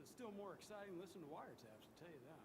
it's still more exciting to listen to wiretaps, I'll tell you that.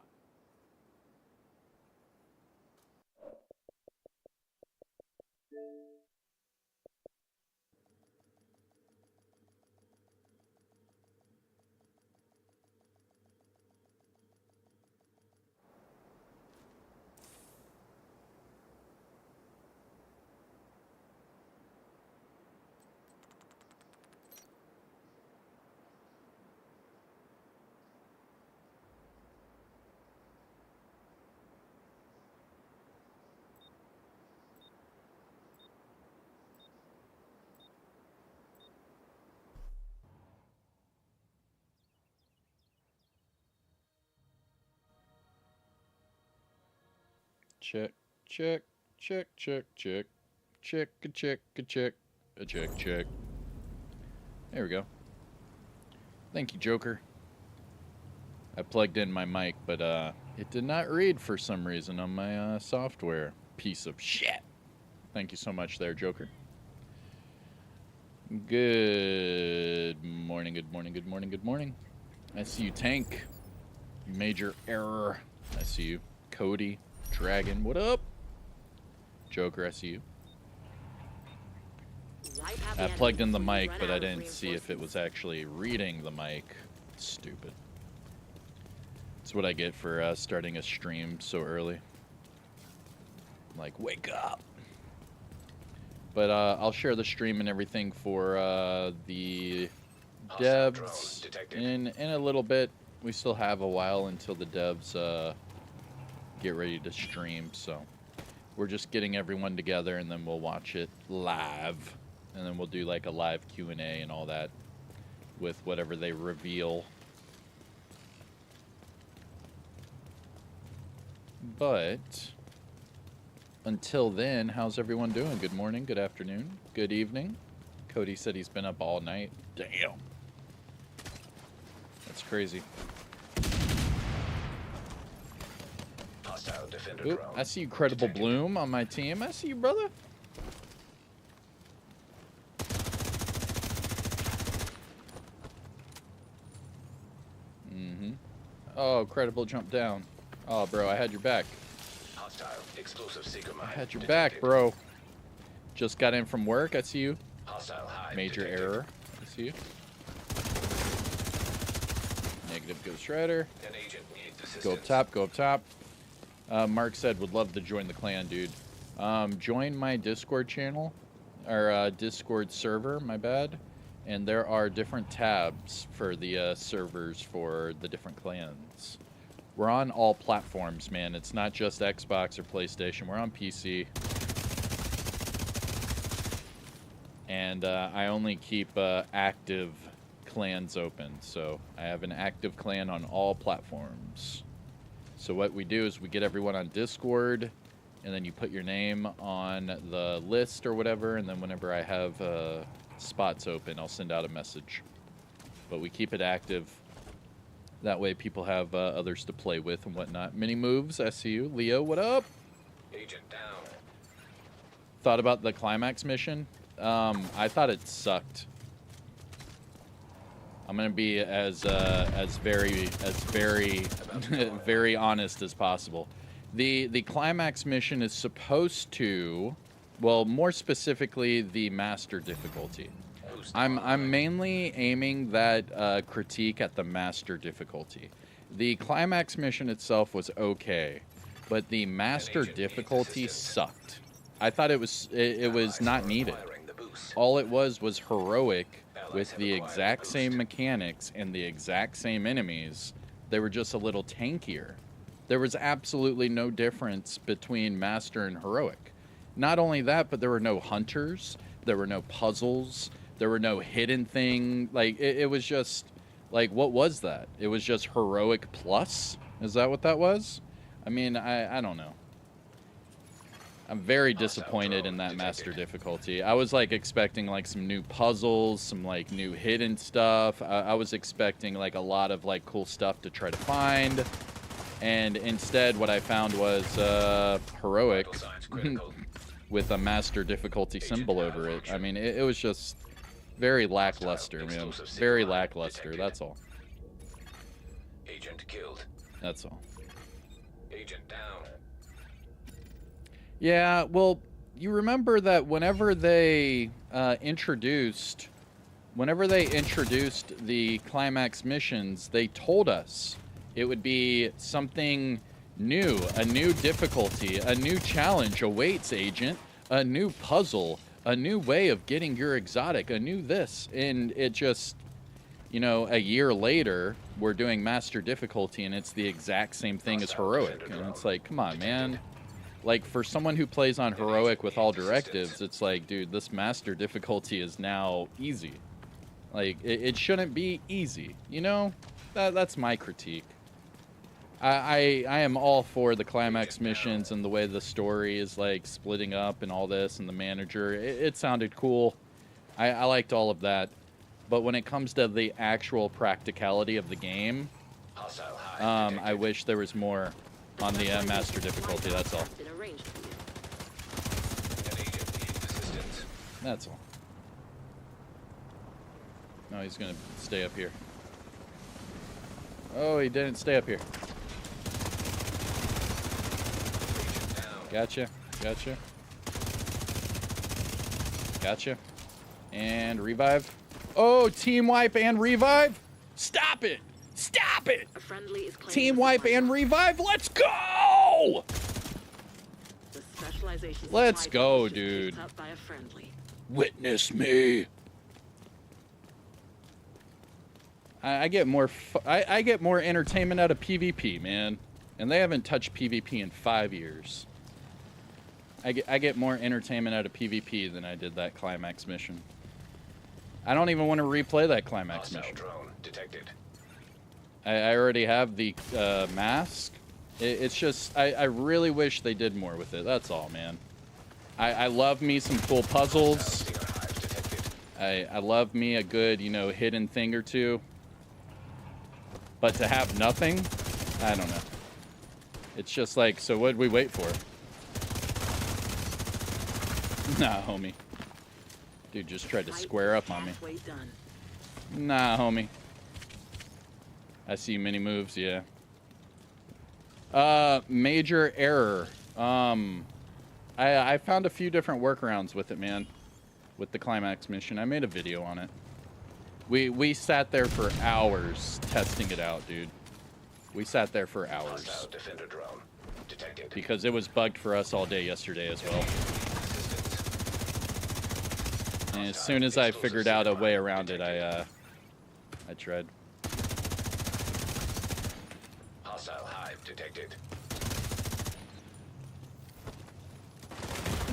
Check, check, check, check, check, check, a check, a check, a check, check. There we go. Thank you, Joker. I plugged in my mic, but it did not read for some reason on my software. Piece of shit. Thank you so much there, Joker. Good morning, good morning, good morning, good morning. I see you, Tank. Major error. I see you. Cody. Dragon, what up? Joker, I see you. I plugged in the mic, but I didn't see if it was actually reading the mic. Stupid. That's what I get for starting a stream so early. Like, wake up! But I'll share the stream and everything for the devs in a little bit. We still have a while until the devs get ready to stream, so we're just getting everyone together, and then we'll watch it live, and then we'll do like a live Q&A and all that with whatever they reveal. But until then, how's everyone doing? Good morning, good afternoon, good evening. Cody said he's been up all night. Damn, that's crazy. Oop, I see you, Credible Bloom, on my team. I see you, brother. Oh, Credible jumped down. Oh, bro, I had your back. I had your back, bro. Just got in from work. I see you. Major error. I see you. Negative Ghost Rider. Go up top, go up top. Mark said, would love to join the clan, dude. Join my Discord channel, or Discord server, my bad. And there are different tabs for the servers for the different clans. We're on all platforms, man. It's not just Xbox or PlayStation. We're on PC. And I only keep active clans open. So I have an active clan on all platforms. So what we do is we get everyone on Discord, and then you put your name on the list or whatever, and then whenever I have spots open, I'll send out a message. But we keep it active. That way people have others to play with and whatnot. Mini moves, I see you. Leo, what up? Agent down. Thought about the climax mission? I thought it sucked. I'm gonna be as very very honest as possible. The climax mission is supposed to, well, more specifically, the master difficulty. I'm mainly aiming that critique at the master difficulty. The climax mission itself was okay, but the master difficulty sucked. I thought it was not needed. All it was heroic with the exact same mechanics and the exact same enemies. They were just a little tankier. There was absolutely no difference between master and heroic. Not only that, but there were no hunters, there were no puzzles, there were no hidden thing. Like, it was just, like, what was that? It was just heroic plus? Is that what that was? I mean, I don't know. I'm very disappointed in that master difficulty. I was, like, expecting, like, some new puzzles, some, like, new hidden stuff. I was expecting, like, a lot of, like, cool stuff to try to find. And instead, what I found was heroic with a master difficulty symbol over it. I mean, it was just very lackluster, man. Very lackluster, that's all. Agent killed. That's all. Agent down. Yeah, well, you remember that whenever they introduced the climax missions, they told us it would be something new, a new difficulty, a new challenge awaits, Agent, a new puzzle, a new way of getting your exotic, a new this. And it just, you know, a year later, we're doing master difficulty and it's the exact same thing as heroic. And it's like, come on, man. Like, for someone who plays on heroic with all directives, it's like, dude, this master difficulty is now easy. Like, it shouldn't be easy, you know? That's my critique. I am all for the climax missions and the way the story is, like, splitting up and all this and the manager. It sounded cool. I liked all of that. But when it comes to the actual practicality of the game, I wish there was more on the master difficulty, that's all. That's all. No, he's gonna stay up here. Oh, he didn't stay up here. Gotcha, gotcha. Gotcha. And revive. Oh, team wipe and revive? Stop it! Stop it! A friendly is Team wipe and revive, let's go! The specialization Let's go, dude. up by a friendly. Witness me. I get more I get more entertainment out of PvP, man. And they haven't touched PvP in 5 years. I get more entertainment out of PvP than I did that climax mission. I don't even want to replay that climax mission. Drone detected. I already have the mask. It's just, I really wish they did more with it. That's all, man. I love me some cool puzzles. I love me a good, you know, hidden thing or two. But to have nothing, I don't know. It's just like, so what'd we wait for? Nah, homie. Dude just tried to square up on me. Nah, homie. I see many moves, yeah. Major error. I found a few different workarounds with it, man. With the climax mission. I made a video on it. We sat there for hours testing it out, dude. We sat there for hours. Defender drone detected. Because it was bugged for us all day yesterday as well. And as soon as I figured out a way around it, I tried. Hostile hive detected.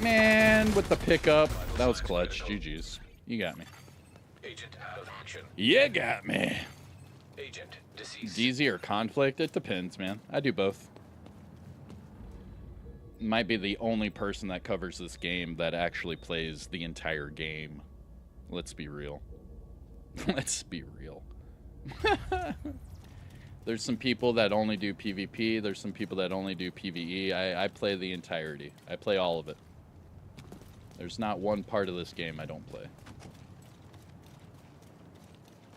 Man, with the pickup. That was clutch. GG's. You got me. Agent out of action. You got me. Agent deceased. DZ or conflict? It depends, man. I do both. Might be the only person that covers this game that actually plays the entire game. Let's be real. Let's be real. There's some people that only do PvP. There's some people that only do PvE. I play the entirety. I play all of it. There's not one part of this game I don't play.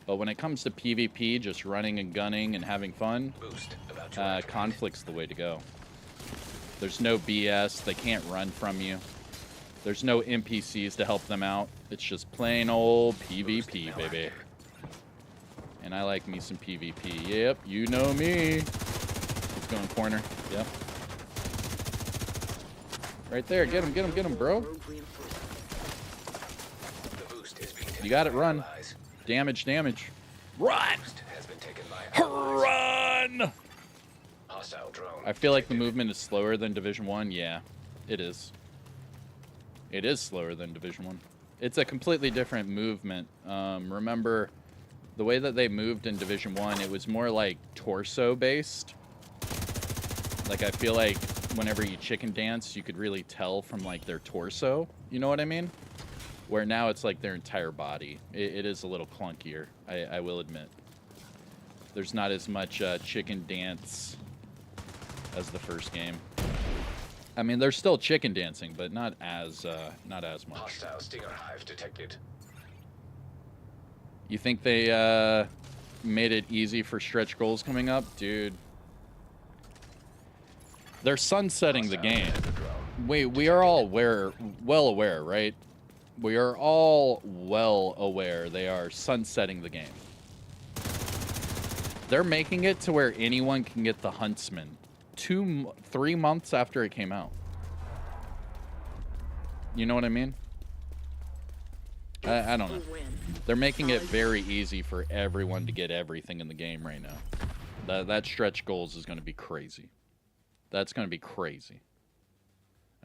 But when it comes to PvP, just running and gunning and having fun, conflict's the way to go. There's no BS. They can't run from you. There's no NPCs to help them out. It's just plain old PvP, baby. And I like me some PvP. Yep, you know me. He's going corner. Yep. Right there. Get him, get him, get him, bro. You got it. Run. Damage, damage. Run! Run! I feel like the movement is slower than Division 1. Yeah, it is. It is slower than Division 1. It's a completely different movement. Remember, the way that they moved in Division 1, it was more like torso-based. Like, I feel like whenever you chicken dance, you could really tell from, like, their torso. You know what I mean? Where now it's like their entire body. It is a little clunkier, I will admit. There's not as much chicken dance as the first game. I mean, there's still chicken dancing, but not as much. Hostile stinger hive detected. You think they made it easy for stretch goals coming up, dude. They're sunsetting the game. We are all well aware, right? We are all well aware they are sunsetting the game. They're making it to where anyone can get the Huntsman 3 months after it came out. You know what I mean? I don't know. They're making it very easy for everyone to get everything in the game right now. That stretch goals is going to be crazy. That's going to be crazy.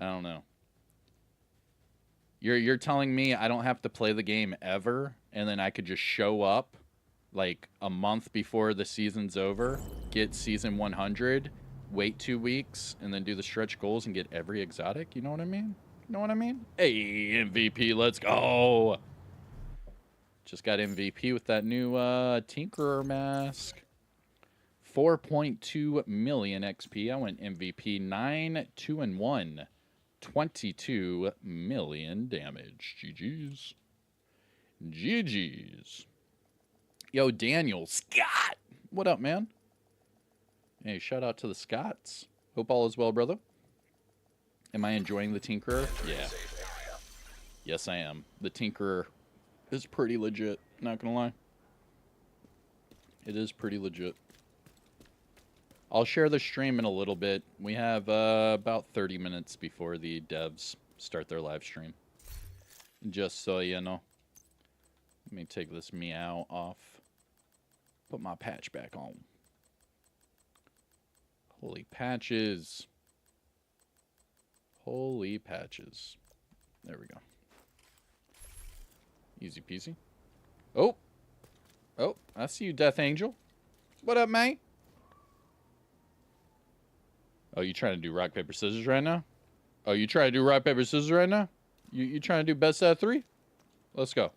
I don't know. You're telling me I don't have to play the game ever, and then I could just show up like a month before the season's over, get season 100, wait 2 weeks, and then do the stretch goals and get every exotic? You know what I mean? You know what I mean? Hey, MVP, let's go! Just got MVP with that new Tinkerer mask. 4.2 million XP. I went MVP 9, 2, and 1. 22 million damage. GG's. GG's. Yo, Daniel Scott. What up, man? Hey, shout out to the Scots. Hope all is well, brother. Am I enjoying the Tinkerer? Yeah. Yes, I am. The Tinkerer is pretty legit. Not gonna lie. It is pretty legit. I'll share the stream in a little bit. We have about 30 minutes before the devs start their live stream. Just so you know. Let me take this meow off. Put my patch back on. Holy patches. Holy patches. There we go. Easy peasy. Oh. Oh, I see you, Death Angel. What up, man? Oh, you trying to do rock, paper, scissors right now? Oh, you trying to do rock, paper, scissors right now? You trying to do best out of 3? Let's go.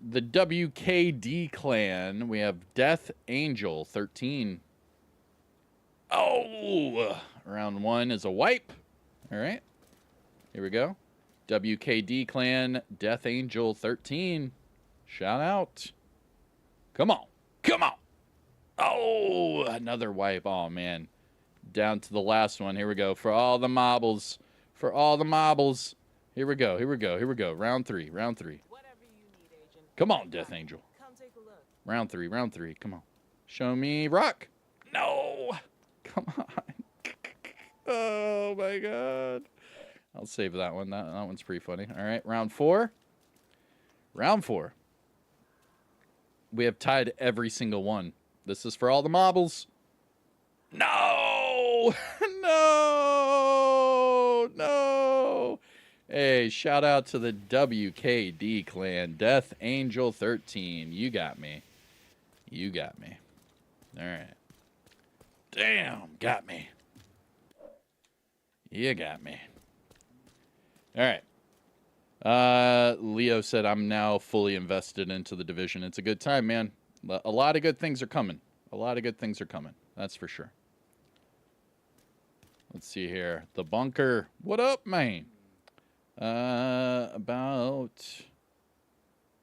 The WKD clan. We have Death Angel 13. Oh! Round 1 is a wipe. All right. Here we go. WKD clan, Death Angel 13. Shout out. Come on. Come on. Oh, another wipe. Oh, man. Down to the last one. Here we go. For all the marbles. For all the marbles. Here we go. Here we go. Here we go. Round 3. Round 3. Whatever you need, Agent. Come on, Death Angel. Come take a look. Round 3. Round 3. Come on. Show me rock. No. Come on. Oh, my God. I'll save that one. That one's pretty funny. All right. Round 4. Round 4. We have tied every single one. This is for all the marbles. No! No! No! Hey, shout out to the WKD clan. Death Angel 13. You got me. You got me. All right. Damn, got me. You got me. All right. Leo said, I'm now fully invested into the division. It's a good time, man. A lot of good things are coming. A lot of good things are coming. That's for sure. Let's see here. The bunker. What up, man? About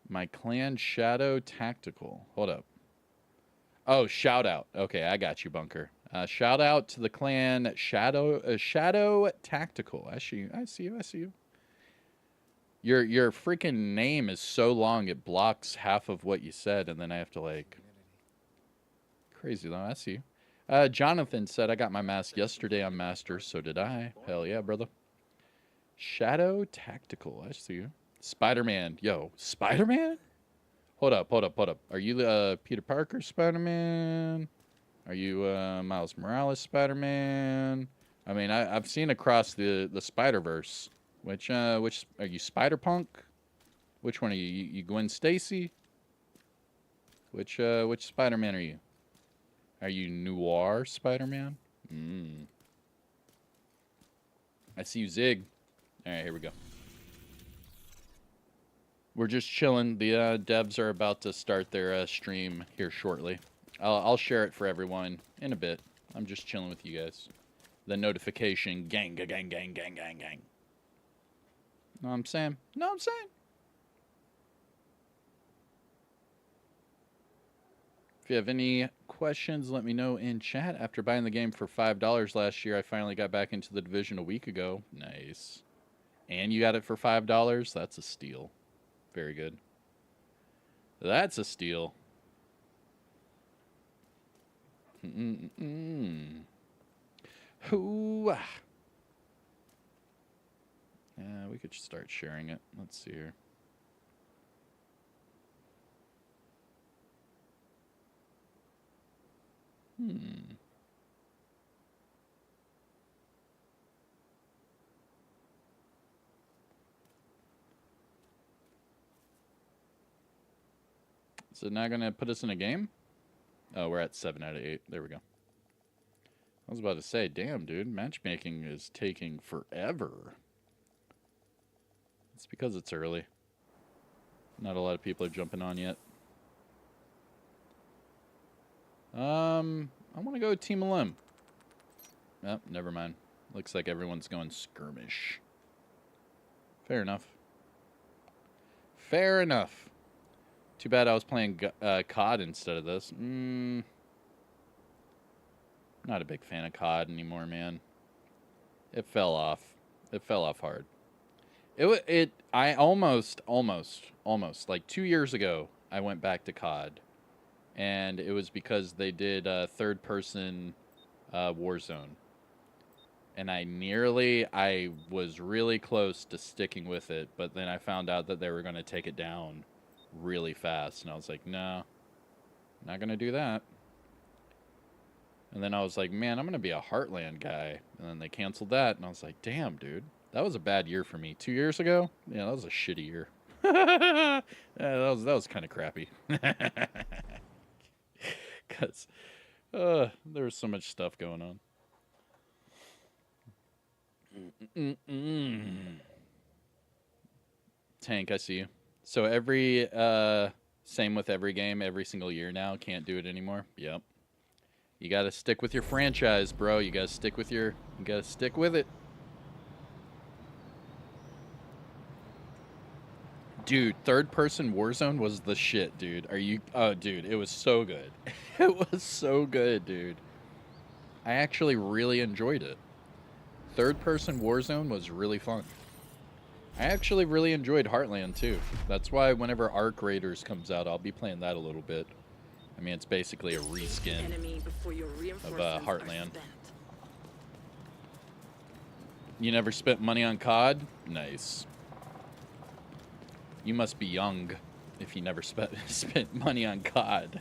my clan Shadow Tactical. Hold up. Oh, shout out. Okay, I got you, bunker. Shout out to the clan Shadow Tactical. I see you. I see you. I see you. Your freaking name is so long it blocks half of what you said, and then I have to like. Crazy though. I see you. Jonathan said, I got my mask yesterday on Masters, so did I. Hell yeah, brother. Shadow Tactical. I see you. Spider-Man. Yo, Spider-Man? Hold up, hold up, hold up. Are you Peter Parker Spider-Man? Are you Miles Morales Spider-Man? I mean, I've seen across the Spider-Verse. Which are you, Spider-Punk? Which one are you? You Gwen Stacy? Which Spider-Man are you? Are you Noir Spider-Man? I see you, Zig. All right, here we go. We're just chilling. The devs are about to start their stream here shortly. I'll share it for everyone in a bit. I'm just chilling with you guys. The notification, gang, gang, gang, gang, gang, gang, gang. Know what I'm saying? Know what I'm saying? If you have any questions, let me know in chat. After buying the game for $5 last year, I finally got back into the division a week ago. Nice. And you got it for $5? That's a steal. Very good. That's a steal. Hoo-ah. Yeah, we could start sharing it. Let's see here. Is it not going to put us in a game? Oh, we're at 7 out of 8. There we go. I was about to say, damn, dude, matchmaking is taking forever. It's because it's early. Not a lot of people are jumping on yet. I want to go Team Elim. Oh, never mind. Looks like everyone's going skirmish. Fair enough. Fair enough. Too bad I was playing COD instead of this. Not a big fan of COD anymore, man. It fell off. It fell off hard. I almost, like 2 years ago, I went back to COD. And it was because they did third-person Warzone. And I was really close to sticking with it, but then I found out that they were going to take it down really fast. And I was like, no, not going to do that. And then I was like, man, I'm going to be a Heartland guy. And then they canceled that. And I was like, damn, dude, that was a bad year for me. 2 years ago? Yeah, that was a shitty year. Yeah, that was kind of crappy. Because there was so much stuff going on. Tank, I see you. So same with every game, every single year now. Can't do it anymore. Yep. You got to stick with your franchise, bro. You got to stick with it. Dude, third-person Warzone was the shit, dude. Oh, dude, it was so good. It was so good, dude. I actually really enjoyed it. Third-person Warzone was really fun. I actually really enjoyed Heartland, too. That's why whenever Arc Raiders comes out, I'll be playing that a little bit. I mean, it's basically a reskin of Heartland. You never spent money on COD? Nice. You must be young if you never spent money on COD.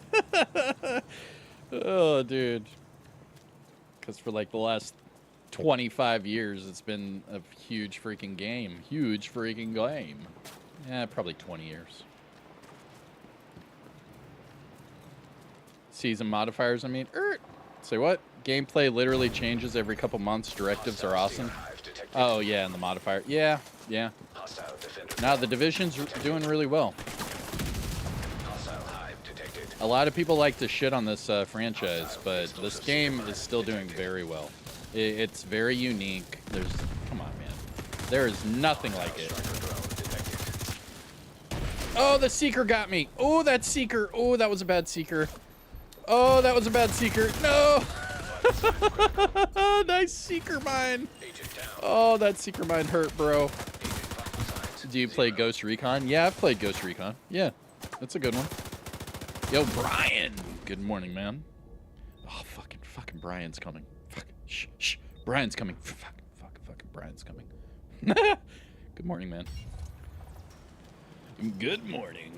Oh, dude. Because for like the last 25 years, it's been a huge freaking game. Huge freaking game. Yeah, probably 20 years. Season modifiers, I mean. Say what? Gameplay literally changes every couple months. Directives are awesome. Oh, yeah, and the modifier. Yeah. Now, the Division's doing really well. A lot of people like to shit on this franchise, but this game is still doing very well. It's very unique. Come on, man. There is nothing like it. Oh, the Seeker got me. Oh, that Seeker. Oh, that was a bad Seeker. Oh, that was a bad Seeker. No. Nice Seeker mine. Oh, that Seeker mine hurt, bro. Do you play Ghost Recon? Yeah, I've played Ghost Recon. Yeah, that's a good one. Yo, Brian. Good morning, man. Oh, fucking Brian's coming. Shh. Brian's coming. Fucking Brian's coming. Good morning, man. Good morning.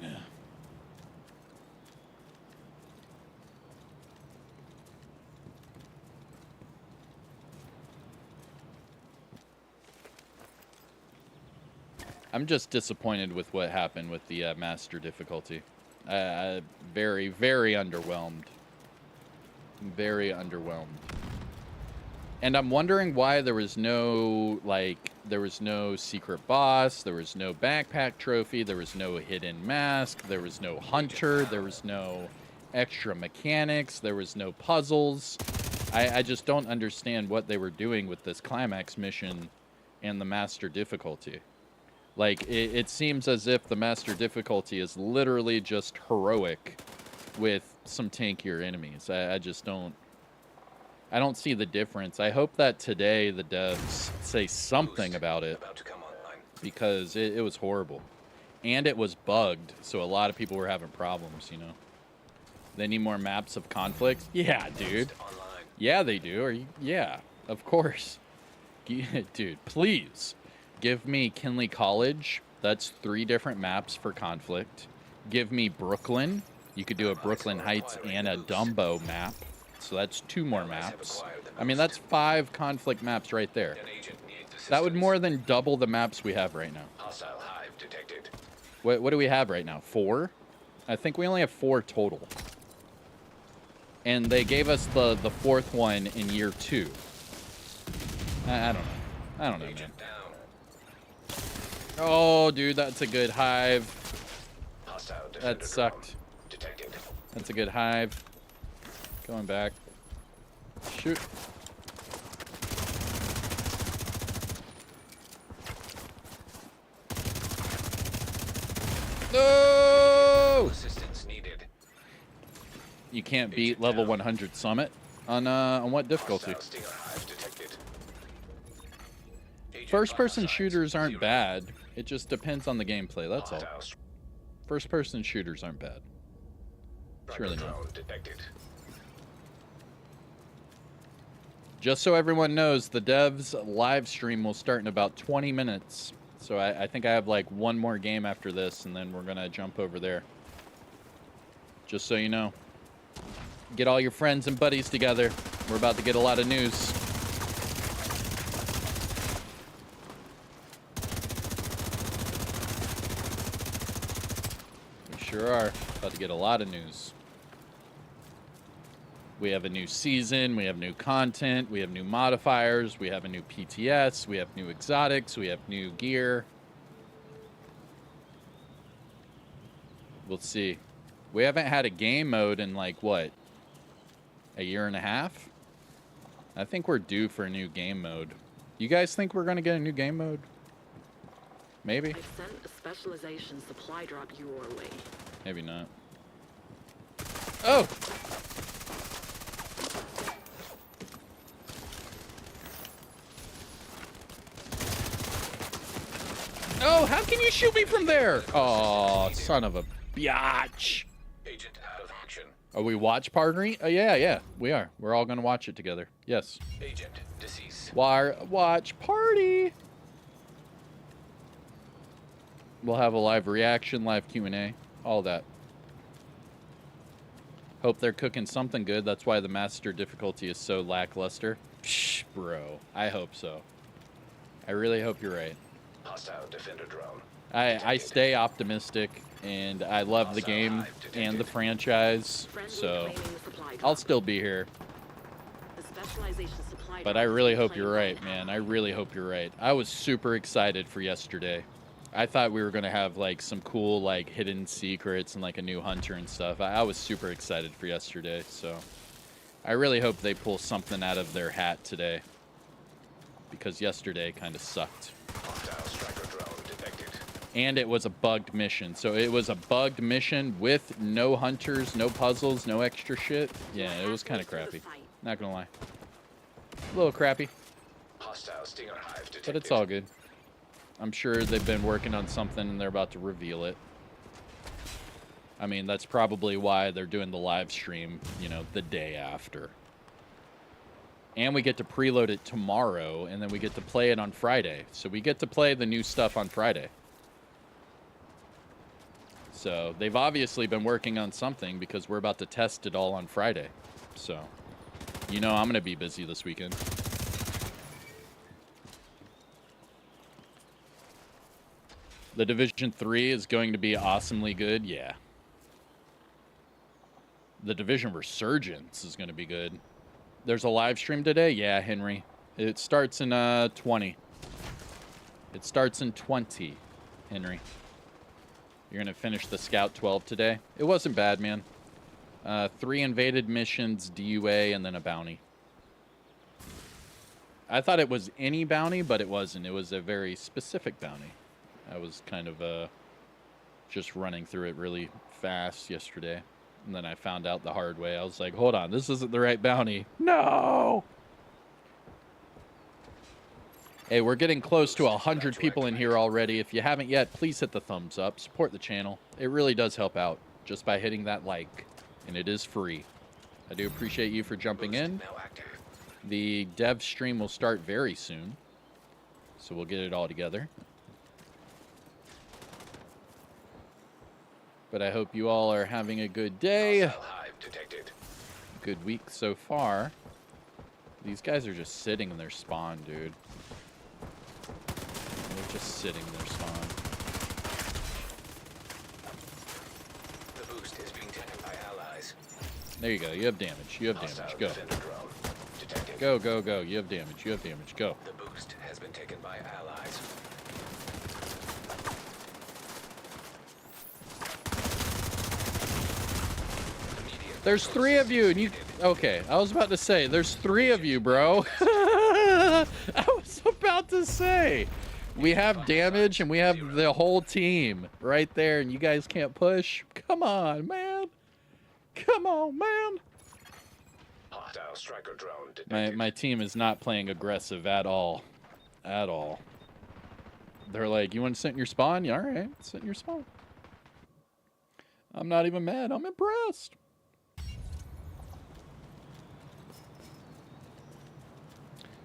I'm just disappointed with what happened with the master difficulty. Very, very underwhelmed. Very underwhelmed. And I'm wondering why there was no secret boss, there was no backpack trophy, there was no hidden mask, there was no hunter, there was no extra mechanics, there was no puzzles. I just don't understand what they were doing with this climax mission and the master difficulty. Like, it seems as if the master difficulty is literally just heroic with some tankier enemies. I just don't. I don't see the difference. I hope that today the devs say something about it, About to come online. because it was horrible. And it was bugged, so a lot of people were having problems, you know. They need more maps of conflict? Yeah, dude. Boost online. Yeah, they do. Yeah, of course. Dude, please give me Kinley College. That's 3 different maps for conflict. Give me Brooklyn. You could do a Brooklyn Heights and a Dumbo map. So that's 2 more maps. I mean, that's 5 conflict maps right there. An agent needs assistance. That would more than double the maps we have right now. Hostile hive detected. What do we have right now? 4? I think we only have 4 total. And they gave us the 4th one in year 2. I don't know. I don't know, man. Agent down. Oh, dude, that's a good hive. Hostile That defender sucked. drone detected. That's a good hive. Going back. Shoot. No! Assistance needed. You can't beat level 100 summit on what difficulty? Hostile stinger hive detected. Agent First-person vital signs shooters aren't 0. bad. It just depends on the gameplay. That's all. Hostile First-person shooters aren't bad. striker Surely not. drone detected. Just so everyone knows, the devs live stream will start in about 20 minutes. So I think I have like 1 more game after this, and then we're going to jump over there. Just so you know. Get all your friends and buddies together. We're about to get a lot of news. We sure are. About to get a lot of news. We have a new season, we have new content, we have new modifiers, we have a new PTS, we have new exotics, we have new gear. We'll see. We haven't had a game mode in like, what, a year and a half? I think we're due for a new game mode. You guys think we're going to get a new game mode? Maybe? I've sent a specialization supply drop your way. Maybe not. Oh! Oh, how can you shoot me from there? Oh, son of a biatch. Agent out of action. Are we watch partnering? Oh, yeah, we are. We're all going to watch it together. Yes. Agent deceased. Watch party. We'll have a live reaction, live Q&A, all that. Hope they're cooking something good. That's why the master difficulty is so lackluster. Psh, bro, I hope so. I really hope you're right. Hostile defender drone. I stay optimistic, and I love the Hostile game hive detected. and the franchise, Friendly so claiming the supply drop. I'll still be here. The specialization supply But drop I is really being hope you're claimed right, by man. I really hope you're right. I was super excited for yesterday. I thought we were going to have, like, some cool, like, hidden secrets and, like, a new hunter and stuff. I was super excited for yesterday, so I really hope they pull something out of their hat today, because yesterday kind of sucked. Hostile striker drone detected. And it was a bugged mission. So it was a bugged mission with no hunters, no puzzles, no extra shit. Yeah, it was kind of crappy. Not going to lie. A little crappy, Hostile stinger hive detected. but it's all good. I'm sure they've been working on something and they're about to reveal it. I mean, that's probably why they're doing the live stream, you know, the day after. And we get to preload it tomorrow, and then we get to play it on Friday. So we get to play the new stuff on Friday. So they've obviously been working on something, because we're about to test it all on Friday. So, you know, I'm going to be busy this weekend. The Division 3 is going to be awesomely good. Yeah. The Division Resurgence is going to be good. There's a live stream today? Yeah, Henry. It starts in 20. It starts in 20, Henry. You're going to finish the Scout 12 today? It wasn't bad, man. 3 invaded missions, DUA, and then a bounty. I thought it was any bounty, but it wasn't. It was a very specific bounty. I was kind of just running through it really fast yesterday. And then I found out the hard way. I was like, hold on, this isn't the right bounty. No! Hey, we're getting close to 100 people in here already. If you haven't yet, please hit the thumbs up. Support the channel. It really does help out just by hitting that like. And it is free. I do appreciate you for jumping in. Now active. The dev stream will start very soon. So we'll get it all together. But I hope you all are having a good day. Hostile hive detected. Good week so far. These guys are just sitting in their spawn, dude. They're just sitting in their spawn. The boost is being taken by allies. There you go. You have damage. You have damage. Hostile Go. defender drone detected. Go, go, go. You have damage. You have damage. Go. The boost has been taken by allies. There's 3 of you, and you... Okay, I was about to say, there's 3 of you, bro. I was about to say. We have damage, and we have the whole team right there, and you guys can't push? Come on, man. Come on, man. Hostile striker drone detected. My team is not playing aggressive at all. At all. They're like, you want to sit in your spawn? Yeah, all right, sit in your spawn. I'm not even mad. I'm impressed.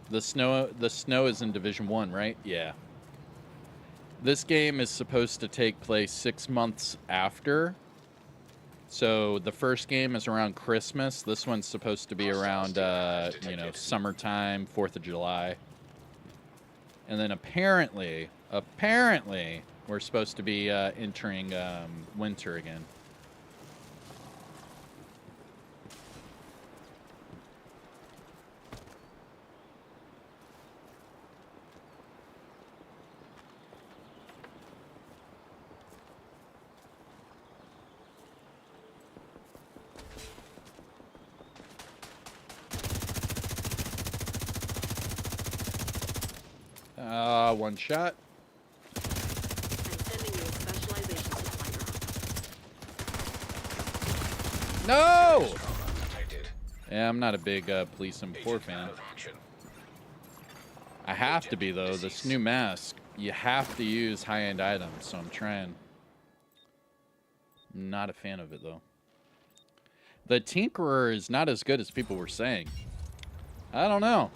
The snow is in Division 1, right? Yeah. This game is supposed to take place 6 months after. So the first game is around Christmas. This one's supposed to be around, you know, summertime, 4th of July. And then apparently, we're supposed to be entering winter again. One shot. I'm sending you a specialization supply drop. No! Detected. Yeah, I'm not a big Police and 4 fan. Out of action. I have to be, though. This new mask, you have to use high-end items, so I'm trying. Not a fan of it, though. The Tinkerer is not as good as people were saying. I don't know.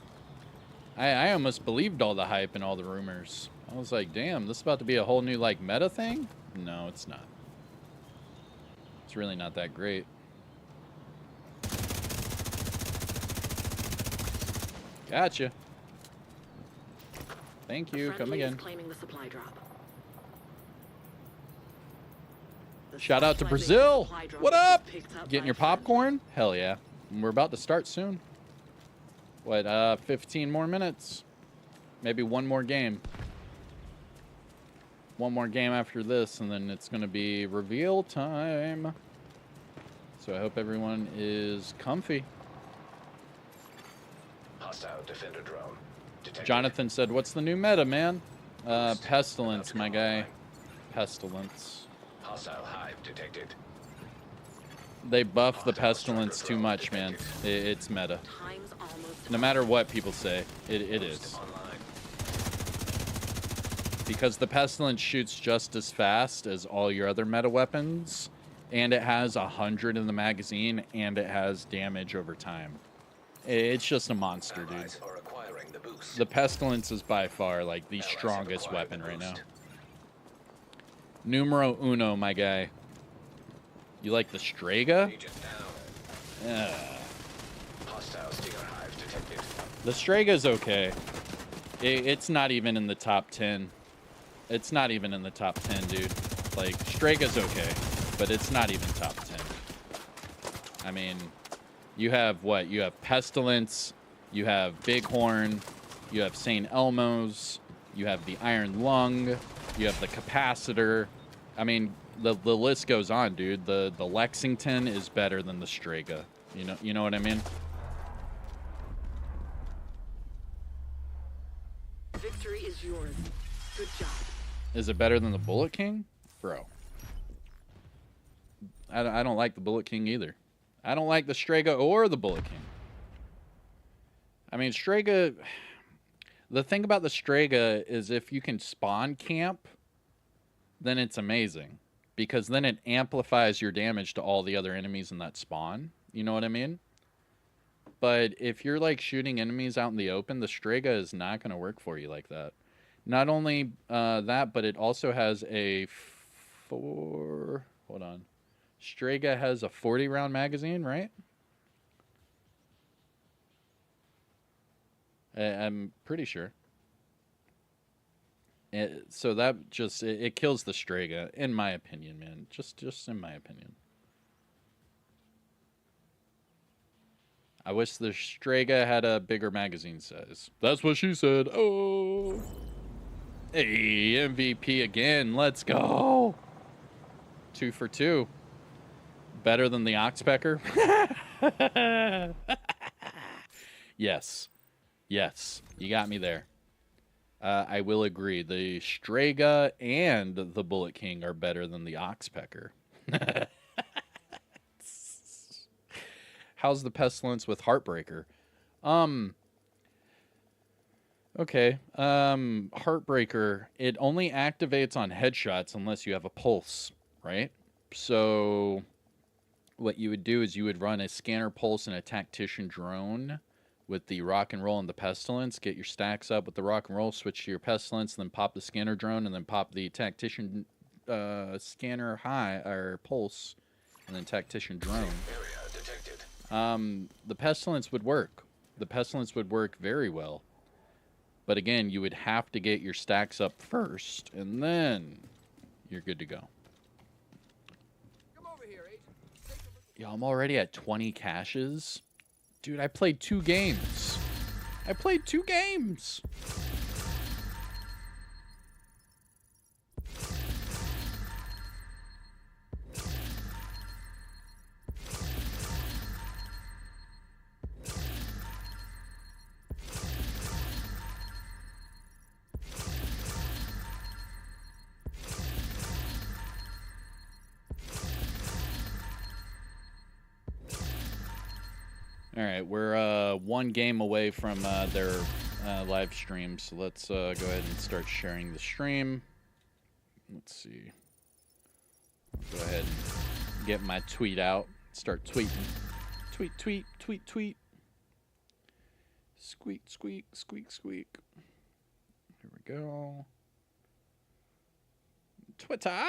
I almost believed all the hype and all the rumors. I was like, damn, this is about to be a whole new, like, meta thing? No, it's not. It's really not that great. Gotcha. Thank you. Come Friendly is again. claiming the supply drop. The Shout out to specialization Brazil. supply drop What was up? picked up Getting by your a friend. popcorn? Hell yeah. We're about to start soon. What, 15 more minutes? Maybe one more game. One more game after this, and then it's going to be reveal time. So I hope everyone is comfy. Hostile defender drone detected. Jonathan said, what's the new meta, man? Pestilence, my guy. Pestilence. Hostile hive detected. They buff the Pestilence too much, man. It's meta. Time's almost No matter what people say, it is. Online. Because the Pestilence shoots just as fast as all your other meta weapons, and it has 100 in the magazine, and it has damage over time. It's just a monster, dude. Allies are acquiring the boost. The Pestilence is by far, like, the Allies have strongest acquired weapon the right now. boost. Numero uno, my guy. You like the Strega? Agent down. Yeah. Hostile stinger hive detected. The Strega's okay. It's not even in the top 10. It's not even in the top 10, dude. Like, Strega's okay, but it's not even top 10. I mean, you have what? You have Pestilence, you have Bighorn, you have St. Elmo's, you have the Iron Lung, you have the Capacitor. I mean, the list goes on, dude. The Lexington is better than the Strega. You know what I mean? Victory is yours. Good job. Is it better than the Bullet King? Bro. I don't like the Bullet King either. I don't like the Strega or the Bullet King. I mean, Strega... The thing about the Strega is if you can spawn camp, then it's amazing. Because then it amplifies your damage to all the other enemies in that spawn. You know what I mean? But if you're like shooting enemies out in the open, the Strega is not going to work for you like that. Not only that, but it also has a hold on. Strega has a 40-round magazine, right? I'm pretty sure. So that just it kills the Strega, in my opinion, man. Just in my opinion. I wish the Strega had a bigger magazine size. That's what she said. Oh. Hey, MVP again. Let's go. 2 for 2. Better than the Oxpecker. Yes. Yes. You got me there. I will agree. The Strega and the Bullet King are better than the Oxpecker. How's the Pestilence with Heartbreaker? Okay. Heartbreaker, it only activates on headshots unless you have a pulse, right? So what you would do is you would run a scanner pulse and a tactician drone with the rock and roll and the pestilence, get your stacks up with the rock and roll, switch to your pestilence, then pop the scanner drone, and then pop the tactician scanner high or pulse, and then tactician drone. The pestilence would work. The pestilence would work very well. But again, you would have to get your stacks up first, and then you're good to go. Come over here, Agent. Yo, I'm already at 20 caches. Dude, I played 2 games. I played 2 games. All right, we're 1 game away from their live stream, so let's go ahead and start sharing the stream. Let's see. I'll go ahead and get my tweet out. Start tweeting. Tweet, tweet, tweet, tweet. Squeak, squeak, squeak, squeak. Here we go. Twitter!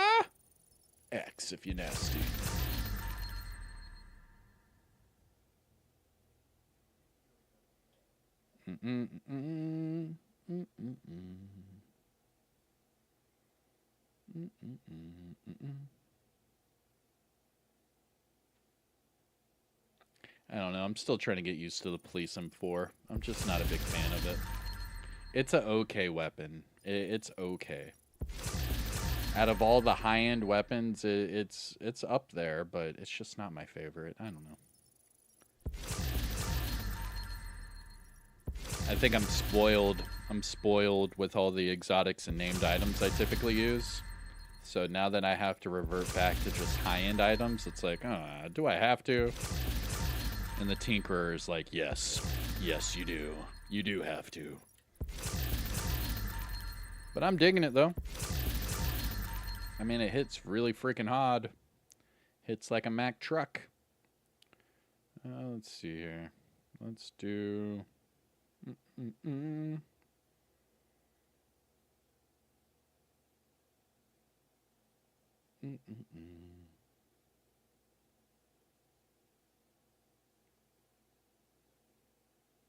X if you're nasty. I don't know. I'm still trying to get used to the Police M4. I'm just not a big fan of it. It's a okay weapon. It's okay. Out of all the high-end weapons, it's up there, but it's just not my favorite. I don't know. I think I'm spoiled. I'm spoiled with all the exotics and named items I typically use. So now that I have to revert back to just high-end items, it's like, do I have to? And the Tinkerer is like, yes. Yes, you do. You do have to. But I'm digging it, though. I mean, it hits really freaking hard. Hits like a Mack truck. Let's see here. Let's do...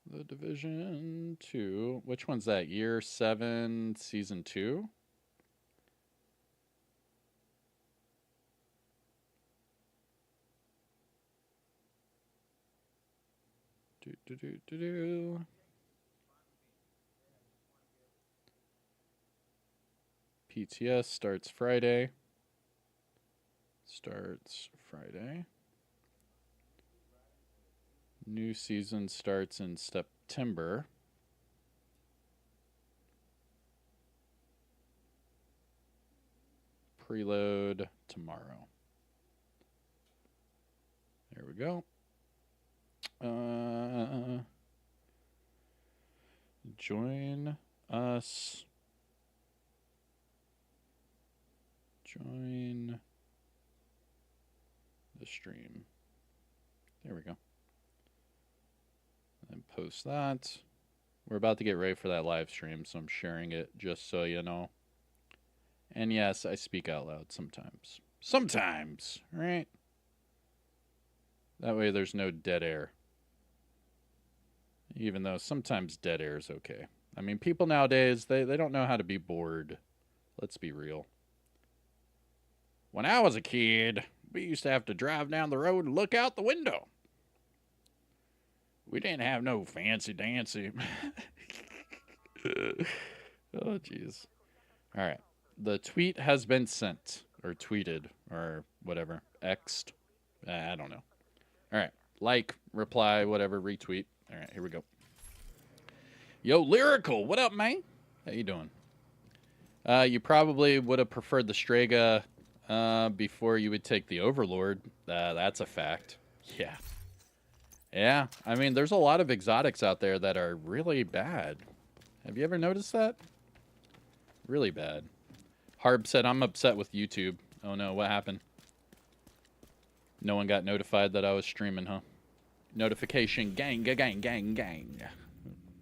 The Division 2. Which one's that? Year 7, Season 2? PTS starts Friday. New season starts in September. Preload tomorrow. we go. Join us. Join the stream. There we go. And post that. We're about to get ready for that live stream, so I'm sharing it just so you know. And yes, I speak out loud sometimes. Sometimes, right? That way there's no dead air. Even though sometimes dead air is okay. I mean, people nowadays, they don't know how to be bored. Let's be real. When I was a kid, we used to have to drive down the road and look out the window. We didn't have no fancy-dancy. Oh, jeez. All right. The tweet has been sent. Or tweeted. Or whatever. X'd. I don't know. All right. Like, reply, whatever, retweet. All right, here we go. Yo, Lyrical. What up, man? How you doing? You probably would have preferred the Strega before you would take the Overlord. That's a fact. Yeah. Yeah, I mean, there's a lot of exotics out there that are really bad. Have you ever noticed that? Really bad. Harb said, I'm upset with YouTube. Oh no, what happened? No one got notified that I was streaming, huh? Notification, gang, gang, gang, gang.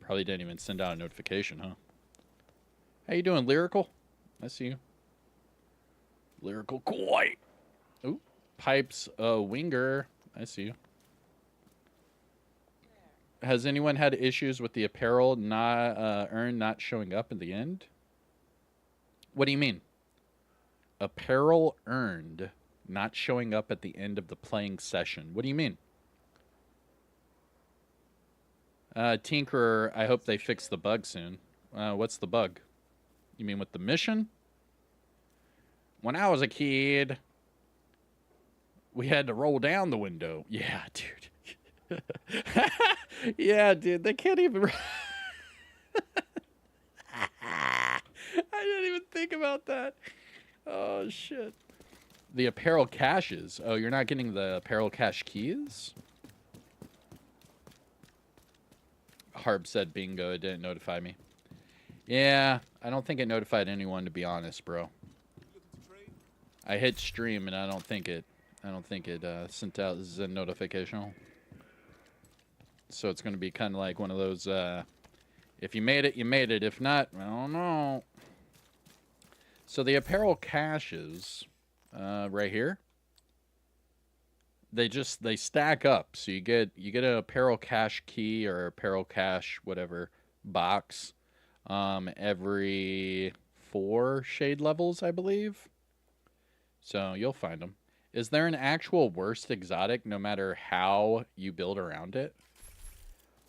Probably didn't even send out a notification, huh? How you doing, Lyrical? I see you. Lyrical Koi. Ooh, Pipes, Winger. I see you. Has anyone had issues with the apparel not showing up in the end? What do you mean? Apparel earned not showing up at the end of the playing session. What do you mean? Tinkerer, I hope they fix the bug soon. What's the bug? You mean with the mission? When I was a kid, we had to roll down the window. Yeah, dude. Yeah, dude, they can't even... I didn't even think about that. Oh, shit. The apparel caches. Oh, you're not getting the apparel cache keys? Harb said bingo. It didn't notify me. Yeah, I don't think it notified anyone, to be honest, bro. I hit stream, and I don't think it sent out a notification. So it's going to be kind of like one of those, if you made it, you made it. If not, I don't know. So the apparel caches, right here, they stack up. So you get an apparel cache key or apparel cache, whatever, box, every 4 shade levels, I believe. So you'll find them. Is there an actual worst exotic no matter how you build around it?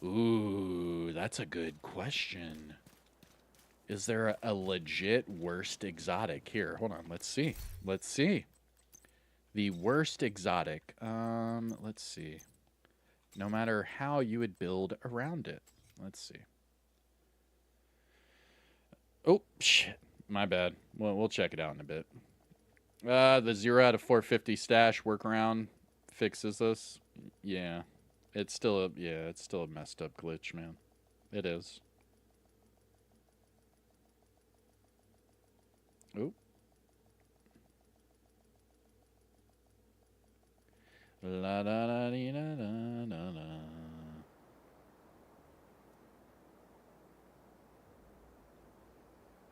Ooh, that's a good question. Is there a legit worst exotic? Here, hold on. Let's see. Let's see. The worst exotic. Let's see. No matter how you would build around it. Let's see. Oh, shit. My bad. Well, we'll check it out in a bit. The 0 out of 450 stash workaround fixes this. Yeah. It's still a messed up glitch, man. It is. Oop. La da da dee da da da da.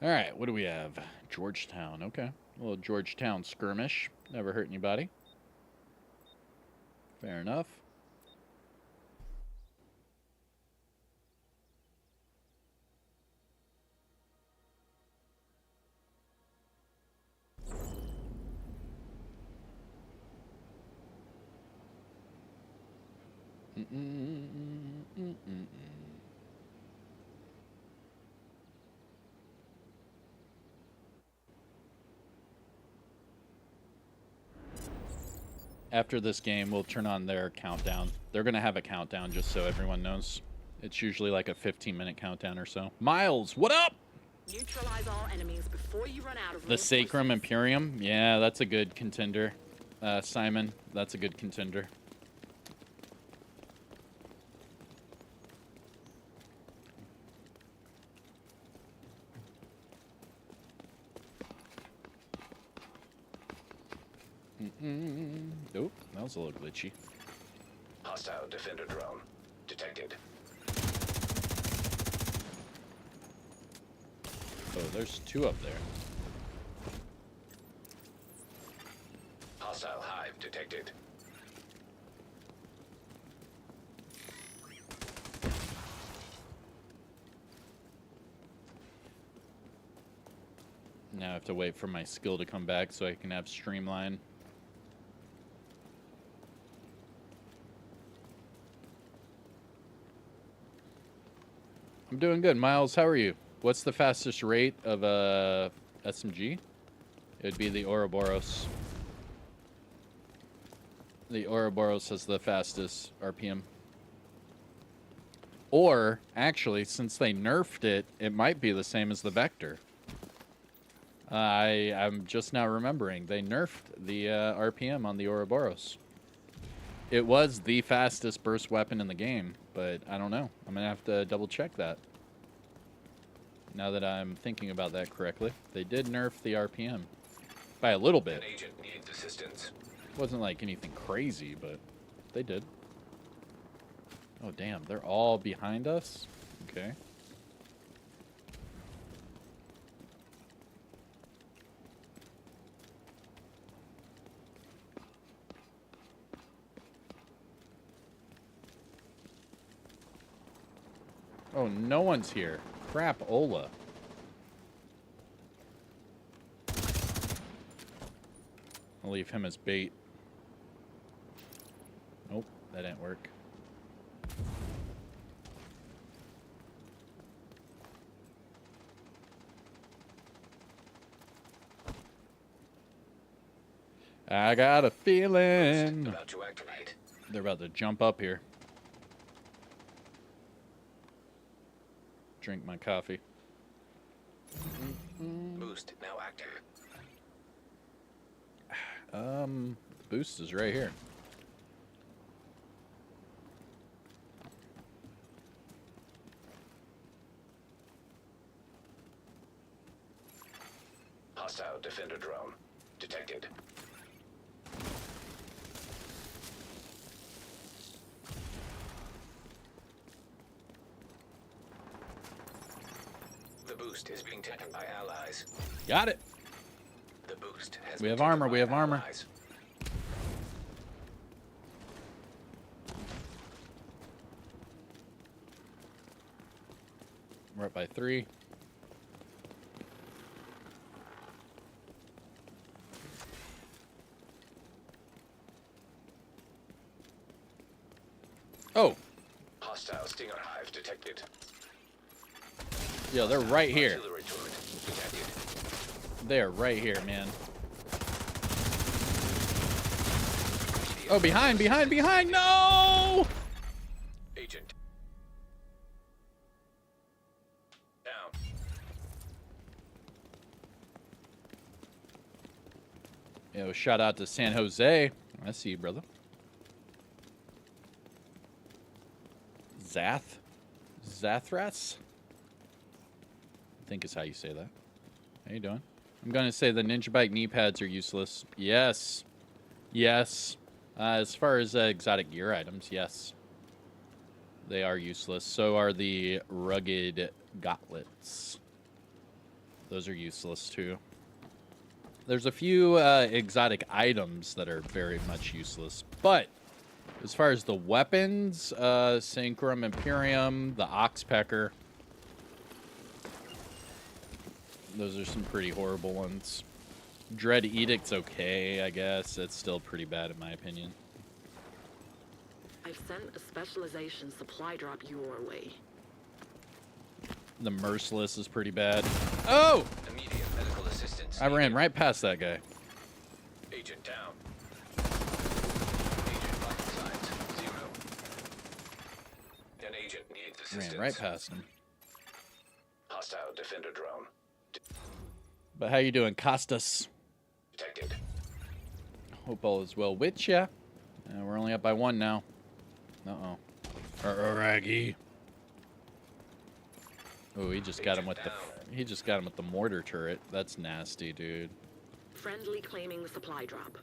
All right, what do we have? Georgetown. Okay, a little Georgetown skirmish. Never hurt anybody. Fair enough. After this game, we'll turn on their countdown. They're going to have a countdown just so everyone knows. It's usually like a 15-minute countdown or so. Miles, what up? Neutralize all enemies before you run out of The Sacrum Imperium? Yeah, that's a good contender. Simon, that's a good contender. Oop, that was a little glitchy. Hostile defender drone detected. Oh, there's two up there. Hostile hive detected. Now I have to wait for my skill to come back so I can have streamline. I'm doing good. Miles, how are you? What's the fastest rate of a SMG? It would be the Ouroboros. The Ouroboros has the fastest RPM. Or, actually, since they nerfed it, it might be the same as the Vector. I'm just now remembering. They nerfed the RPM on the Ouroboros. It was the fastest burst weapon in the game, but I don't know. I'm going to have to double check that. Now that I'm thinking about that correctly. They did nerf the RPM. By a little bit. An agent needs assistance. Wasn't like anything crazy, but they did. Oh, damn. They're all behind us? Okay. Oh, no one's here. Crap, Ola. I'll leave him as bait. Nope, that didn't work. I got a feeling About to activate. they're about to jump up here. Drink my coffee. Boost now active. The boost is right here. Hostile defender drone detected. The boost is being taken by allies. Got it. The boost has We been have taken armor, by we have armor. allies. We're up by 3. Oh, Hostile stinger hive detected. yeah, they're right here. Artillery turret detected. They're right here, man. Oh, behind, behind, behind! No! Agent. Down. Yo, shout out to San Jose. I see you, brother. Zathras? I think is how you say that. How you doing? I'm going to say the Ninja Bike knee pads are useless. Yes. Yes. As far as exotic gear items, yes. They are useless. So are the rugged gauntlets. Those are useless too. There's a few exotic items that are very much useless. But as far as the weapons, Synchrom Imperium, the Oxpecker, those are some pretty horrible ones. Dread Edict's okay, I guess. It's still pretty bad in my opinion. I've sent a specialization supply drop your way. The Merciless is pretty bad. Oh! Immediate medical assistance. I ran right past that guy. Agent down. Agent vital signs 0. An agent needs assistance. Ran right past him. Hostile defender drone But how you doing, Costas? detected. Hope all is well with ya. We're only up by 1 now. Uh-oh. Raggy. Oh, he just got him with the mortar turret. That's nasty, dude. Friendly claiming the supply drop.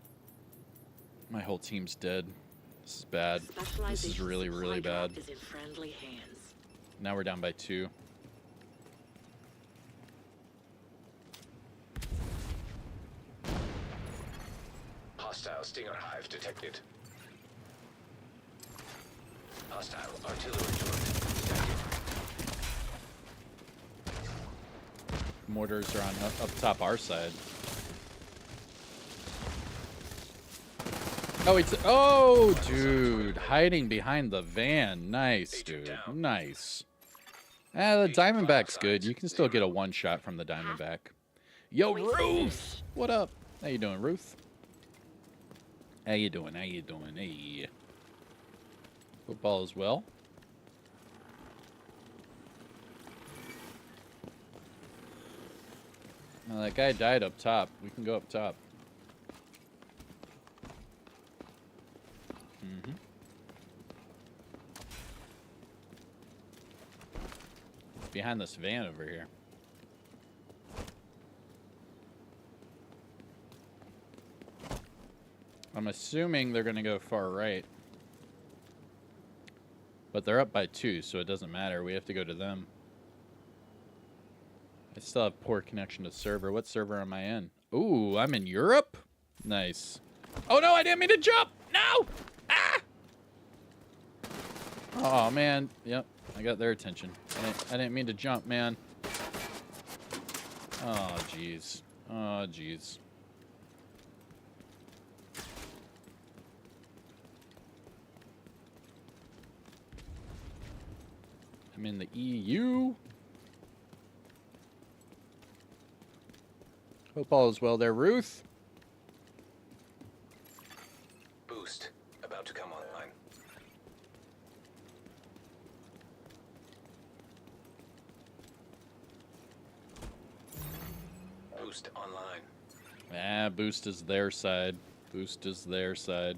My whole team's dead. This is bad. This is Specialization really, supply really drop bad. is in friendly hands. Now we're down by 2. Hostile Stinger Hive detected. Hostile artillery turret detected. Mortars are on up top our side. Oh, it's dude, hiding behind the van. Nice, dude. Nice. The Diamondback's good. You can still get a one shot from the Diamondback. Yo, Ruth. What up? How you doing, Ruth? How you doing? How you doing? Hey. Football as well. Now, that guy died up top. We can go up top. Behind this van over here. I'm assuming they're going to go far right. But they're up by 2, so it doesn't matter. We have to go to them. I still have poor connection to server. What server am I in? Ooh, I'm in Europe? Nice. Oh, no, I didn't mean to jump! No! Ah! Oh, man. Yep, I got their attention. I didn't mean to jump, man. Oh, jeez. Oh, jeez. I'm in the EU. Hope all is well there, Ruth. Boost about to come online. Boost online. Ah, boost is their side. Boost is their side.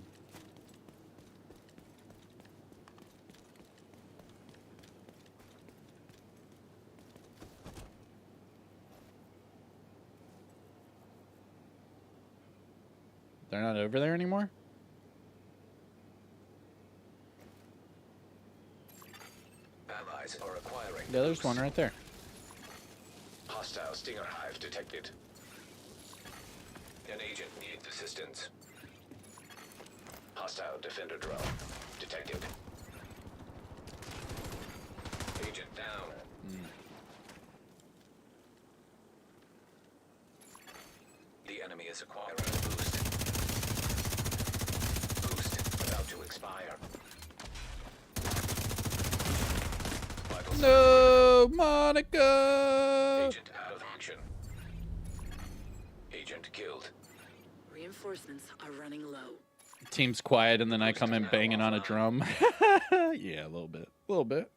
They're not over there anymore? Allies are acquiring. Yeah, there's one right there. Hostile Stinger Hive detected. An agent needs assistance. Hostile Defender drone detected. Agent down. The enemy is acquiring a boost. Boost about to expire. Vital sign. No, Monica! Agent out of action. Agent killed. Reinforcements are running low. Team's quiet, and then I come in banging on a drum. Yeah, a little bit. A little bit.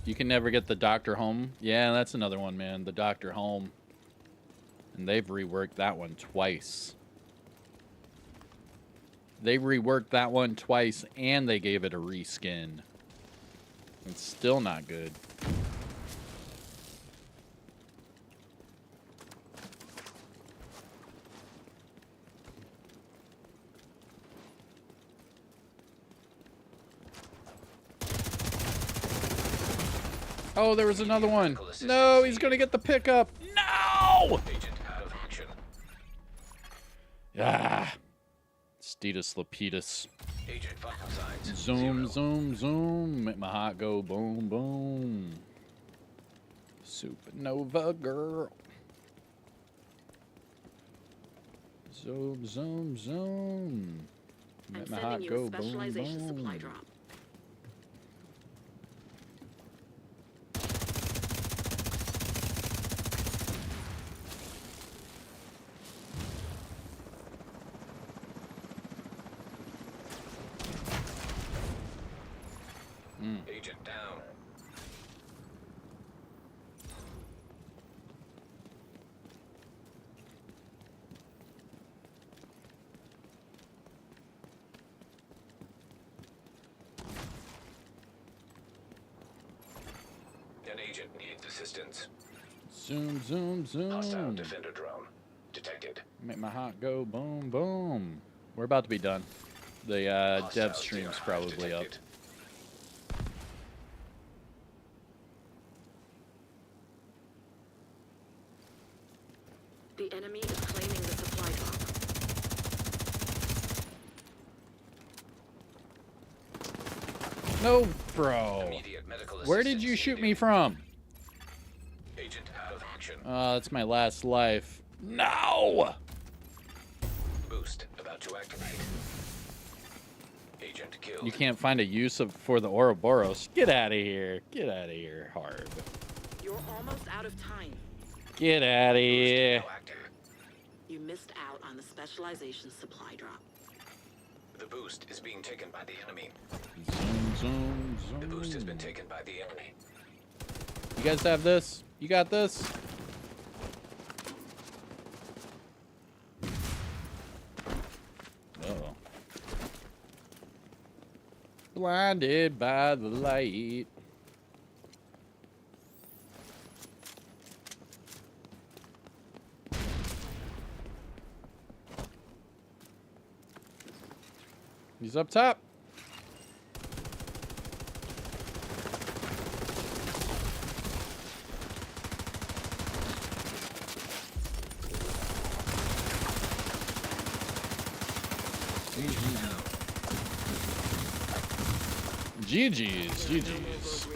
You can never get the Doctor home. Yeah, that's another one, man. The Doctor home. And they've reworked that one twice. They reworked that one twice, and they gave it a reskin. It's still not good. Oh, there was another one. No, he's going to get the pickup. No! Agent out of action. Ah. Stetus Lapidus. Agent vital signs. Zoom, 0. zoom, zoom. Make my heart go boom, boom. Supernova girl. Zoom, zoom, zoom. I'm Make my sending heart you go a boom, specialization supply boom. drop. Agent down. An agent needs assistance. Zoom, zoom, Hostile zoom. Defender drone detected. Make my heart go boom, boom. We're about to be done. The dev stream's probably up. The enemy is claiming the supply drop. No, bro. Immediate medical Where did you assistance shoot me needed. from? Agent out of action. That's my last life. No! Boost about to activate. Agent killed. You can't find a use for the Ouroboros. Get out of here. Get out of here, Harb. You're almost out of time. Get out of here. Now active. You missed out on the specialization supply drop. The boost is being taken by the enemy. Zoom, zoom, zoom. The boost has been taken by the enemy. You guys have this? You got this? Uh-oh. Blinded by the light. He's up top. GG's, GG's.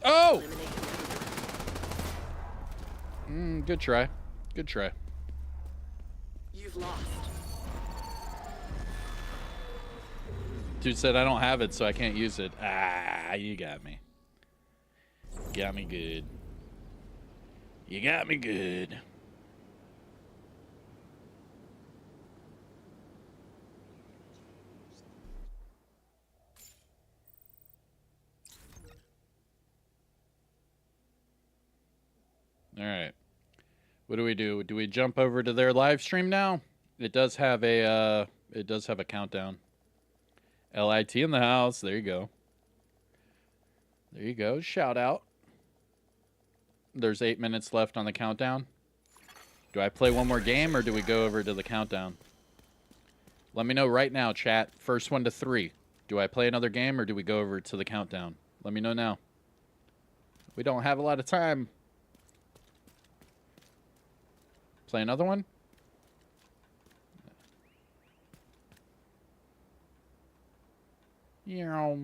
Oh! Good try. Good try. You've lost. Dude said I don't have it, so I can't use it. Ah, you got me. Got me good. You got me good. All right. What do we do? Do we jump over to their live stream now? It does have a countdown. LIT in the house. There you go. There you go. Shout out. There's 8 minutes left on the countdown. Do I play one more game or do we go over to the countdown? Let me know right now, chat. First 1 to 3. Do I play another game or do we go over to the countdown? Let me know now. We don't have a lot of time. Play another one? Yeah.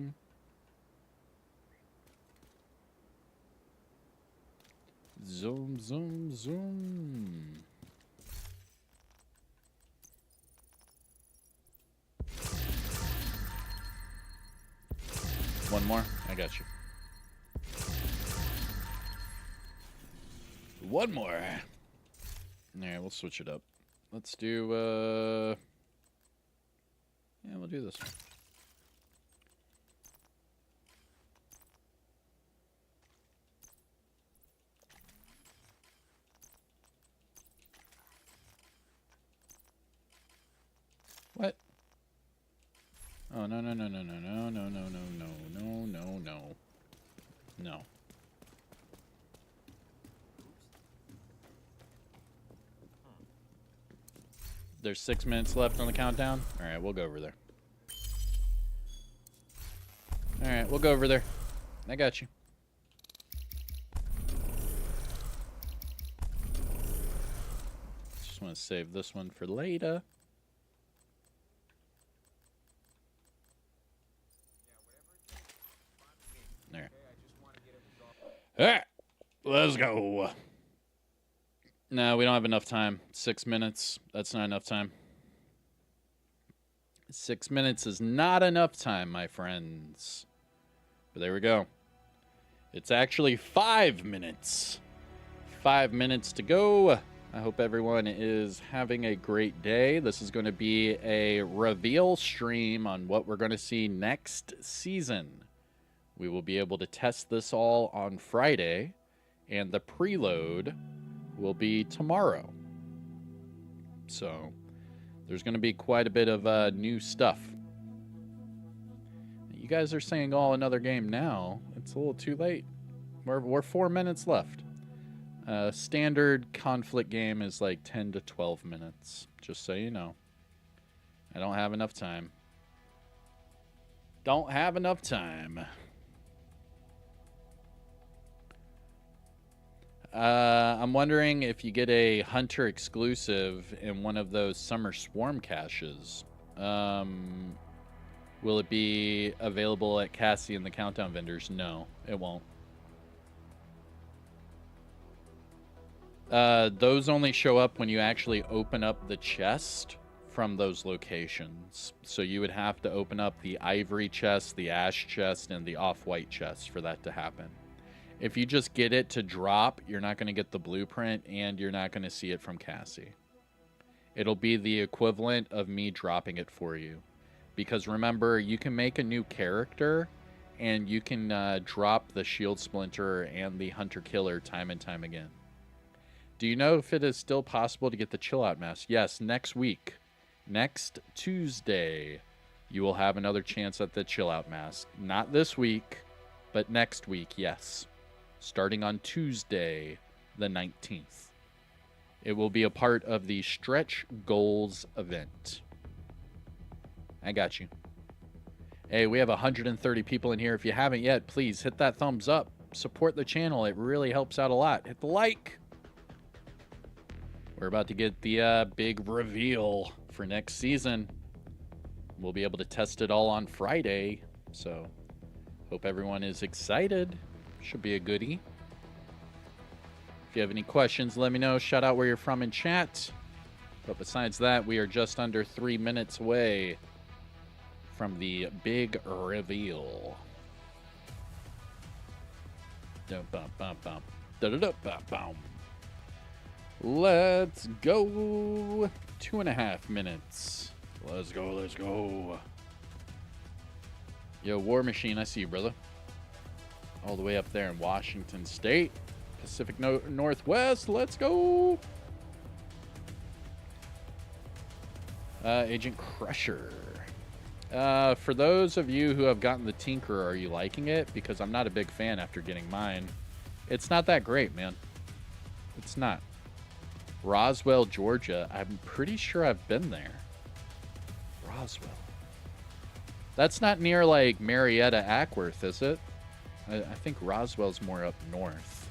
Zoom, zoom, zoom. One more? I got you. One more. Alright, we'll switch it up. Let's do, yeah, we'll do this one. What? Oh, no, no, no, no, no, no, no, no, no, no, no, no, no. No. There's 6 minutes left on the countdown. All right, we'll go over there. All right, we'll go over there. I got you. Just want to save this one for later. There. All right, let's go. No, we don't have enough time. 6 minutes. That's not enough time. 6 minutes is not enough time, my friends. But there we go. It's actually 5 minutes. 5 minutes to go. I hope everyone is having a great day. This is going to be a reveal stream on what we're going to see next season. We will be able to test this all on Friday, and the preload will be tomorrow. So there's going to be quite a bit of new stuff. You guys are saying, oh, another game now. It's a little too late. We're 4 minutes left. Standard conflict game is like 10 to 12 minutes, just so you know. I don't have enough time. Don't have enough time. I'm wondering if you get a Hunter exclusive in one of those Summer Swarm caches. Will it be available at Cassie and the Countdown vendors? No, it won't. Those only show up when you actually open up the chest from those locations. So you would have to open up the ivory chest, the ash chest, and the off-white chest for that to happen. If you just get it to drop, you're not going to get the blueprint, and you're not going to see it from Cassie. It'll be the equivalent of me dropping it for you. Because remember, you can make a new character, and you can drop the Shield Splinter and the Hunter Killer time and time again. Do you know if it is still possible to get the Chill Out Mask? Yes, next week. Next Tuesday, you will have another chance at the Chill Out Mask. Not this week, but next week, yes. Starting on Tuesday, the 19th. It will be a part of the Stretch Goals event. I got you. Hey, we have 130 people in here. If you haven't yet, please hit that thumbs up. Support the channel. It really helps out a lot. Hit the like. We're about to get the big reveal for next season. We'll be able to test it all on Friday. So, hope everyone is excited. Should be a goodie. If you have any questions, let me know. Shout out where you're from in chat. But besides that, we are just under 3 minutes away from the big reveal. Let's go. 2.5 minutes. Let's go, let's go. Yo, War Machine, I see you, brother. All the way up there in Washington State. Pacific Northwest, let's go. Agent Crusher. For those of you who have gotten the Tinkerer, are you liking it? Because I'm not a big fan after getting mine. It's not that great, man. It's not. Roswell, Georgia. I'm pretty sure I've been there. Roswell. That's not near, like, Marietta, Ackworth, is it? I think Roswell's more up north.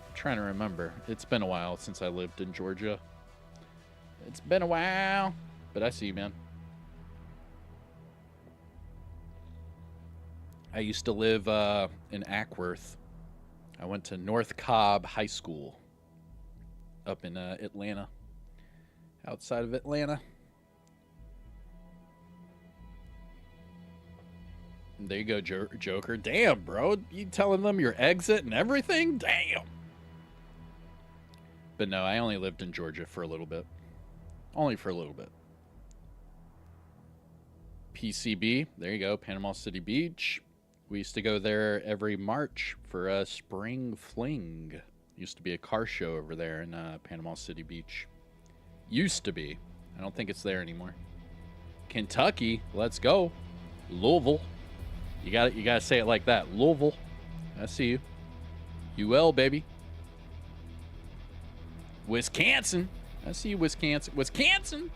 I'm trying to remember. It's been a while since I lived in Georgia. It's been a while. But I see you, man. I used to live in Ackworth. I went to North Cobb High School up in Atlanta, outside of Atlanta. There you go, Joker. Damn, bro. You telling them your exit and everything? Damn. But no, I only lived in Georgia for a little bit. Only for a little bit. PCB. There you go. Panama City Beach. We used to go there every March for a spring fling. Used to be a car show over there in Panama City Beach. Used to be. I don't think it's there anymore. Kentucky. Let's go. Louisville. You gotta say it like that. Louisville. I see you. UL, baby. Wisconsin. I see you, Wisconsin. Wisconsin.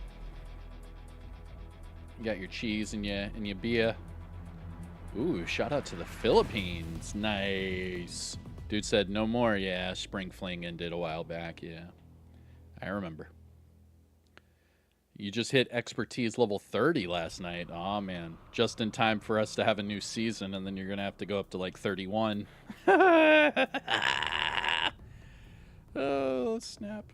You got your cheese and your beer. Ooh, shout out to the Philippines. Nice. Dude said no more. Yeah, spring fling ended a while back. Yeah, I remember. You just hit expertise level 30 last night. Oh man, just in time for us to have a new season, and then you're gonna have to go up to like 31. Oh snap.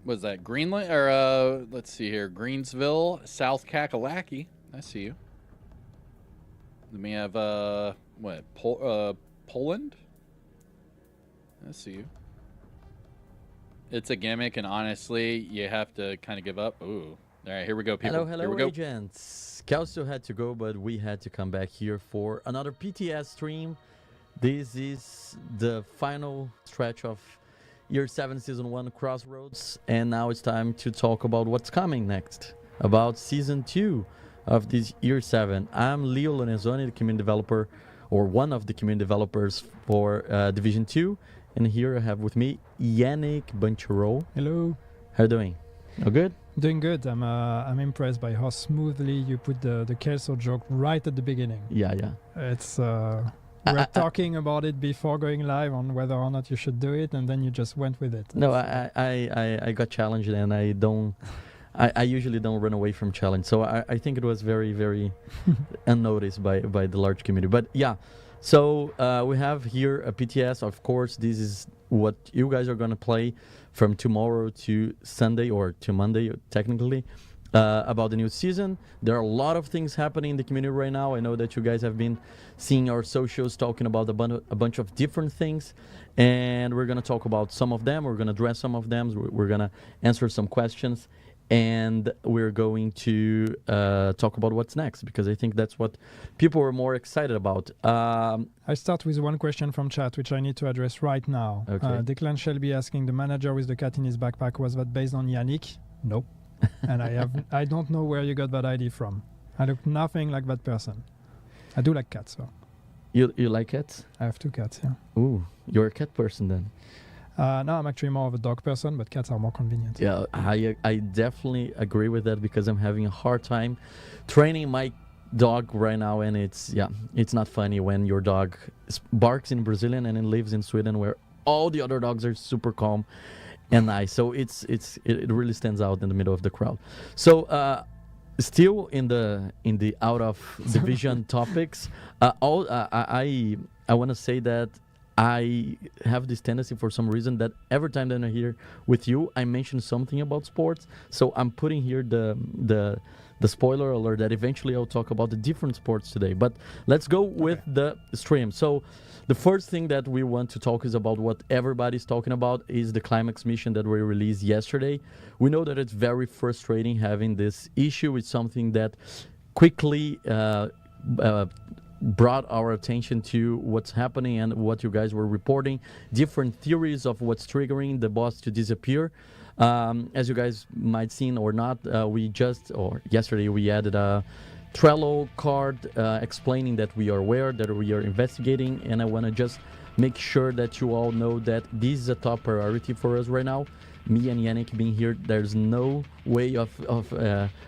Was that Greenland or let's see here, Greensville, South Kakalaki? I see you. Then we have what? Poland? I see you. It's a gimmick, and honestly, you have to kind of give up. Ooh. All right, here we go, people. Hello, here we go. agents. Kelso had to go, but we had to come back here for another PTS stream. This is the final stretch of Year 7 Season 1 Crossroads, and now it's time to talk about what's coming next. About Season 2. of this year 7. I'm Leo Lonezoni, the community developer, or one of the community developers for Division 2. And here I have with me Yannick Banchero. Hello. How you doing? All good? Doing good. I'm impressed by how smoothly you put the Kelso joke right at the beginning. Yeah. It's we're talking about it before going live on whether or not you should do it, and then you just went with it. No, I got challenged, and I usually don't run away from challenge. So I think it was very, very unnoticed by the large community. But yeah, so we have here a PTS. Of course, this is what you guys are going to play from tomorrow to Sunday, or to Monday, technically, about the new season. There are a lot of things happening in the community right now. I know that you guys have been seeing our socials talking about a bunch of different things, and we're going to talk about some of them. We're going to address some of them. We're going to answer some questions, and we're going to talk about what's next, because I think that's what people are more excited about. I start with one question from chat, which I need to address right now. Okay. Declan Shelby asking, the manager with the cat in his backpack, was that based on Yannick? Nope. And I don't know where you got that ID from. I look nothing like that person. I do like cats, though. You like cats? I have 2 cats, yeah. Ooh, you're a cat person then. No, I'm actually more of a dog person, but cats are more convenient. Yeah, I definitely agree with that, because I'm having a hard time training my dog right now, and it's not funny when your dog barks in Brazilian and it lives in Sweden, where all the other dogs are super calm and nice. So it really stands out in the middle of the crowd. So still in the out of division topics, I want to say that I have this tendency, for some reason, that every time that I'm here with you, I mention something about sports. So I'm putting here the spoiler alert that eventually I'll talk about the different sports today. But let's go with the stream. So the first thing that we want to talk is about what everybody's talking about is the climax mission that we released yesterday. We know that it's very frustrating having this issue. It's something that quickly brought our attention to what's happening and what you guys were reporting, different theories of what's triggering the boss to disappear. As you guys might seen or not, yesterday we added a Trello card explaining that we are aware, that we are investigating, and I want to just make sure that you all know that this is a top priority for us right now. Me and Yannick being here, there's no way of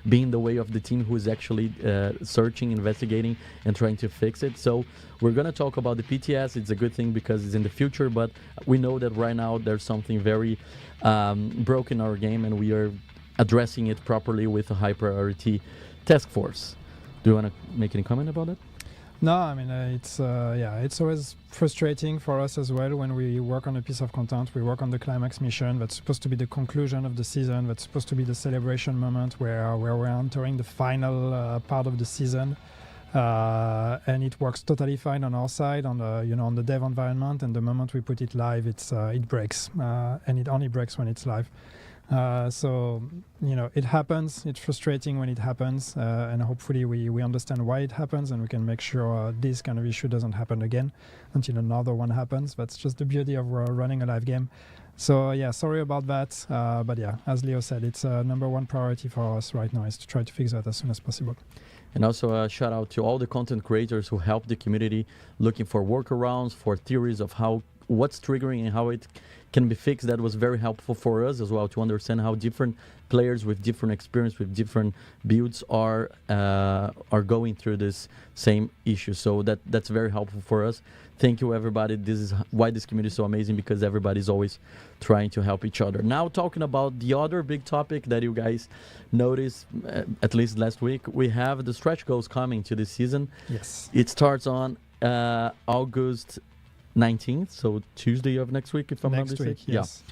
being the way of the team who is actually searching, investigating, and trying to fix it. So we're going to talk about the PTS. It's a good thing because it's in the future, but we know that right now there's something very broken in our game, and we are addressing it properly with a high priority task force. Do you want to make any comment about it? No, I mean, it's always frustrating for us as well when we work on a piece of content. We work on the climax mission that's supposed to be the conclusion of the season, that's supposed to be the celebration moment where we're entering the final part of the season, and it works totally fine on our side on the dev environment. And the moment we put it live, it breaks, and it only breaks when it's live. So it happens. It's frustrating when it happens, and hopefully we understand why it happens, and we can make sure this kind of issue doesn't happen again until another one happens. That's just the beauty of running a live game. So yeah, sorry about that, but yeah, as Leo said, it's number one priority for us right now is to try to fix that as soon as possible. And also a shout out to all the content creators who help the community looking for workarounds, for theories of what's triggering and how it can be fixed. That was very helpful for us as well to understand how different players with different experience, with different builds are going through this same issue. So that's very helpful for us. Thank you, everybody. This is why this community is so amazing, because everybody's always trying to help each other. Now, talking about the other big topic that you guys noticed, at least last week, we have the stretch goals coming to this season. Yes. It starts on August 19th, so Tuesday of next week, if I'm not mistaken. Yes.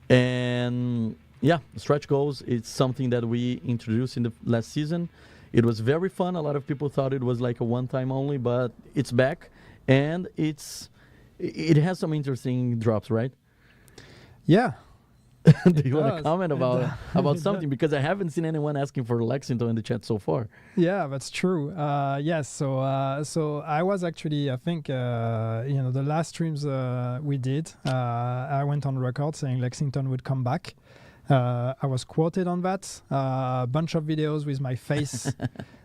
Yeah. And yeah, stretch goals, it's something that we introduced in the last season. It was very fun. A lot of people thought it was like a one-time only, but it's back, and it has some interesting drops, right? Yeah. Do you want to comment about something? Because I haven't seen anyone asking for Lexington in the chat so far. Yeah, that's true. Yes, so I was actually, I think, the last streams we did, I went on record saying Lexington would come back. I was quoted on that. A bunch of videos with my face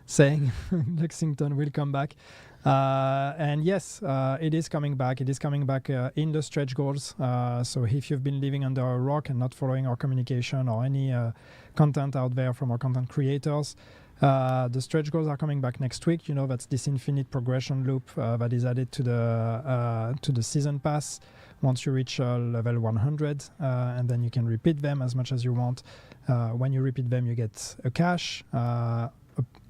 saying Lexington will come back. And yes, it is coming back. It is coming back in the stretch goals. So if you've been living under a rock and not following our communication or any content out there from our content creators, the stretch goals are coming back next week. You know, that's this infinite progression loop that is added to the season pass once you reach level 100, and then you can repeat them as much as you want. When you repeat them, you get a cache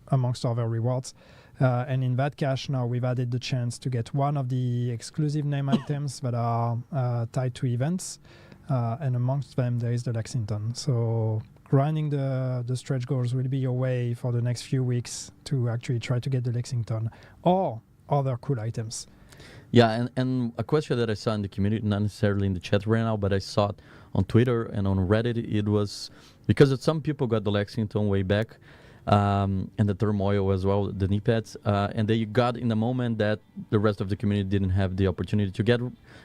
amongst other rewards. And in that cache now we've added the chance to get one of the exclusive name items that are tied to events, and amongst them there is the Lexington. So grinding the stretch goals will be your way for the next few weeks to actually try to get the Lexington or other cool items. Yeah, and a question that I saw in the community, not necessarily in the chat right now, but I saw it on Twitter and on Reddit. It was because some people got the Lexington way back, and the turmoil as well, the knee pads, and they got in the moment that the rest of the community didn't have the opportunity to get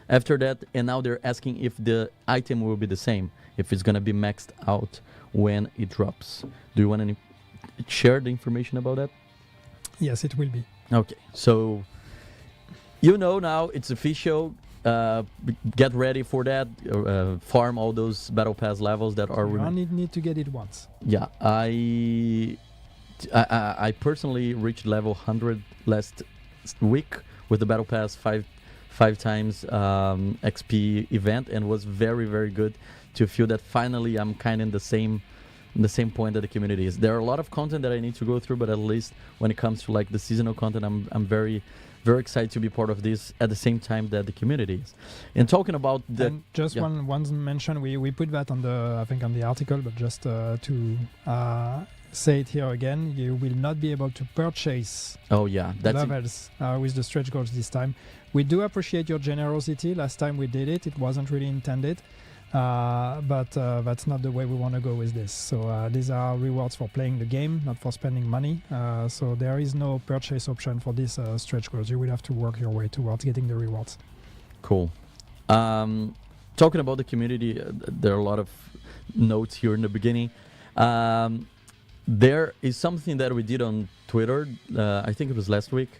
after that, and now they're asking if the item will be the same, if it's going to be maxed out when it drops. Do you want to share the information about that? Yes, it will be. Okay, so you know now it's official. Get ready for that. Farm all those battle pass levels that are. You only need to get it once. Yeah, I personally reached level 100 last week with the battle pass five times XP event, and was very, very good to feel that finally I'm kind of in the same point that the community is. There are a lot of content that I need to go through, but at least when it comes to like the seasonal content, I'm very, very excited to be part of this at the same time that the community is. And talking about the... And just one mention, we put that on the, I think on the article, but just to say it here again, you will not be able to purchase levels with the stretch goals this time. We do appreciate your generosity. Last time we did it, it wasn't really intended. But that's not the way we want to go with this. So these are rewards for playing the game, not for spending money. So there is no purchase option for these stretch goals. You will have to work your way towards getting the rewards. Cool. Talking about the community, there are a lot of notes here in the beginning. There is something that we did on Twitter, I think it was last week,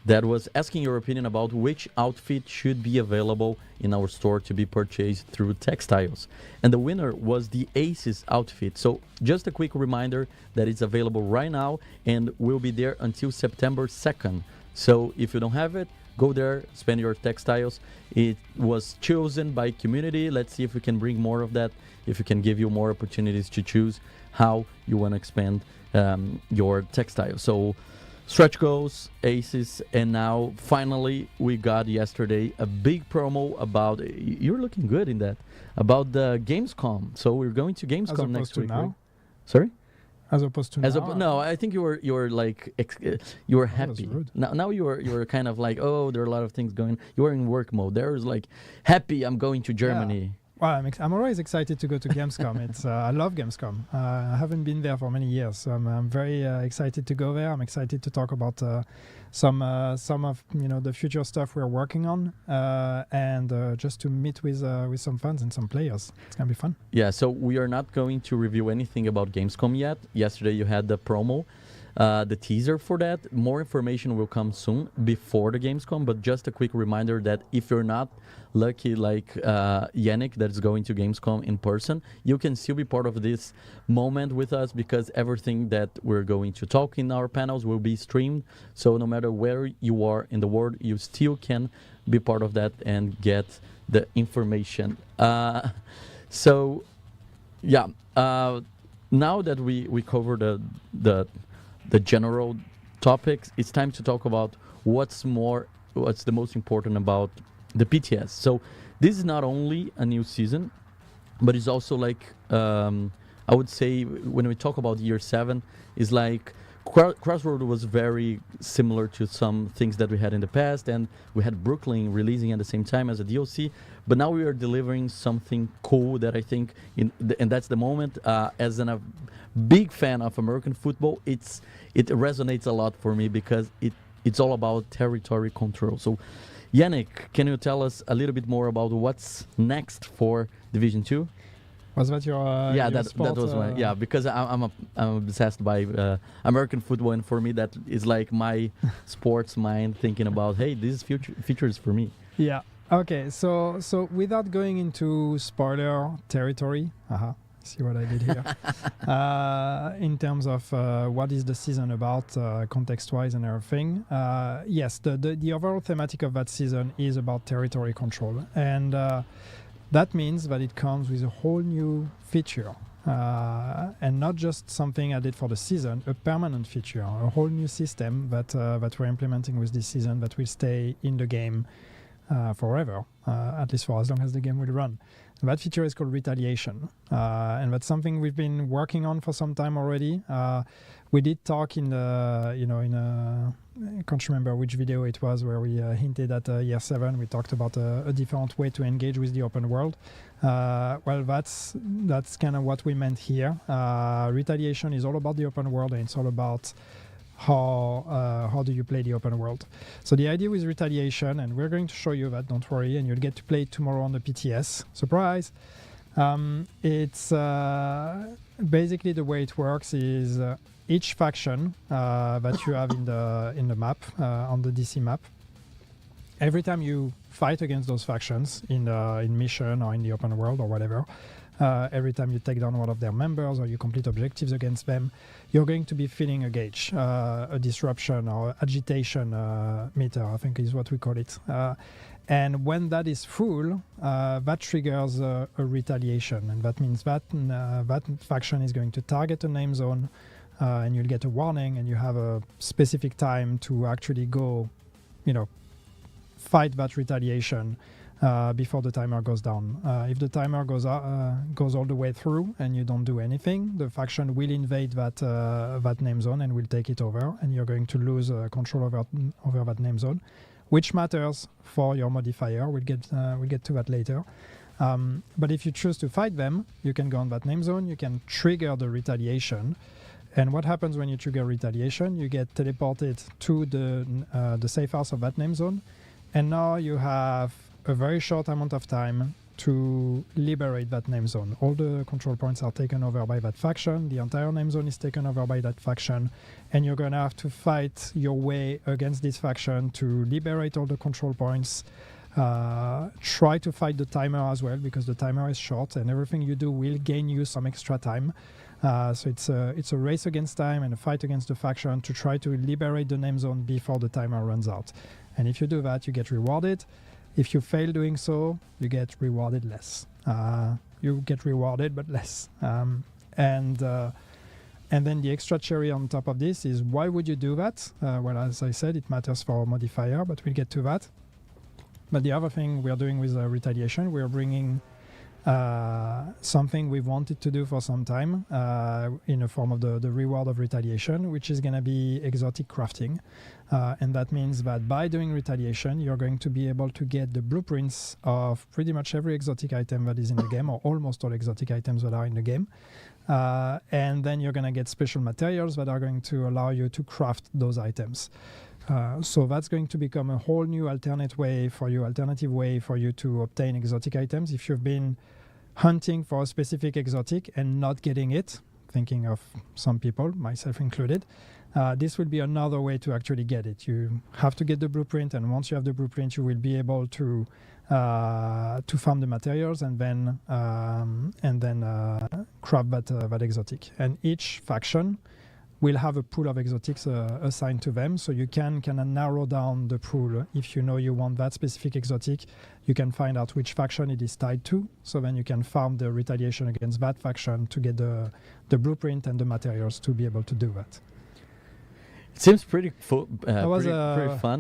that was asking your opinion about which outfit should be available in our store to be purchased through textiles. And the winner was the Aces outfit. So just a quick reminder that it's available right now and will be there until September 2nd. So if you don't have it, go there, spend your textiles. It was chosen by community. Let's see if we can bring more of that, if we can give you more opportunities to choose how you want to expand your textiles. So stretch goals, Aces, and now finally we got yesterday a big promo about, you're looking good in that, about the Gamescom. So we're going to Gamescom next week. Now? Right? Sorry? As opposed to now? No, I think you were like you were happy. Now you're kind of like, oh, there are a lot of things going. You are in work mode. There's like happy. I'm going to Germany. Yeah. Well, I'm always excited to go to Gamescom. It's I love Gamescom. I haven't been there for many years, so I'm very excited to go there. I'm excited to talk about some of the future stuff we're working on, and just to meet with some fans and some players. It's gonna be fun. Yeah. So we are not going to review anything about Gamescom yet. Yesterday you had the promo. The teaser for that. More information will come soon before the Gamescom, but just a quick reminder that if you're not lucky like Yannick that is going to Gamescom in person, you can still be part of this moment with us because everything that we're going to talk in our panels will be streamed. So no matter where you are in the world, you still can be part of that and get the information. So yeah, now that we covered the general topics, it's time to talk about what's the most important about the PTS. So this is not only a new season, but it's also like I would say when we talk about year 7, is like Crossroad was very similar to some things that we had in the past, and we had Brooklyn releasing at the same time as a DLC, but now we are delivering something cool that I think and that's the moment. As a big fan of American football, it resonates a lot for me because it's all about territory control. So Yannick, can you tell us a little bit more about what's next for Division 2? Was that your yeah, your that sport, was my because I'm obsessed by American football, and for me that is like my sports mind thinking about, hey, this is features for me. Yeah. Okay. So without going into spoiler territory, see what I did here. In terms of what is the season about, context-wise and everything. Yes, the overall thematic of that season is about territory control, and that means that it comes with a whole new feature, and not just something added for the season, a permanent feature, a whole new system that we're implementing with this season that will stay in the game forever, at least for as long as the game will run. And that feature is called Retaliation, and that's something we've been working on for some time already. We did talk in the, I can't remember which video it was, where we hinted at year 7. We talked about a different way to engage with the open world. Well, that's kind of what we meant here. Retaliation is all about the open world, and it's all about how do you play the open world. So the idea with Retaliation, and we're going to show you that, don't worry, and you'll get to play it tomorrow on the PTS. Surprise! It's basically the way it works is each faction that you have in the map, on the DC map, every time you fight against those factions in mission or in the open world or whatever, every time you take down one of their members or you complete objectives against them, you're going to be feeling a gauge, a disruption or agitation meter, I think is what we call it. And when that is full, that triggers a retaliation, and that means that that faction is going to target a name zone, and you'll get a warning, and you have a specific time to actually go, fight that retaliation before the timer goes down. If the timer goes all the way through and you don't do anything, the faction will invade that name zone and will take it over, and you're going to lose control over that name zone, which matters for your modifier. We'll get to that later. But if you choose to fight them, you can go on that name zone. You can trigger the retaliation. And what happens when you trigger retaliation? You get teleported to the safe house of that name zone, and now you have a very short amount of time to liberate that name zone. All the control points are taken over by that faction. The entire name zone is taken over by that faction, and you're going to have to fight your way against this faction to liberate all the control points. Try to fight the timer as well, because the timer is short, and everything you do will gain you some extra time. So it's a race against time and a fight against the faction to try to liberate the name zone before the timer runs out. And if you do that, you get rewarded. If you fail doing so, you get rewarded less. You get rewarded, but less. And then the extra cherry on top of this is, why would you do that? Well, as I said, it matters for modifier, but we'll get to that. But the other thing we are doing with Retaliation, we are bringing something we've wanted to do for some time in the form of the reward of Retaliation, which is going to be exotic crafting. And that means that by doing Retaliation, you're going to be able to get the blueprints of pretty much every exotic item that is in the game, or almost all exotic items that are in the game. And then you're going to get special materials that are going to allow you to craft those items. So that's going to become a whole new alternative way for you to obtain exotic items. If you've been hunting for a specific exotic and not getting it, thinking of some people, myself included, this will be another way to actually get it. You have to get the blueprint, and once you have the blueprint, you will be able to farm the materials and then craft that exotic. And each faction will have a pool of exotics assigned to them, so you can kind of narrow down the pool. If you know you want that specific exotic, you can find out which faction it is tied to, so then you can farm the retaliation against that faction to get the blueprint and the materials to be able to do that. It seems pretty fun,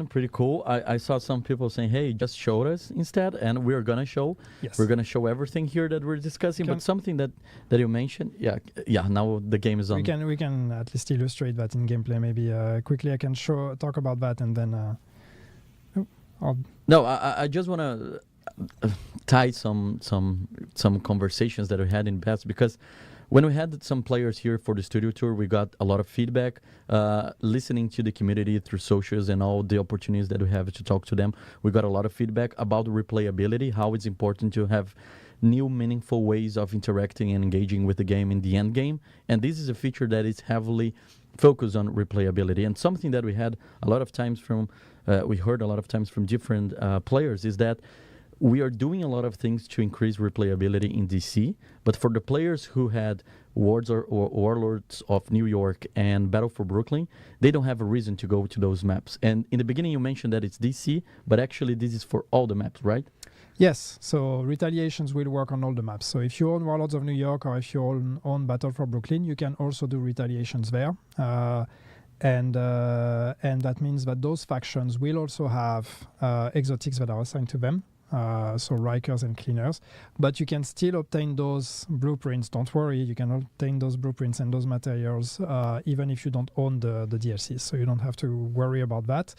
pretty cool. I saw some people saying, hey, just show us instead, and we're going to show. Yes. We're going to show everything here that we're discussing, but something that you mentioned, now the game is on. We can at least illustrate that in gameplay maybe quickly. I can talk about that, and then... No, I just want to tie some conversations that we had in past, because when we had some players here for the studio tour, we got a lot of feedback, listening to the community through socials and all the opportunities that we have to talk to them. We got a lot of feedback about replayability, how it's important to have new meaningful ways of interacting and engaging with the game in the end game. And this is a feature that is heavily focused on replayability. And something that we had a lot of times from, we heard a lot of times from different players is that we are doing a lot of things to increase replayability in DC, but for the players who had Warlords of New York and Battle for Brooklyn, they don't have a reason to go to those maps. And in the beginning you mentioned that it's DC, but actually this is for all the maps, right? Yes, so retaliations will work on all the maps. So if you own Warlords of New York or if you own Battle for Brooklyn, you can also do retaliations there. And that means that those factions will also have exotics that are assigned to them. So Rikers and Cleaners, but you can still obtain those blueprints. Don't worry, you can obtain those blueprints and those materials even if you don't own the DLCs, so you don't have to worry about that.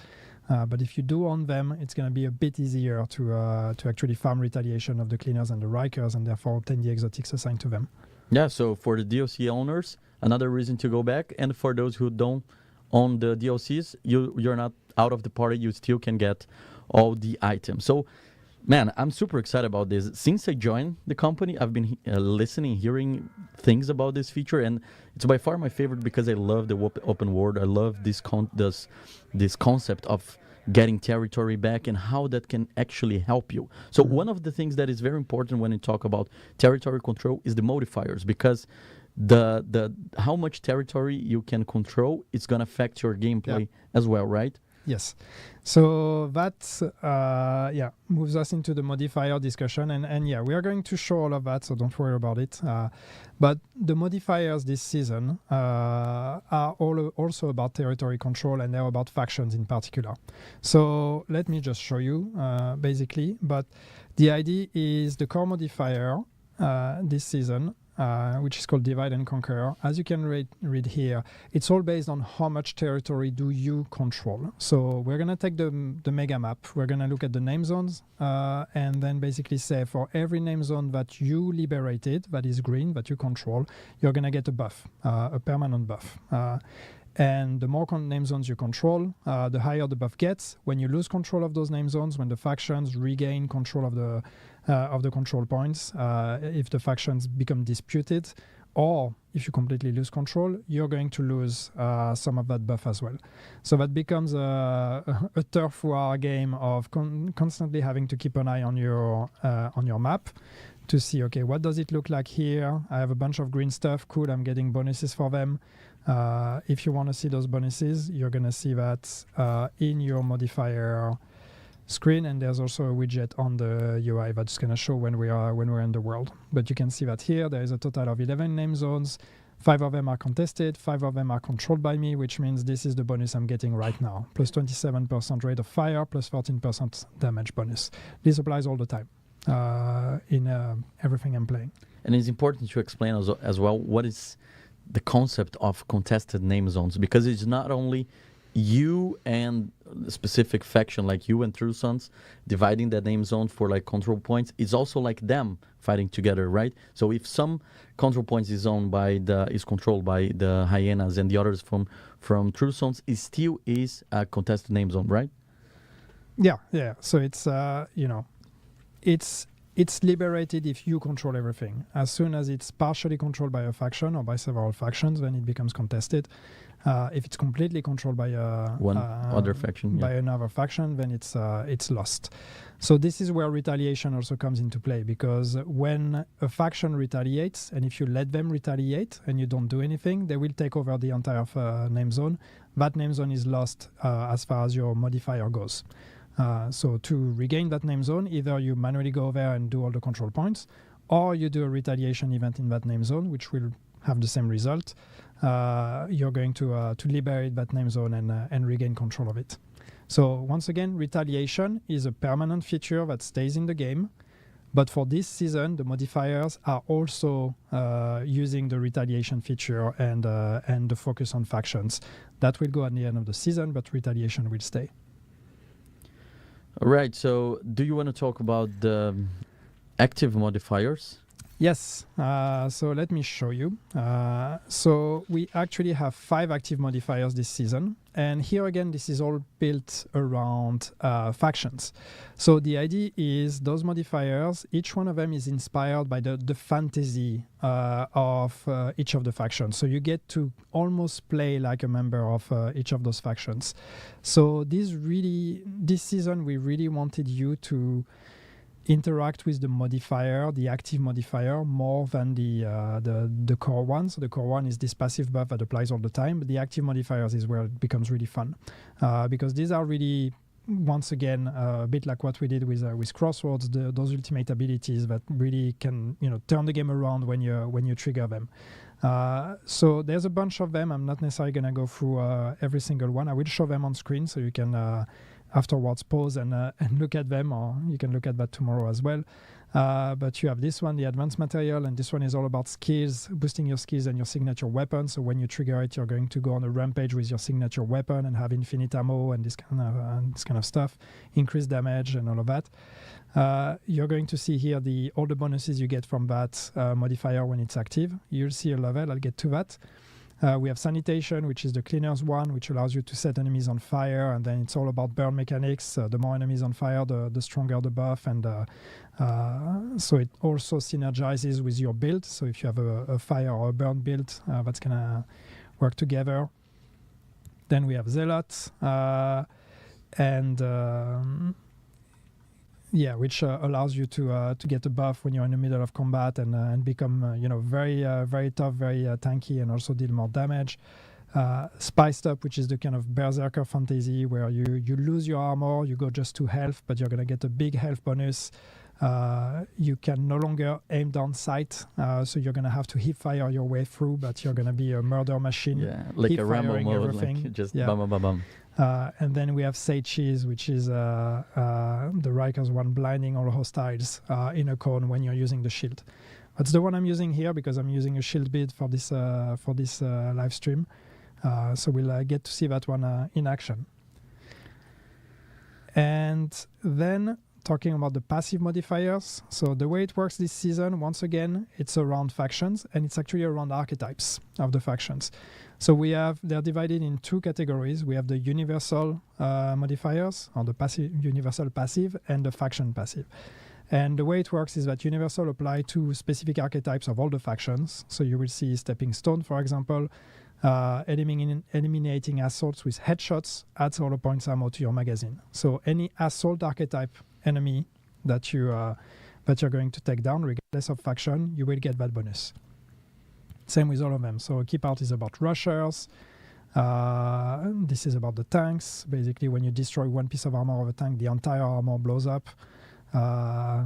But if you do own them, it's going to be a bit easier to actually farm retaliation of the Cleaners and the Rikers and therefore obtain the exotics assigned to them. Yeah, so for the DLC owners, another reason to go back, and for those who don't own the DLCs, you're not out of the party, you still can get all the items. So man, I'm super excited about this. Since I joined the company, I've been listening, hearing things about this feature, and it's by far my favorite because I love the open world. I love this concept of getting territory back and how that can actually help you. So one of the things that is very important when you talk about territory control is the modifiers, because the how much territory you can control is going to affect your gameplay as well, right? Yes. So that moves us into the modifier discussion. And we are going to show all of that, so don't worry about it. But the modifiers this season are all also about territory control, and they're about factions in particular. So let me just show you, basically. But the idea is the core modifier this season, which is called Divide and Conquer. As you can read here, it's all based on how much territory do you control. So we're going to take the mega map, we're going to look at the name zones, and then basically say for every name zone that you liberated, that is green, that you control, you're going to get a buff, a permanent buff. And the more name zones you control, the higher the buff gets. When you lose control of those name zones, when the factions regain control of the control points, if the factions become disputed, or if you completely lose control, you're going to lose some of that buff as well. So that becomes a turf war game of constantly having to keep an eye on your map to see, okay, what does it look like here? I have a bunch of green stuff. Cool, I'm getting bonuses for them. If you want to see those bonuses, you're going to see that in your modifier screen, and there's also a widget on the UI that's going to show when we're in the world. But you can see that here there is a total of 11 name zones. 5 of them are contested, 5 of them are controlled by me, which means this is the bonus I'm getting right now. Plus 27% rate of fire, plus 14% damage bonus. This applies all the time in everything I'm playing. And it's important to explain as well what is the concept of contested name zones, because it's not only you and a specific faction like you and True Sons dividing that name zone for like control points. It's also like them fighting together, right? So if some control points is controlled by the Hyenas and the others from True Sons, it still is a contested name zone, right? Yeah. So it's it's liberated if you control everything. As soon as it's partially controlled by a faction or by several factions, then it becomes contested. If it's completely controlled by other faction, by another faction, then it's lost. So this is where retaliation also comes into play, because when a faction retaliates, and if you let them retaliate and you don't do anything, they will take over the entire name zone. That name zone is lost as far as your modifier goes. So to regain that name zone, either you manually go there and do all the control points, or you do a retaliation event in that name zone, which will have the same result. You're going to liberate that name zone and regain control of it. So once again, retaliation is a permanent feature that stays in the game. But for this season, the modifiers are also using the retaliation feature and the focus on factions. That will go at the end of the season, but retaliation will stay. All right. So do you want to talk about the active modifiers? Yes, so let me show you. So we actually have 5 active modifiers this season. And here again, this is all built around factions. So the idea is those modifiers, each one of them is inspired by the fantasy of each of the factions. So you get to almost play like a member of each of those factions. So this season, we really wanted you to interact with the modifier, the active modifier, more than the core one. So the core one is this passive buff that applies all the time, but the active modifiers is where it becomes really fun, because these are really, once again, a bit like what we did with Crossroads, those ultimate abilities that really can turn the game around when you trigger them. So there's a bunch of them. I'm not necessarily gonna go through every single one. I will show them on screen so you can afterwards pause and look at them, or you can look at that tomorrow as well. But you have this one, the advanced material, and this one is all about skills, boosting your skills and your signature weapon. So when you trigger it, you're going to go on a rampage with your signature weapon and have infinite ammo and this kind of stuff, increase damage and all of that. You're going to see here all the bonuses you get from that modifier when it's active. You'll see a level, I'll get to that. We have sanitation, which is the cleaners one, which allows you to set enemies on fire, and then it's all about burn mechanics. The more enemies on fire, the stronger the buff, and so it also synergizes with your build. So if you have a fire or a burn build, that's gonna work together. Then we have zealots, which allows you to get a buff when you're in the middle of combat and become very tough, very tanky, and also deal more damage. Spiced up, which is the kind of berserker fantasy where you lose your armor, you go just to health, but you're gonna get a big health bonus. You can no longer aim down sight, so you're gonna have to hip fire your way through, but you're gonna be a murder machine. Yeah, like a Rambo mode, everything. like just bum bum bum bum. And then we have Sages, which is the Rikers one, blinding all hostiles in a cone when you're using the shield. That's the one I'm using here because I'm using a shield bid for this live stream. So we'll get to see that one in action. And then talking about the passive modifiers. So the way it works this season, once again, it's around factions, and it's actually around archetypes of the factions. So they're divided in 2 categories. We have the universal modifiers, or the universal passive, and the faction passive. And the way it works is that universal apply to specific archetypes of all the factions. So you will see Stepping Stone, for example, eliminating assaults with headshots adds all the points ammo to your magazine. So any assault archetype enemy that you're going to take down, regardless of faction, you will get that bonus. Same with all of them. So key part is about rushers. This is about the tanks. Basically, when you destroy one piece of armor of a tank, the entire armor blows up.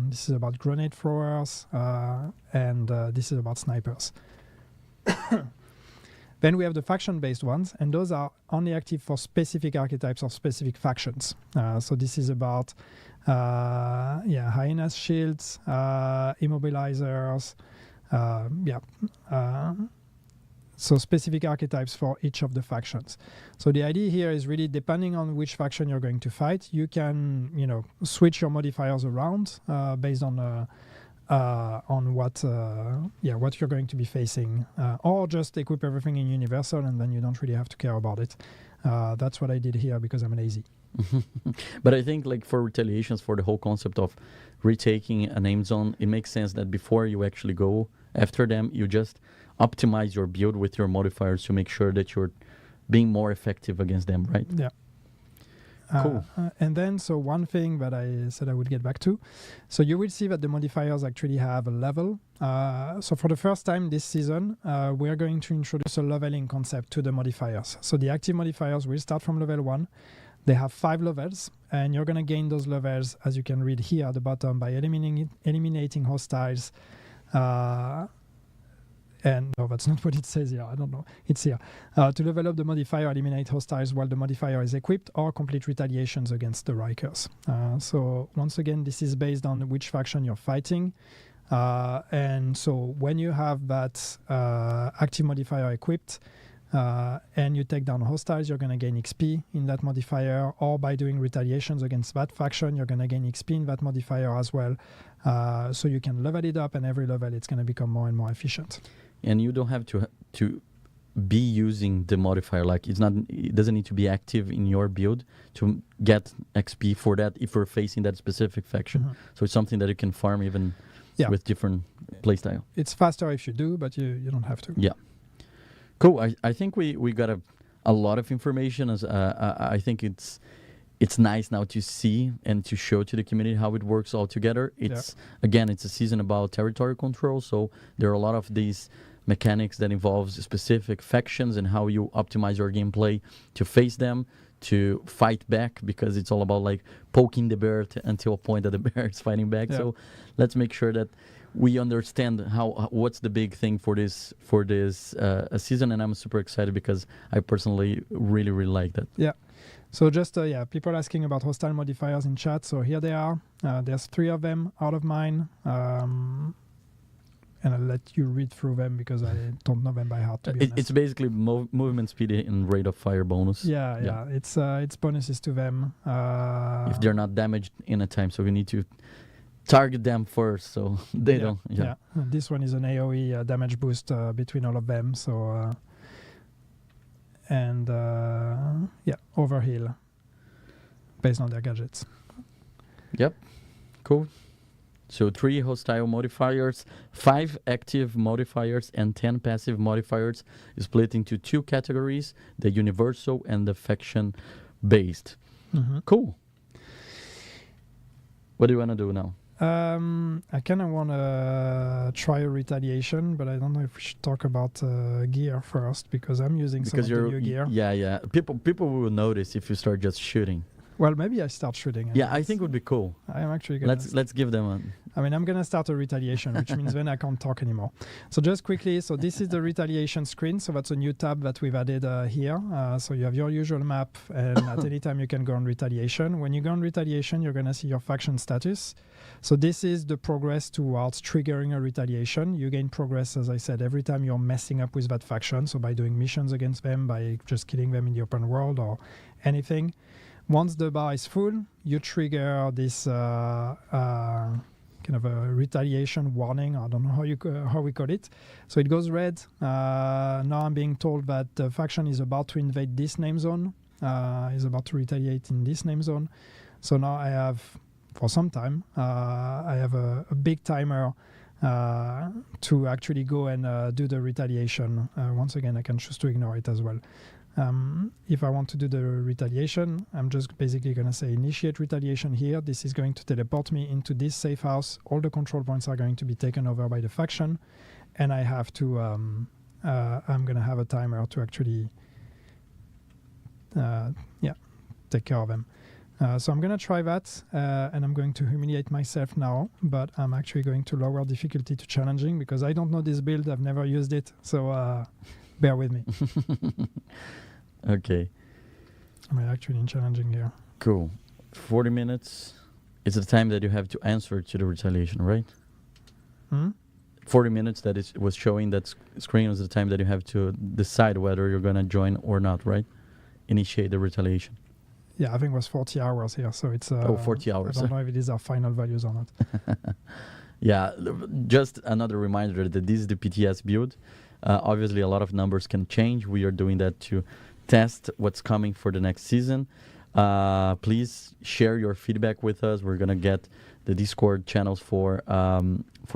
This is about grenade throwers, and this is about snipers. Then we have the faction-based ones, and those are only active for specific archetypes or specific factions. So this is about hyenas shields, immobilizers, so specific archetypes for each of the factions. So the idea here is really, depending on which faction you're going to fight, you can switch your modifiers around based on what you're going to be facing, or just equip everything in universal, and then you don't really have to care about it. That's what I did here because I'm lazy. But I think, like, for retaliations, for the whole concept of retaking a name zone, it makes sense that before you actually go after them, you just optimize your build with your modifiers to make sure that you're being more effective against them, right? Yeah. Cool. And then, so one thing that I said I would get back to. So you will see that the modifiers actually have a level. So for the first time this season, we are going to introduce a leveling concept to the modifiers. So the active modifiers will start from level 1. They have 5 levels, and you're going to gain those levels, as you can read here at the bottom, by eliminating hostiles. And no, that's not what it says here. I don't know. It's here. To level up the modifier, eliminate hostiles while the modifier is equipped, or complete retaliations against the Rikers. So once again, this is based on which faction you're fighting. And so when you have that active modifier equipped, and you take down hostiles, you're going to gain XP in that modifier, or by doing retaliations against that faction, you're going to gain XP in that modifier as well. So you can level it up, and every level it's going to become more and more efficient. And you don't have to be using the modifier. Like it doesn't need to be active in your build to get XP for that if you're facing that specific faction. So it's something that you can farm even with different playstyle. It's faster if you do, but you don't have to. Yeah. Cool. I think we got a lot of information. As I think it's nice now to see and to show to the community how it works all together. It's again, it's a season about territory control, so there are a lot of these mechanics that involves specific factions and how you optimize your gameplay to face them, to fight back, because it's all about like poking the bear until a point that the bear is fighting back. So let's make sure that we understand what's the big thing for this season, and I'm super excited because I personally really like that. Yeah. So just people asking about hostile modifiers in chat. So here they are. There's 3 of them out of mine. And I'll let you read through them because I don't know them by heart, to be honest. It's basically movement speed and rate of fire bonus. Yeah. It's bonuses to them. If they're not damaged in a time, so we need to target them first, so they don't. Yeah. This one is an AOE damage boost between all of them. So overheal based on their gadgets. Yep. Cool. So 3 hostile modifiers, 5 active modifiers, and 10 passive modifiers, split into 2 categories, the universal and the faction-based. Cool. What do you want to do now? I kind of want to try a retaliation, but I don't know if we should talk about gear first, because I'm using some of the new gear. Yeah. People will notice if you start just shooting. Well, maybe I start shooting. Yeah, I think it would be cool. I'm actually going to... Let's give them a... I mean, I'm going to start a retaliation, which means then I can't talk anymore. So just quickly, so this is the retaliation screen. So that's a new tab that we've added here. So you have your usual map, and at any time you can go on retaliation. When you go on retaliation, you're going to see your faction status. So this is the progress towards triggering a retaliation. You gain progress, as I said, every time you're messing up with that faction. So by doing missions against them, by just killing them in the open world or anything. Once the bar is full, you trigger this kind of a retaliation warning. I don't know how we call it. So it goes red. Now I'm being told that the faction is about to invade this name zone, is about to retaliate in this name zone. So now I have, for some time, I have a big timer to actually go and do the retaliation. Once again, I can choose to ignore it as well. If I want to do the retaliation, I'm just basically going to say initiate retaliation here. This is going to teleport me into this safe house. All the control points are going to be taken over by the faction. And I have to, I'm going to have a timer to actually, take care of them. So I'm going to try that, and I'm going to humiliate myself now, but I'm actually going to lower difficulty to challenging because I don't know this build. I've never used it. So bear with me. Okay. I'm actually in challenging here. Cool. 40 minutes is the time that you have to answer to the retaliation, right? 40 minutes that was showing that screen was the time that you have to decide whether you're going to join or not, right? Initiate the retaliation. Yeah, I think it was 40 hours here, so it's... 40 hours. I don't know if it is our final values or not. Yeah, just another reminder that this is the PTS build. Obviously, a lot of numbers can change. We are doing that to test what's coming for the next season. Please share your feedback with us. We're going to get the Discord channels for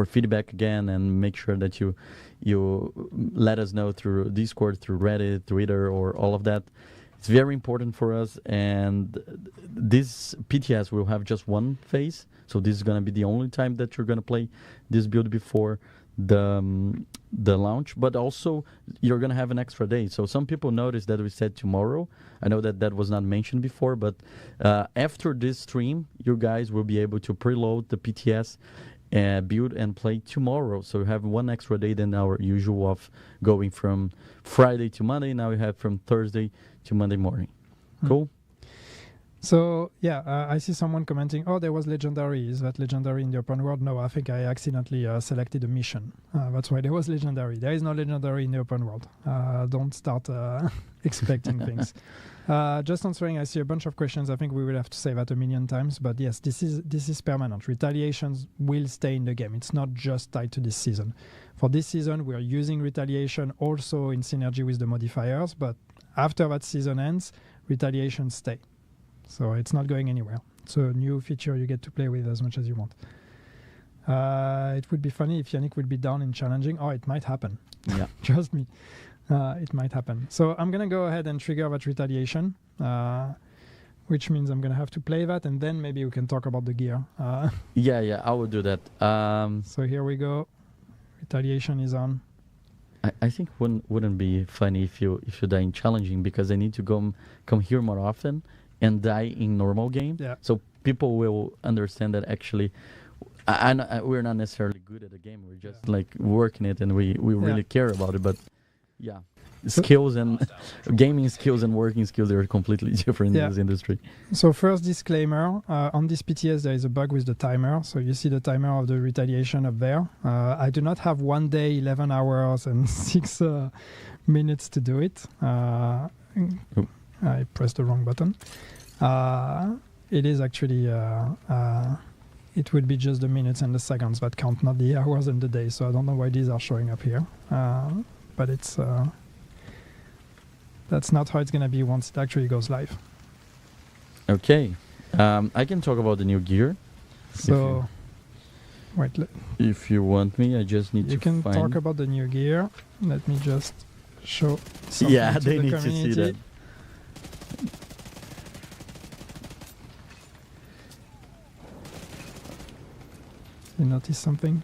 feedback again, and make sure that you let us know through Discord, through Reddit, Twitter, or all of that. It's very important for us, and this PTS will have just one phase, so this is going to be the only time that you're going to play this build before the launch, but also you're going to have an extra day. So some people noticed that we said tomorrow. I know that was not mentioned before, but after this stream, you guys will be able to preload the PTS build and play tomorrow. So you have one extra day than our usual of going from Friday to Monday. Now we have from Thursday to Monday morning. Cool. So yeah, I see someone commenting, oh, there was legendary. Is that legendary in the open world? No, I think I accidentally selected a mission. That's why there was legendary. There is no legendary in the open world. Don't start expecting things. Just answering, I see a bunch of questions. I think we will have to say that a million times, but yes, this is permanent. Retaliations will stay in the game. It's not just tied to this season. For this season, we are using retaliation also in synergy with the modifiers, but after that season ends, retaliations stay. So it's not going anywhere. It's a new feature you get to play with as much as you want. It would be funny if Yannick would be down in challenging. Oh, it might happen. Yeah. Trust me. It might happen. So I'm going to go ahead and trigger that retaliation, which means I'm going to have to play that, and then maybe we can talk about the gear. Yeah, I will do that. So here we go. Retaliation is on. I think wouldn't be funny if you die in challenging, because I need to come here more often and die in normal game. Yeah. So people will understand that actually we're not necessarily good at the game. We're just like working it, and we really care about it. But yeah, skills and gaming skills and working skills are completely different in this industry. So first disclaimer, on this PTS there is a bug with the timer. So you see the timer of the retaliation up there. I do not have 1 day, 11 hours and 6 minutes to do it. I pressed the wrong button. It is actually, it would be just the minutes and the seconds that count, not the hours and the days. So I don't know why these are showing up here. But it's that's not how it's gonna be once it actually goes live. Okay, I can talk about the new gear. So, wait. If you want me, I just need to. You can find talk about the new gear. Let me just show. Something Yeah, to they the need to community. see that. You notice something?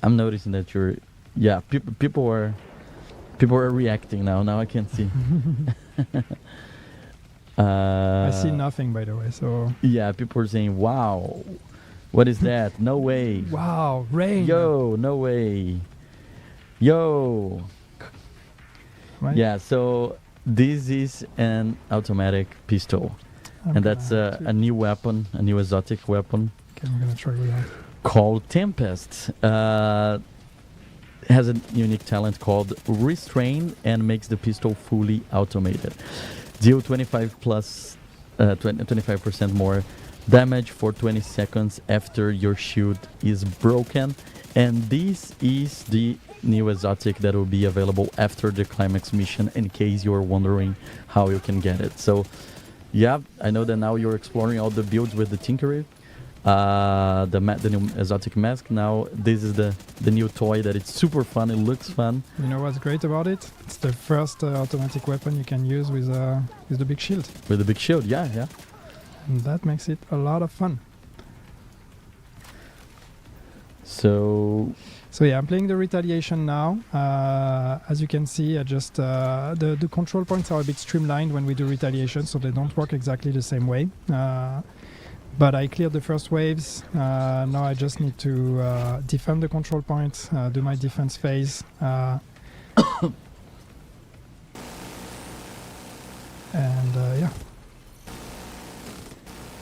I'm noticing that you're. Yeah, people are reacting now. Now I can see. I see nothing, by the way. So. Yeah, people are saying, "Wow, what is that? No way! Wow, rain! Yo, no way! Yo!" Right? Yeah. So this is an automatic pistol, and that's a new weapon, a new exotic weapon. Okay, I'm gonna try with that. Called Tempest. Has a unique talent called Restrain and makes the pistol fully automated. Deal 25% more damage for 20 seconds after your shield is broken. And this is the new exotic that will be available after the climax mission, in case you're wondering how you can get it. So yeah, I know that now you're exploring all the builds with the Tinkerer. The new exotic mask. Now this is the new toy that it's super fun. It looks fun. You know what's great about it? It's the first automatic weapon you can use with the big shield. With the big shield, yeah. And that makes it a lot of fun. So yeah, I'm playing the retaliation now. As you can see, I just the control points are a bit streamlined when we do retaliation, so they don't work exactly the same way. But I cleared the first waves. Now I just need to defend the control point, do my defense phase. And yeah.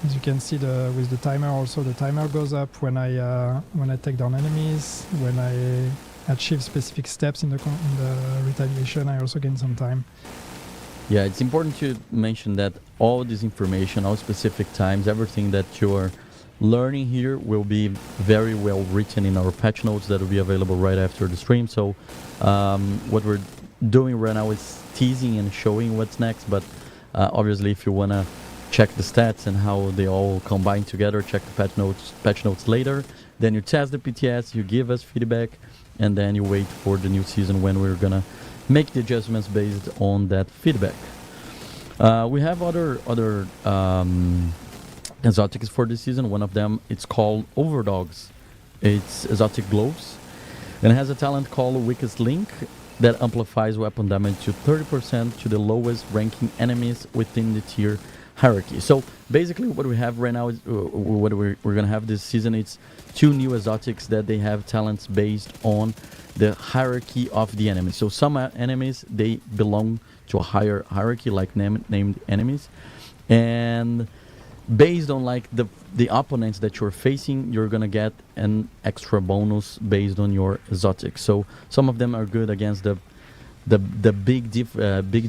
As you can see, with the timer also, the timer goes up when I take down enemies, when I achieve specific steps in the retaliation. I also gain some time. yeah, it's important to mention that all this information, all specific times, everything that you're learning here will be very well written in our patch notes that will be available right after the stream. So what we're doing right now is teasing and showing what's next, but obviously if you want to check the stats and how they all combine together, check the patch notes later. Then you test the PTS, you give us feedback, and then you wait for the new season when we're gonna make the adjustments based on that feedback. We have other exotics for this season. One of them, it's called Overdogs. It's exotic gloves, and it has a talent called Weakest Link that amplifies weapon damage to 30% to the lowest ranking enemies within the tier hierarchy. So basically what we have right now is what we're gonna have this season. It's 2 new exotics that they have talents based on the hierarchy of the enemy. So some enemies, they belong to a higher hierarchy, like named enemies, and based on like the opponents that you're facing, you're gonna get an extra bonus based on your exotic. So some of them are good against the the big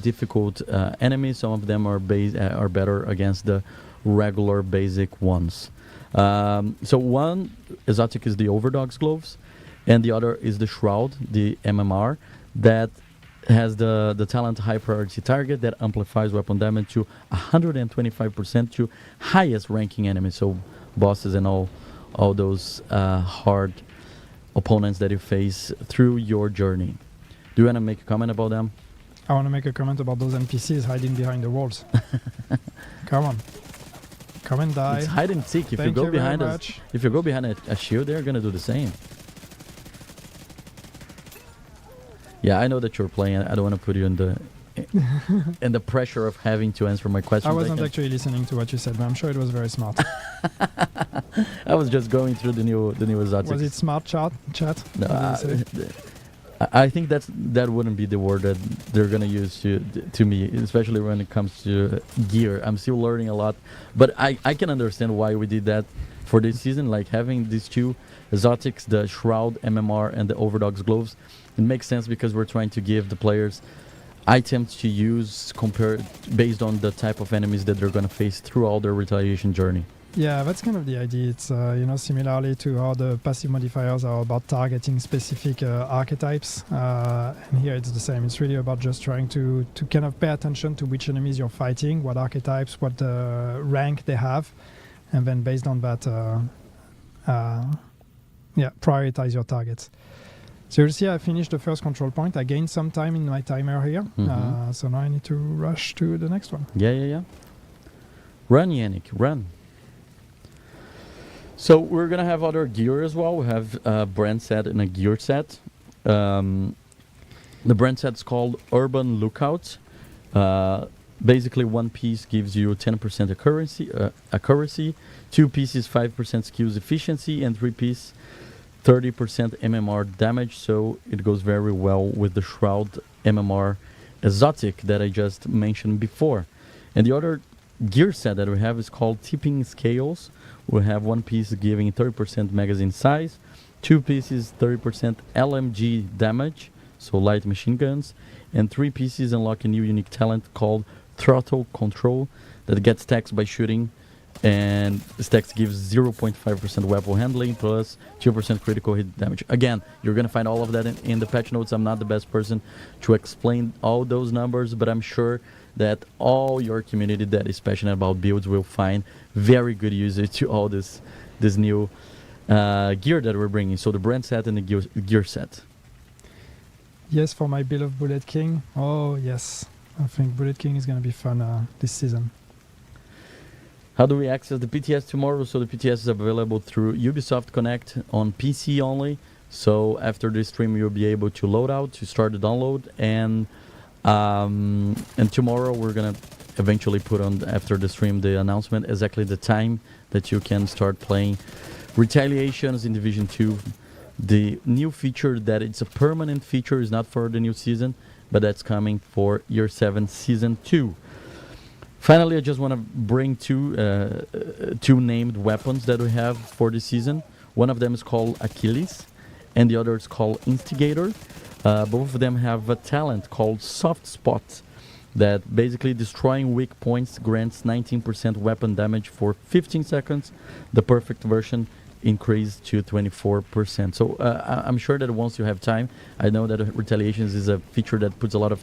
difficult enemies. Some of them are better against the regular basic ones. So one exotic is the Overdog's gloves, and the other is the Shroud, the MMR, that has the talent high priority target that amplifies weapon damage to 125% to highest ranking enemies, so bosses and all those hard opponents that you face through your journey. Do you want to make a comment about them? I want to make a comment about those NPCs hiding behind the walls. Come on. Come and die. It's hide and seek. If Thank you go you very behind much. if you go behind a shield, they're gonna do the same. Yeah, I know that you're playing. I don't want to put you in the pressure of having to answer my questions. I wasn't actually listening to what you said, but I'm sure it was very smart. I was just going through the new exotics. Was it smart chat? No, What did you say? I think that wouldn't be the word that they're gonna use to me, especially when it comes to gear. I'm still learning a lot, but I can understand why we did that for this season. Like having these two exotics, the Shroud MMR and the Overdog's gloves, it makes sense because we're trying to give the players items to use based on the type of enemies that they're gonna face throughout their retaliation journey. Yeah, that's kind of the idea. It's similarly to how the passive modifiers are about targeting specific archetypes, and here it's the same. It's really about just trying to kind of pay attention to which enemies you're fighting, what archetypes, what rank they have, and then based on that, prioritize your targets. So you'll see I finished the first control point. I gained some time in my timer here, so now I need to rush to the next one. Yeah. Run, Yannick, run. So we're gonna have other gear as well. We have a brand set and a gear set. The brand set's called Urban Lookout. Basically, one piece gives you 10% accuracy, 2 pieces 5% skills efficiency, and 3 pieces 30% MMR damage. So it goes very well with the Shroud MMR exotic that I just mentioned before. And the other gear set that we have is called Tipping Scales. We have 1 piece giving 30% magazine size, 2 pieces 30% LMG damage, so light machine guns, and 3 pieces unlock a new unique talent called Throttle Control that gets stacks by shooting, and stacks gives 0.5% weapon handling plus 2% critical hit damage. Again, you're going to find all of that in the patch notes. I'm not the best person to explain all those numbers, but I'm sure that all your community that is passionate about builds will find very good usage to all this new gear that we're bringing. So the brand set and the gear set. Yes, for my build of Bullet King. Oh, yes. I think Bullet King is going to be fun this season. How do we access the PTS tomorrow? So the PTS is available through Ubisoft Connect on PC only. So after this stream, you'll be able to load out, to start the download, and tomorrow we're gonna eventually put on after the stream the announcement exactly the time that you can start playing Retaliations in Division 2. The new feature that it's a permanent feature, is not for the new season, but that's coming for Year 7 Season 2. Finally, I just want to bring two named weapons that we have for this season. One of them is called Achilles, and the other is called Instigator. Both of them have a talent called Soft Spot that basically destroying weak points grants 19% weapon damage for 15 seconds. The perfect version increased to 24%. So I'm sure that once you have time, I know that Retaliations is a feature that puts a lot of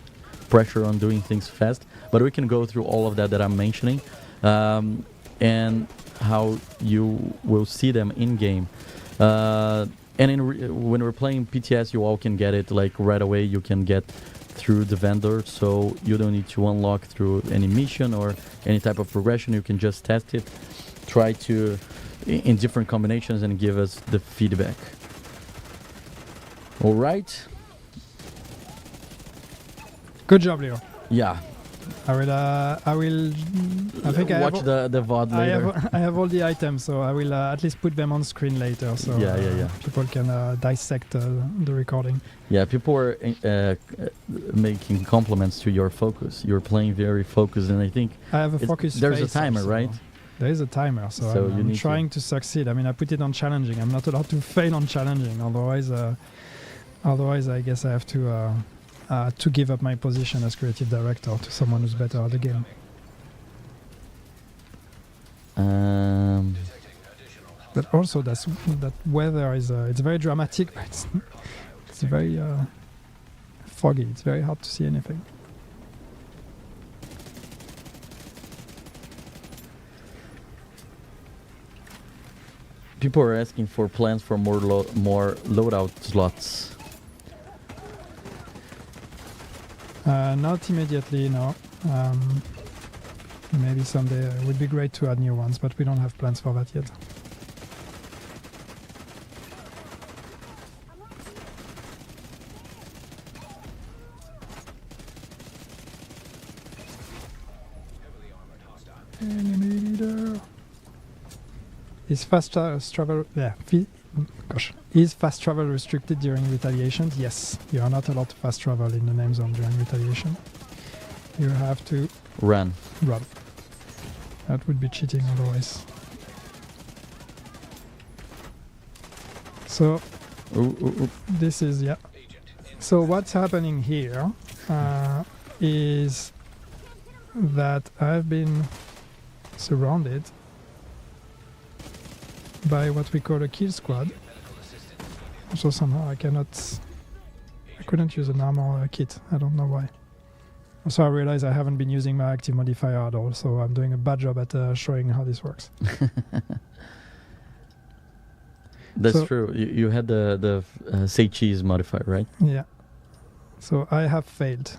pressure on doing things fast, but we can go through all of that I'm mentioning and how you will see them in game. And when we're playing PTS, you all can get it like right away. You can get through the vendor, so you don't need to unlock through any mission or any type of progression. You can just test it, try to in different combinations, and give us the feedback. All right. Good job, Leo. Yeah. I think watch the VOD later. I have all the items, so I will at least put them on screen later, so people can dissect the recording. Yeah, people are making compliments to your focus. You're playing very focused, and I think I have a focus. There's face a timer, also. right? There is a timer, so you I'm need trying to succeed. I mean, I put it on challenging. I'm not allowed to fail on challenging, otherwise I guess I have to to give up my position as creative director to someone who's better at the game. But also that weather is it's very dramatic, but it's very foggy. It's very hard to see anything. People are asking for plans for more loadout slots. Not immediately, no. Maybe someday it would be great to add new ones, but we don't have plans for that yet. Enemy leader. Is fast travel? Yeah. Is fast travel restricted during retaliations? Yes. You are not allowed to fast travel in the name zone during retaliation. You have to run. That would be cheating otherwise. So this is So what's happening here is that I've been surrounded by what we call a kill squad. So somehow I couldn't use an armor kit. I don't know why. Also I realize I haven't been using my active modifier at all, so I'm doing a bad job at showing how this works. That's true. You had the say cheese modifier, right? Yeah. So I have failed.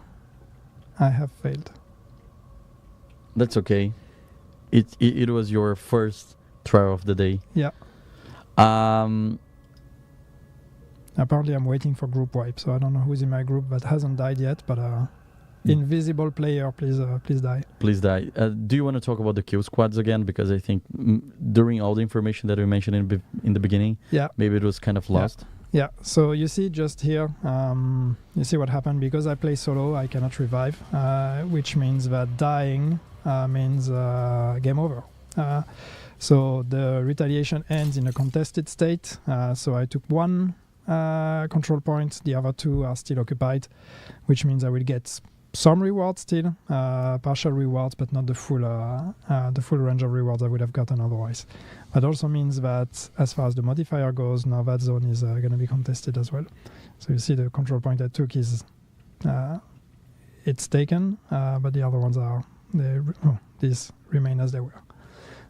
That's okay. It was your first trial of the day. Yeah. Apparently I'm waiting for group wipe, so I don't know who's in my group that hasn't died yet, but invisible player, please die. Please die. Do you want to talk about the kill squads again? Because I think during all the information that we mentioned in the beginning, maybe it was kind of lost. Yeah, so you see just here, you see what happened. Because I play solo, I cannot revive, which means that dying means game over. So the retaliation ends in a contested state. So I took one control point, the other two are still occupied, which means I will get some rewards still, partial rewards, but not the full range of rewards I would have gotten otherwise. That also means that as far as the modifier goes, now that zone is going to be contested as well. So you see the control point I took is it's taken, but the other ones are these remain as they were.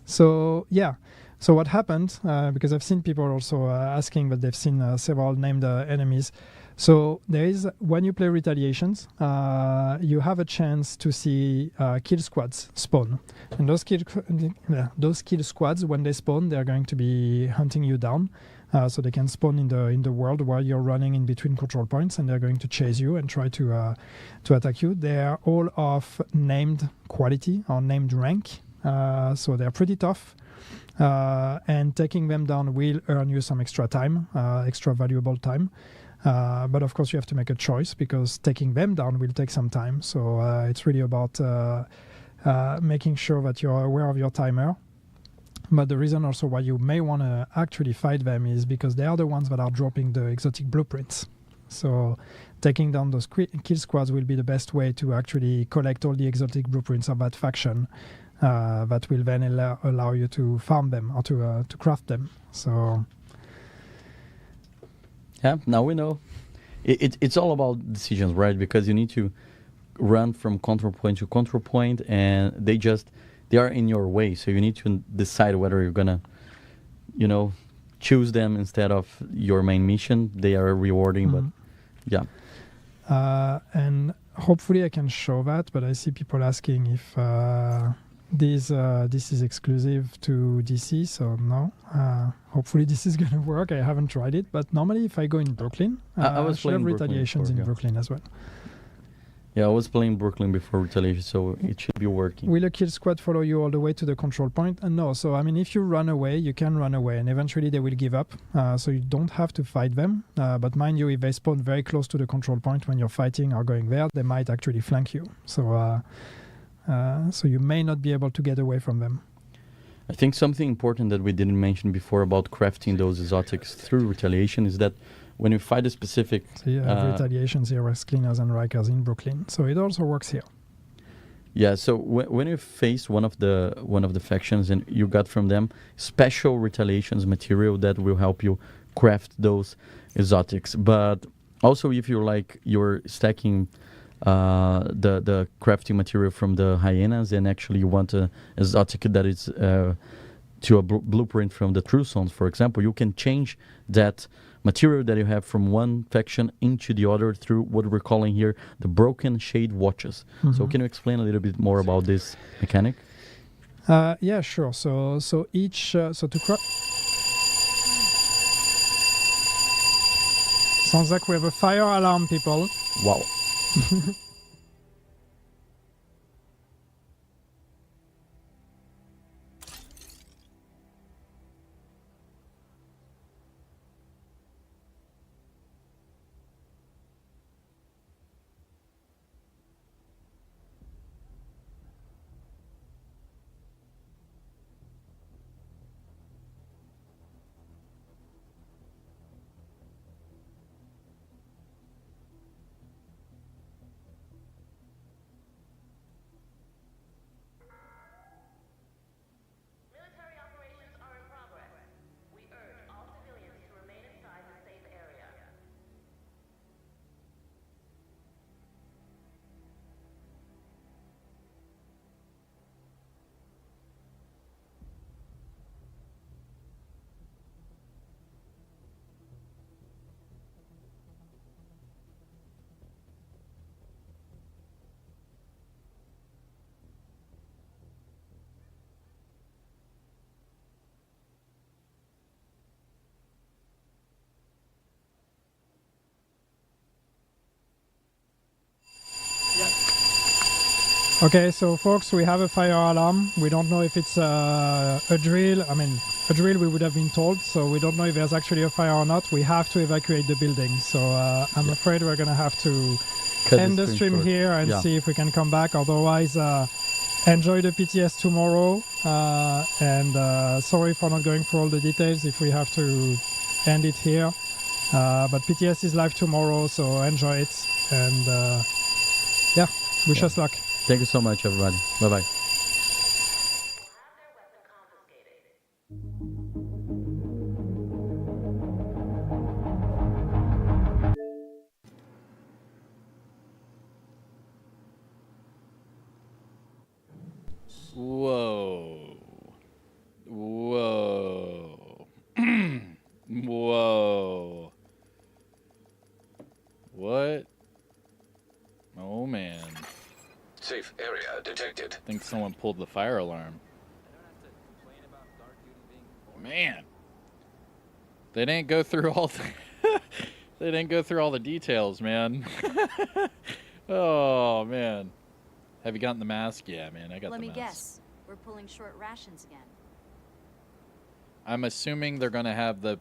So yeah. So what happened, because I've seen people also asking that they've seen several named enemies. So there is, when you play retaliations, you have a chance to see kill squads spawn. And those kill squads, when they spawn, they're going to be hunting you down. So they can spawn in the world while you're running in between control points, and they're going to chase you and try to attack you. They are all of named quality or named rank, so they're pretty tough. And taking them down will earn you some extra time, extra valuable time. But of course you have to make a choice, because taking them down will take some time. So it's really about making sure that you're aware of your timer. But the reason also why you may want to actually fight them is because they are the ones that are dropping the exotic blueprints. So taking down those kill squads will be the best way to actually collect all the exotic blueprints of that faction. That will then allow you to farm them or to craft them. So yeah, now we know. It's all about decisions, right? Because you need to run from control point to control point, and they are in your way. So you need to decide whether you're gonna, choose them instead of your main mission. They are rewarding, but yeah. And hopefully I can show that. But I see people asking if this is exclusive to DC, so no. Hopefully this is gonna work. I haven't tried it, but normally if I go in Brooklyn, I was playing retaliations Brooklyn in Brooklyn as well. Yeah, I was playing Brooklyn before retaliation, so it should be working. Will a kill squad follow you all the way to the control point? No. So I mean, if you run away, you can run away, and eventually they will give up. So you don't have to fight them. But mind you, if they spawn very close to the control point when you're fighting or going there, they might actually flank you. So you may not be able to get away from them. I think something important that we didn't mention before about crafting those exotics through retaliation is that when you find a specific So you have retaliation, zeros, cleaners, and rikers in Brooklyn. So it also works here. Yeah, so when you face one of the factions and you got from them special retaliations material that will help you craft those exotics. But also if you're stacking the crafting material from the hyenas and actually you want a exotic that is to a blueprint from the true zones, for example, you can change that material that you have from one faction into the other through what we're calling here the broken shade watches. So can you explain a little bit more about this mechanic? Yeah, sure. So each so to sounds like we have a fire alarm, people. Wow. Military operations are in progress. We urge all civilians to remain inside the safe area. Okay, so folks, we have a fire alarm. We don't know if it's a drill. I mean, a drill we would have been told, so we don't know if there's actually a fire or not. We have to evacuate the building, so I'm afraid we're gonna have to end the stream short. here and see if we can come back. Otherwise, enjoy the PTS tomorrow, and sorry for not going through all the details if we have to end it here. But PTS is live tomorrow, so enjoy it, and yeah, wish us luck. Thank you so much, everybody. Bye-bye. Whoa. Whoa. Whoa. What? Oh, man. Safe area detected. I think someone pulled the fire alarm. Man. They didn't go through all the they didn't go through all the details, man. Oh, man. Have you gotten the mask? Yeah, man, I got the mask. Let me guess. We're pulling short rations again. I'm assuming they're going to have the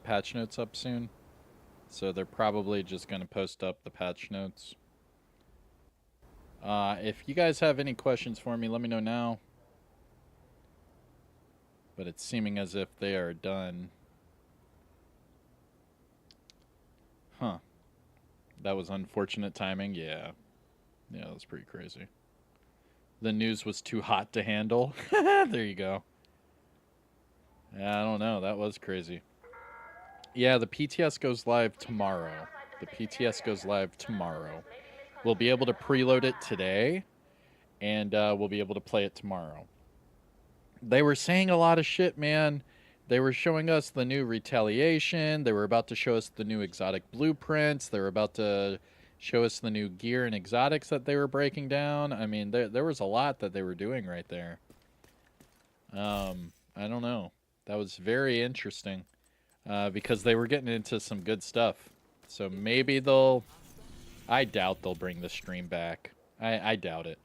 patch notes up soon. So they're probably just going to post up the patch notes. If you guys have any questions for me, let me know now. But it's seeming as if they are done. Huh. That was unfortunate timing. Yeah. Yeah, that was pretty crazy. The news was too hot to handle. There you go. Yeah, I don't know. That was crazy. Yeah, the PTS goes live tomorrow. The PTS goes live tomorrow. We'll be able to preload it today, and we'll be able to play it tomorrow. They were saying a lot of shit, man. They were showing us the new retaliation. They were about to show us the new exotic blueprints. They were about to show us the new gear and exotics that they were breaking down. I mean, there was a lot that they were doing right there. I don't know. That was very interesting because they were getting into some good stuff. So maybe they'll... I doubt they'll bring the stream back. I doubt it.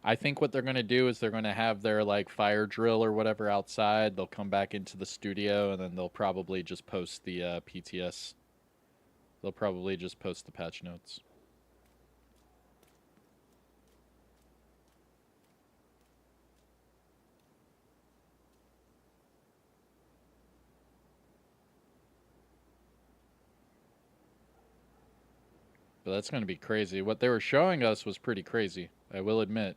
I think what they're going to do is they're going to have their, like, fire drill or whatever outside. They'll come back into the studio, and then they'll probably just post the PTS. They'll probably just post the patch notes. But that's going to be crazy. What they were showing us was pretty crazy. I will admit.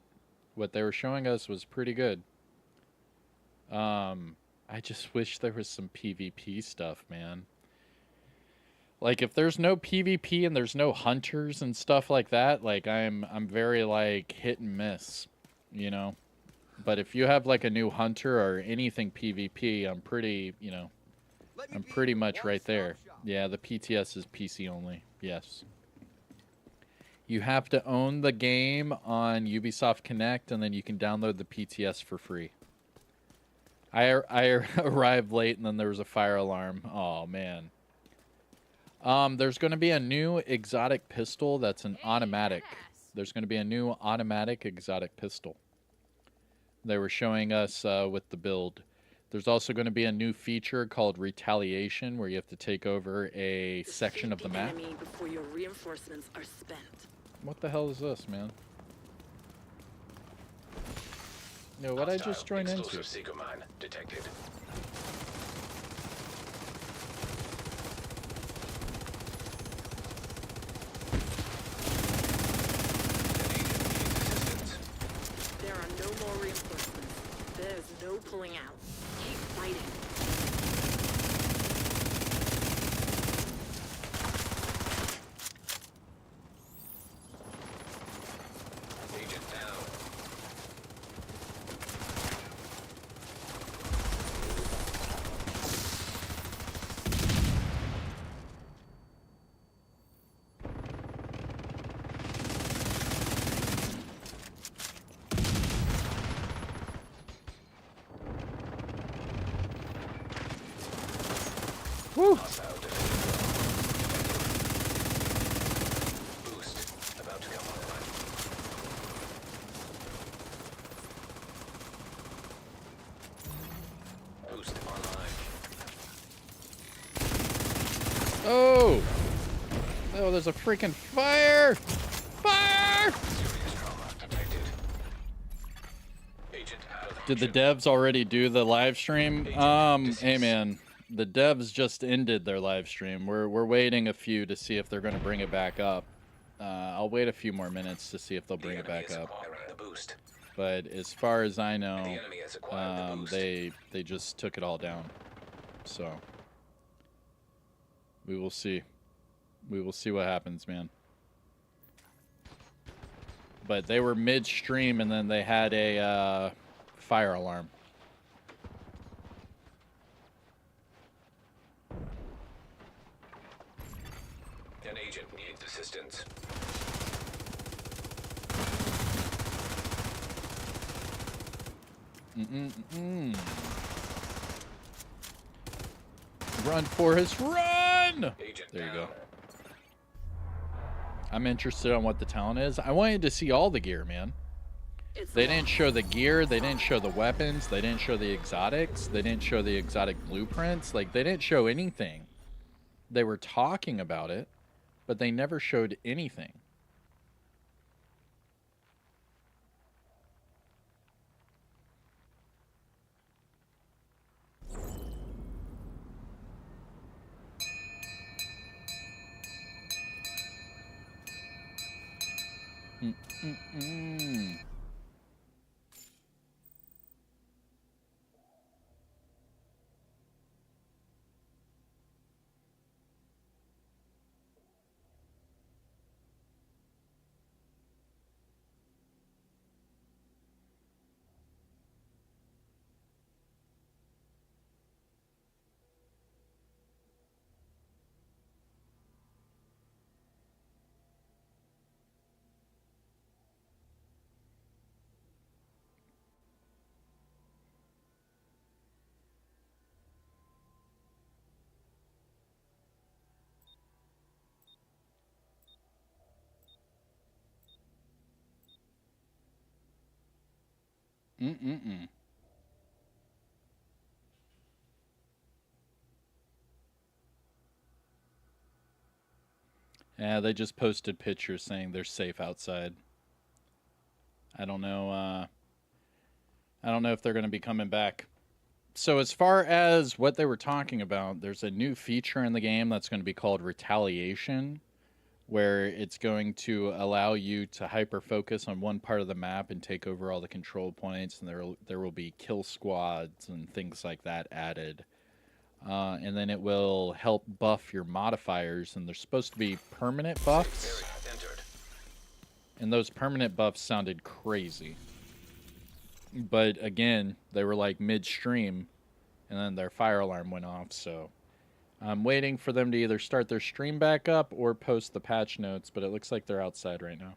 What they were showing us was pretty good. I just wish there was some PvP stuff, man. Like, if there's no PvP and there's no hunters and stuff like that, like, I'm very, like, hit and miss, you know? But if you have, like, a new hunter or anything PvP, I'm pretty, you know, I'm pretty much right there. Yeah, the PTS is PC only. Yes. You have to own the game on Ubisoft Connect, and then you can download the PTS for free. I arrived late, and then there was a fire alarm. Oh, man. There's going to be a new exotic pistol that's an automatic. There's going to be a new automatic exotic pistol. They were showing us with the build. There's also going to be a new feature called Retaliation, where you have to take over a section of the map. Before your reinforcements are spent. What the hell is this, man? No, what I just joined into? Seeker mine detected. There are no more reinforcements. There's no pulling out. Keep fighting. Agent down. Woo! Boost about to come online. Boost online. Oh! Oh, there's a freaking fire! Fire! Serious trauma detected. Agent out of Did the devs already do the live stream? Hey man, the devs just ended their live stream. We're waiting a few to see if they're going to bring it back up. I'll wait a few more minutes to see if they'll bring it back up. the boost. But as far as I know, The enemy has acquired the boost. they just took it all down. So we will see. We will see what happens, man. But they were midstream, and then they had a fire alarm. An agent needs assistance. Run, Forrest, run! Agent There you down. go. I'm interested on what the talent is. I wanted to see all the gear, man. They didn't show the gear. They didn't show the weapons. They didn't show the exotics. They didn't show the exotic blueprints. Like, they didn't show anything. They were talking about it, but they never showed anything. Yeah, they just posted pictures saying they're safe outside. I don't know. I don't know if they're going to be coming back. So as far as what they were talking about, there's a new feature in the game that's going to be called Retaliation. where it's going to allow you to hyper focus on one part of the map and take over all the control points, and there will be kill squads and things like that added. And then it will help buff your modifiers, and they're supposed to be permanent buffs. And those permanent buffs sounded crazy. But again, they were like midstream, and then their fire alarm went off, so I'm waiting for them to either start their stream back up or post the patch notes, but it looks like they're outside right now.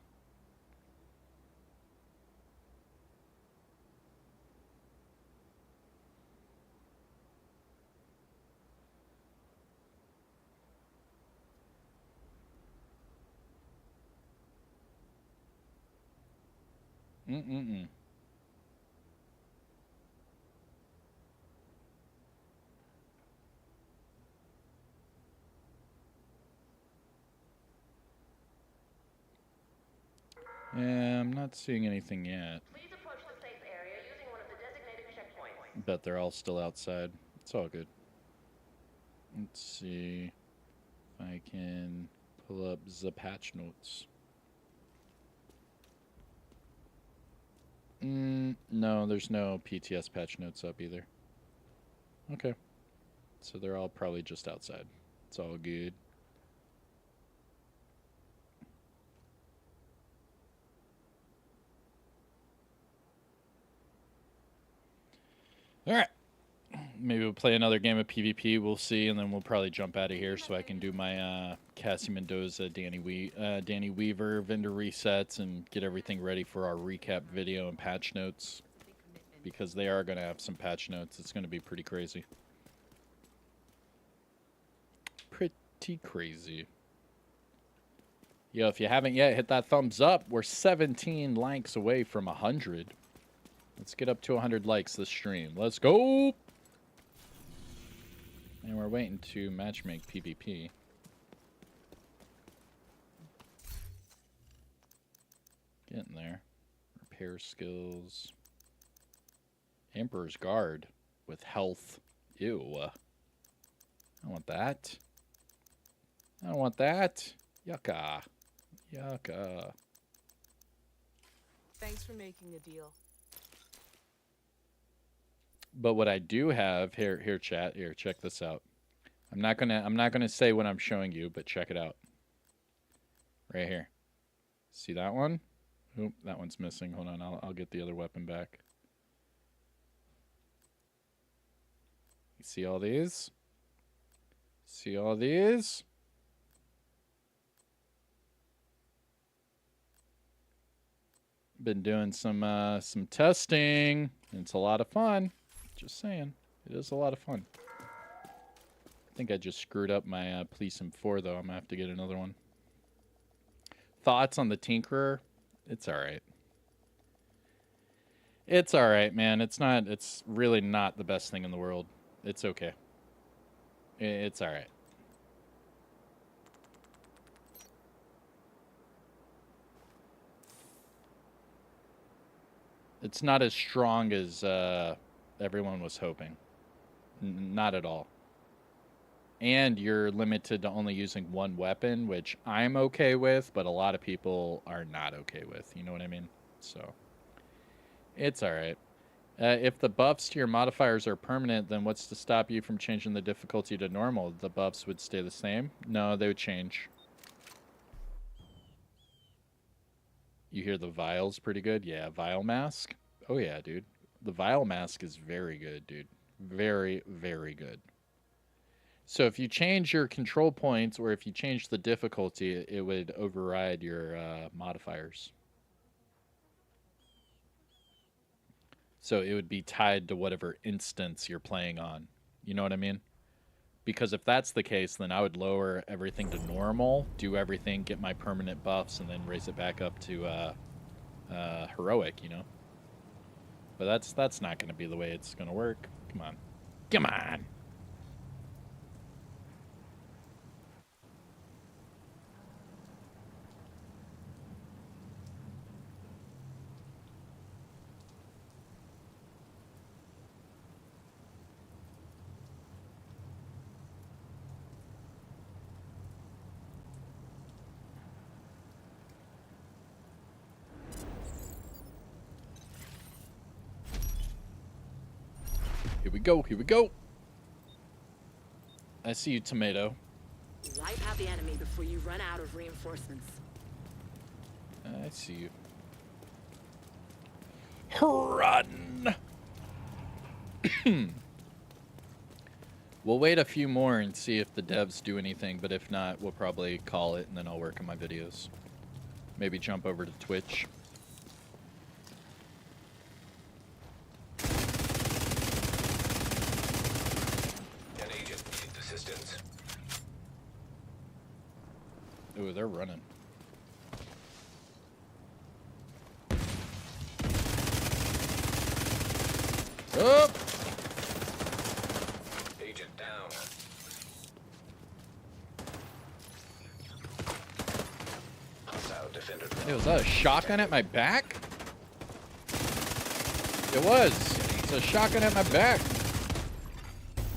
Mm-mm-mm. Yeah, I'm not seeing anything yet. Please approach the safe area using one of the designated checkpoints. Bet they're all still outside. It's all good. Let's see if I can pull up the patch notes. No, there's no PTS patch notes up either. Okay. So they're all probably just outside. It's all good. All right. Maybe we'll play another game of PvP. We'll see, and then we'll probably jump out of here so I can do my Cassie Mendoza, Danny Weaver vendor resets and get everything ready for our recap video and patch notes, because they are going to have some patch notes. It's going to be pretty crazy. Pretty crazy. Yo, if you haven't yet, hit that thumbs up. We're 17 likes away from 100. Let's get up to 100 likes this stream. Let's go! And we're waiting to matchmake PvP. Getting there. Repair skills. Emperor's Guard with health. Ew. I don't want that. I don't want that. Yucca. Yucca. Thanks for making a deal. But what I do have here, chat. Here, check this out. I'm not gonna say what I'm showing you, but check it out. Right here. See that one? Oop, that one's missing. Hold on, I'll get the other weapon back. You see all these? See all these? Been doing some testing. And it's a lot of fun. Just saying, it is a lot of fun. I think I just screwed up my Police M4 though. I'm gonna have to get another one. Thoughts on the Tinkerer? It's all right. It's all right, man. It's really not the best thing in the world. It's okay. It's all right. It's not as strong as everyone was hoping. Not at all. And you're limited to only using one weapon, which I'm okay with, but a lot of people are not okay with. You know what I mean? So, it's all right. If the buffs to your modifiers are permanent, then what's to stop you from changing the difficulty to normal? The buffs would stay the same? No, they would change. You hear the vial's pretty good? Yeah, vial mask. Oh yeah, dude. The vial mask is very good, dude. Very, very good. So if you change your control points, or if you change the difficulty, it would override your modifiers. So it would be tied to whatever instance you're playing on. You know what I mean? Because if that's the case, then I would lower everything to normal, do everything, get my permanent buffs, and then raise it back up to heroic, you know? But that's not going to be the way it's going to work. Come on. Come on! Here we go. Here we go. I see you, tomato. Wipe out the enemy before you run out of reinforcements. I see you. Run! We'll wait a few more and see if the devs do anything, but if not, we'll probably call it and then I'll work on my videos. Maybe jump over to Twitch. An agent needs assistance. Ooh, they're running. Oh! Agent down. Hostile defender down. Hey, was that a shotgun at my back? It was. It's a shotgun at my back.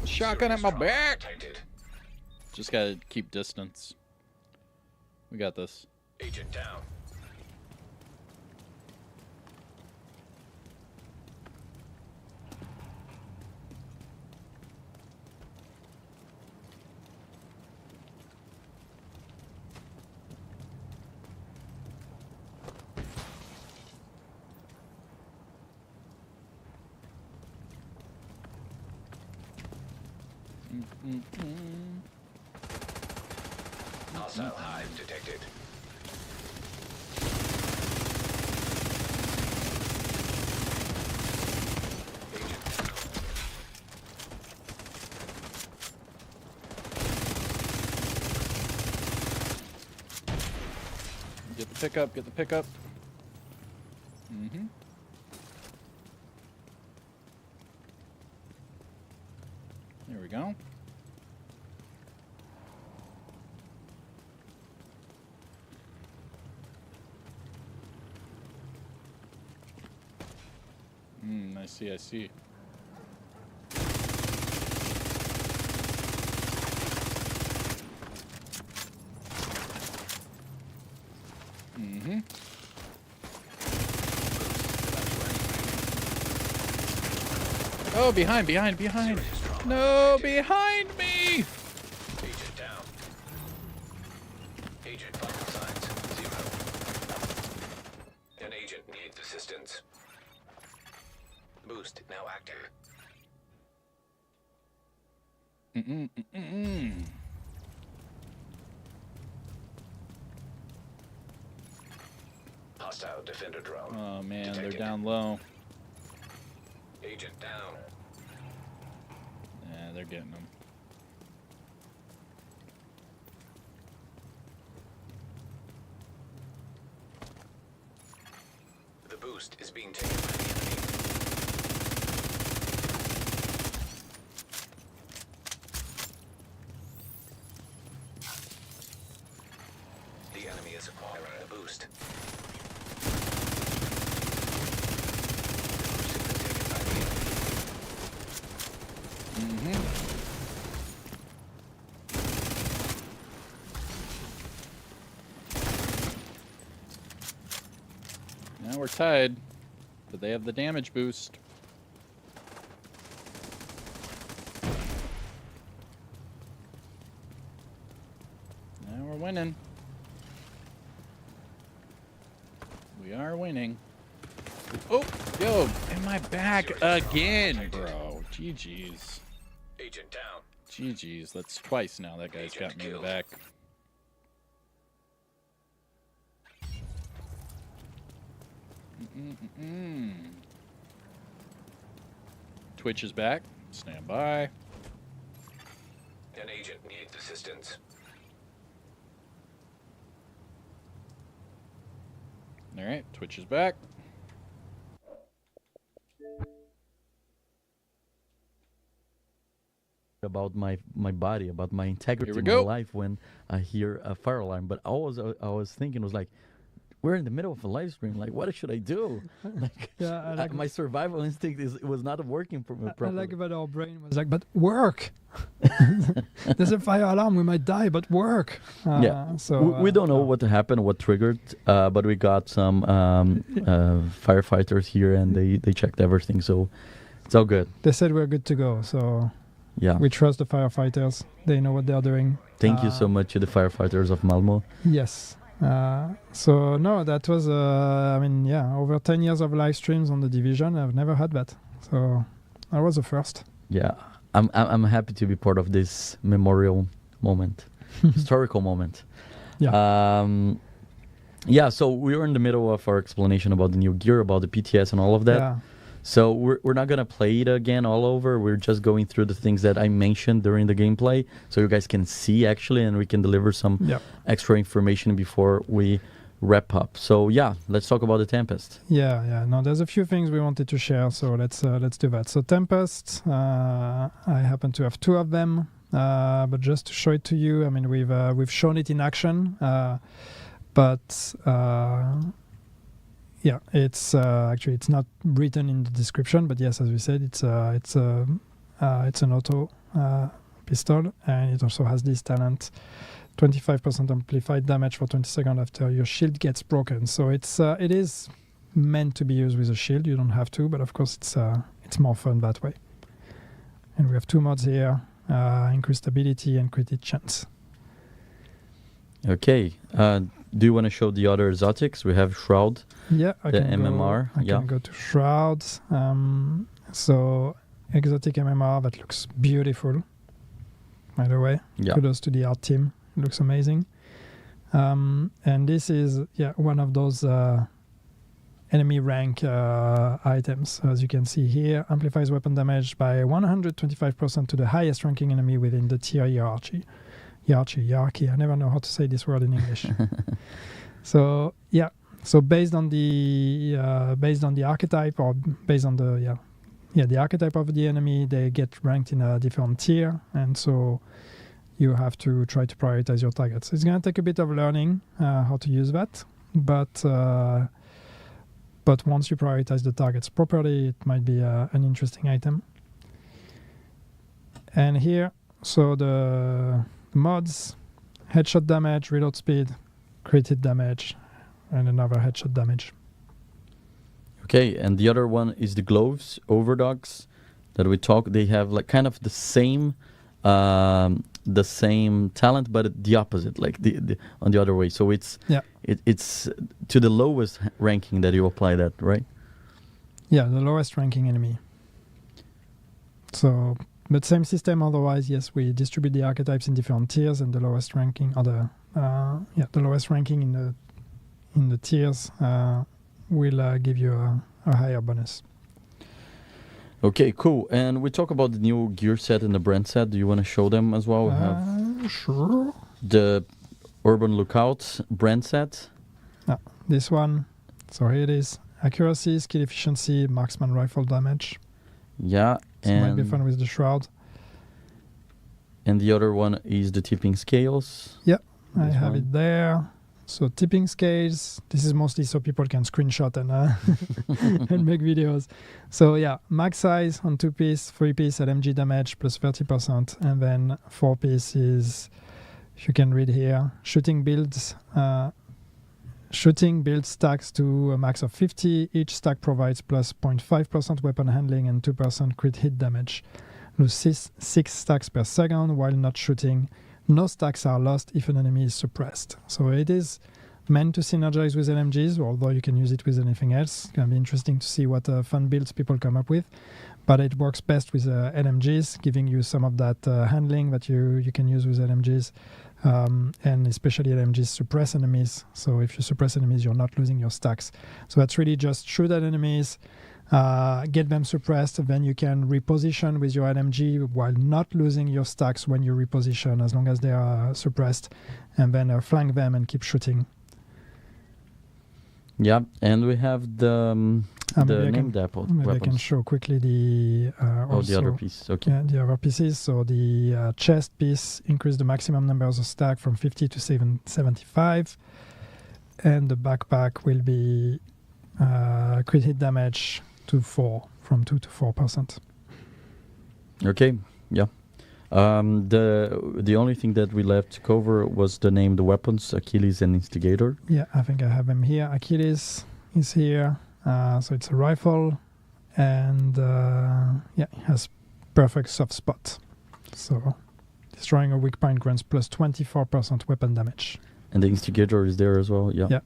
A shotgun at my back. Detected. Just gotta keep distance. We got this. Agent down. Hostile hive detected. Get the pickup, get the pickup. Mm-hmm. There we go. I see, I see. Mm-hmm. Oh, behind. No, behind me! Agent down. Agent vital signs 0. An agent needs assistance. Boost now active. Hostile defender drone. Oh man, detected. they're down low. Agent down. Yeah, they're getting them. The boost is being taken by the enemy. The enemy is acquiring the boost. Now we're tied, but they have the damage boost. Now we're winning. We are winning. Oh, yo, in my back again, bro. GG's. Agent down. GG's. That's twice now that guy's got me in the back. Twitch is back. Stand by. An agent needs assistance. All right, Twitch is back. About my body, about my integrity Here we in go. my life when I hear a fire alarm. But I was thinking, was like, we're in the middle of a live stream. Like, what should I do? Like, Yeah, I like my survival instinct was not working for me I properly. like about our brain was like, but work. There's a fire alarm. We might die, but work. Yeah. So We don't know what happened, what triggered, but we got some firefighters here and they checked everything. So It's all good. They said we're good to go. So Yeah. we trust the firefighters. They know what they're doing. Thank you so much to the firefighters of Malmo. Yes. So no, that was over 10 years of live streams on the Division. I've never had that. So that was the first. Yeah. I'm happy to be part of this memorial moment, historical moment. Yeah. Yeah, so we were in the middle of our explanation about the new gear, about the PTS and all of that. Yeah. So we're not going to play it again all over. We're just going through the things that I mentioned during the gameplay so you guys can see actually and we can deliver some extra information before we wrap up. So yeah, let's talk about the Tempest. Yeah. No, there's a few things we wanted to share, so let's do that. So Tempest, I happen to have 2 of them, but just to show it to you, I mean we've shown it in action, but yeah, it's actually it's not written in the description, but yes, as we said, it's an auto pistol, and it also has this talent. 25% amplified damage for 20 seconds after your shield gets broken. So it is meant to be used with a shield. You don't have to, but of course it's more fun that way. And we have 2 mods here: increased ability and crit hit chance. Okay. Do you want to show the other exotics? We have Shroud. Yeah, I the can MMR. I can go to Shroud. So exotic MMR that looks beautiful. By the way, kudos to the art team. It looks amazing. And this is one of those enemy rank items. As you can see here, amplifies weapon damage by 125% to the highest ranking enemy within the tier hierarchy. Hierarchy. I never know how to say this word in English. So yeah. So based on the archetype, or based on the archetype of the enemy, they get ranked in a different tier, and so you have to try to prioritize your targets. It's going to take a bit of learning how to use that, but once you prioritize the targets properly, it might be an interesting item. And here, so the mods: headshot damage, reload speed, crit hit damage, and another headshot damage. Okay, and the other one is the gloves, overdogs, that we talk. They have like kind of the same talent, but the opposite, like the on the other way. So it's it's to the lowest ranking that you apply that, right? Yeah, the lowest ranking enemy. So, but same system. Otherwise, yes, we distribute the archetypes in different tiers, and the lowest ranking, or the lowest ranking in the tiers will give you a higher bonus. Okay, cool. And we talk about the new gear set and the brand set. Do you want to show them as well? We have sure. The Urban Lookout brand set. This one. So here it is. Accuracy, skill efficiency, marksman rifle damage. Yeah. So it might be fun with the Shroud. And the other one is the tipping scales. Yeah, I have it there. So tipping scales, this is mostly so people can screenshot and and make videos. So yeah, max size on 2-piece, 3-piece LMG damage plus 30%, and then 4-piece is, if you can read here, shooting builds stacks to a max of 50. Each stack provides plus 0.5% weapon handling and 2% crit hit damage. Lose 6 stacks per second while not shooting. No stacks are lost if an enemy is suppressed. So it is meant to synergize with LMGs, although you can use it with anything else. It's going to be interesting to see what fun builds people come up with. But it works best with LMGs, giving you some of that handling that you can use with LMGs. And especially LMGs suppress enemies. So if you suppress enemies, you're not losing your stacks. So that's really just shoot at enemies, get them suppressed, then you can reposition with your LMG while not losing your stacks when you reposition, as long as they are suppressed, and then flank them and keep shooting. Yeah, and we have the named apple. Maybe I can show quickly the the other piece. Okay. Yeah, the other pieces. So the chest piece increased the maximum numbers of stack from 50 to 75, and the backpack will be crit hit damage to 4, from 2 to 4%. Okay, yeah. The only thing that we left to cover was the name, the weapons, Achilles and Instigator. Yeah, I think I have them here. Achilles is here. So it's a rifle, and it has perfect soft spot. So destroying a weak point grants plus 24% weapon damage. And the instigator is there as well. Yeah. Yeah.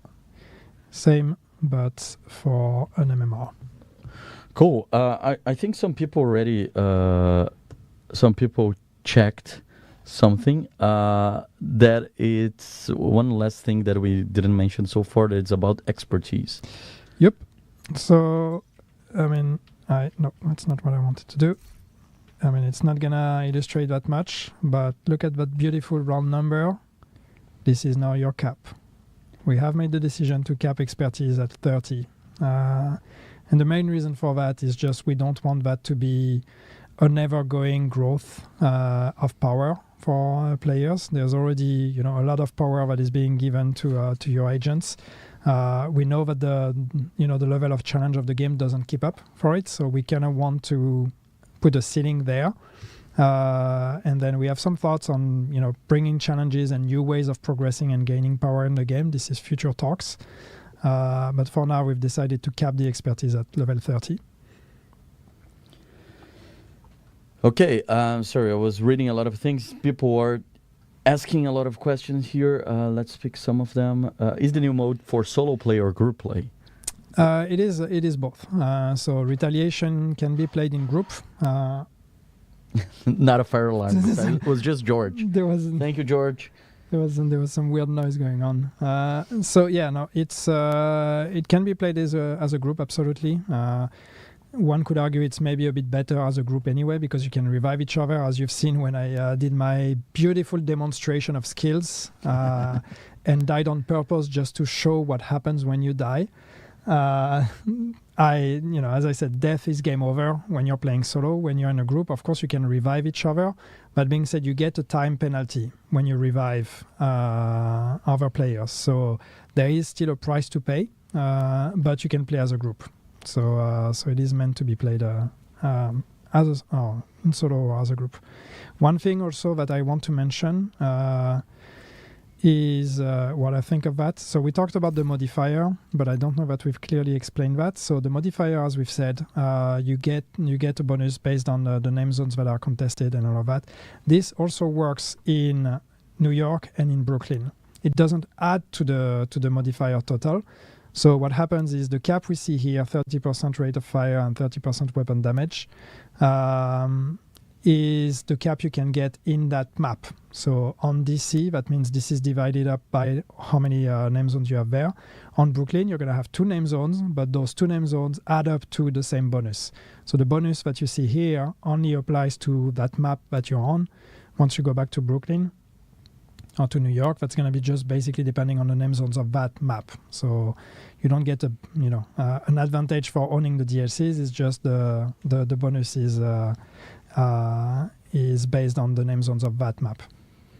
Same, but for an MMR. Cool. I think some people already, some people checked something. That it's one last thing that we didn't mention so far. That it's about expertise. Yep. So, I mean, no, that's not what I wanted to do. I mean, it's not gonna illustrate that much, but look at that beautiful round number. This is now your cap. We have made the decision to cap expertise at 30. And the main reason for that is just we don't want that to be an ever-going growth of power for players. There's already, a lot of power that is being given to your agents. We know that the level of challenge of the game doesn't keep up for it, so we kind of want to put a ceiling there. And then we have some thoughts on, bringing challenges and new ways of progressing and gaining power in the game. This is future talks. But for now, we've decided to cap the expertise at level 30. Okay, sorry, I was reading a lot of things. People are asking a lot of questions here. Let's pick some of them. Is the new mode for solo play or group play? It is both. So Retaliation can be played in group. Not a fire alarm. It was just George. Thank you, George. There was some weird noise going on. It can be played as a group, absolutely. One could argue it's maybe a bit better as a group anyway, because you can revive each other, as you've seen when I did my beautiful demonstration of skills and died on purpose just to show what happens when you die. As I said, death is game over when you're playing solo. When you're in a group, of course, you can revive each other. That being said, you get a time penalty when you revive other players. So there is still a price to pay, but you can play as a group. So it is meant to be played in solo or as a group. One thing also that I want to mention is what I think of that. So we talked about the modifier, but I don't know that we've clearly explained that. So the modifier, as we've said, you get a bonus based on the name zones that are contested and all of that. This also works in New York and in Brooklyn. It doesn't add to the modifier total. So what happens is the cap we see here, 30% rate of fire and 30% weapon damage, is the cap you can get in that map. So on DC, that means this is divided up by how many name zones you have there. On Brooklyn, you're going to have 2 name zones, but those 2 name zones add up to the same bonus. So the bonus that you see here only applies to that map that you're on. Once you go back to Brooklyn or to New York, that's going to be just basically depending on the name zones of that map. So you don't get an advantage for owning the DLCs. It's just the bonus is based on the name zones of that map.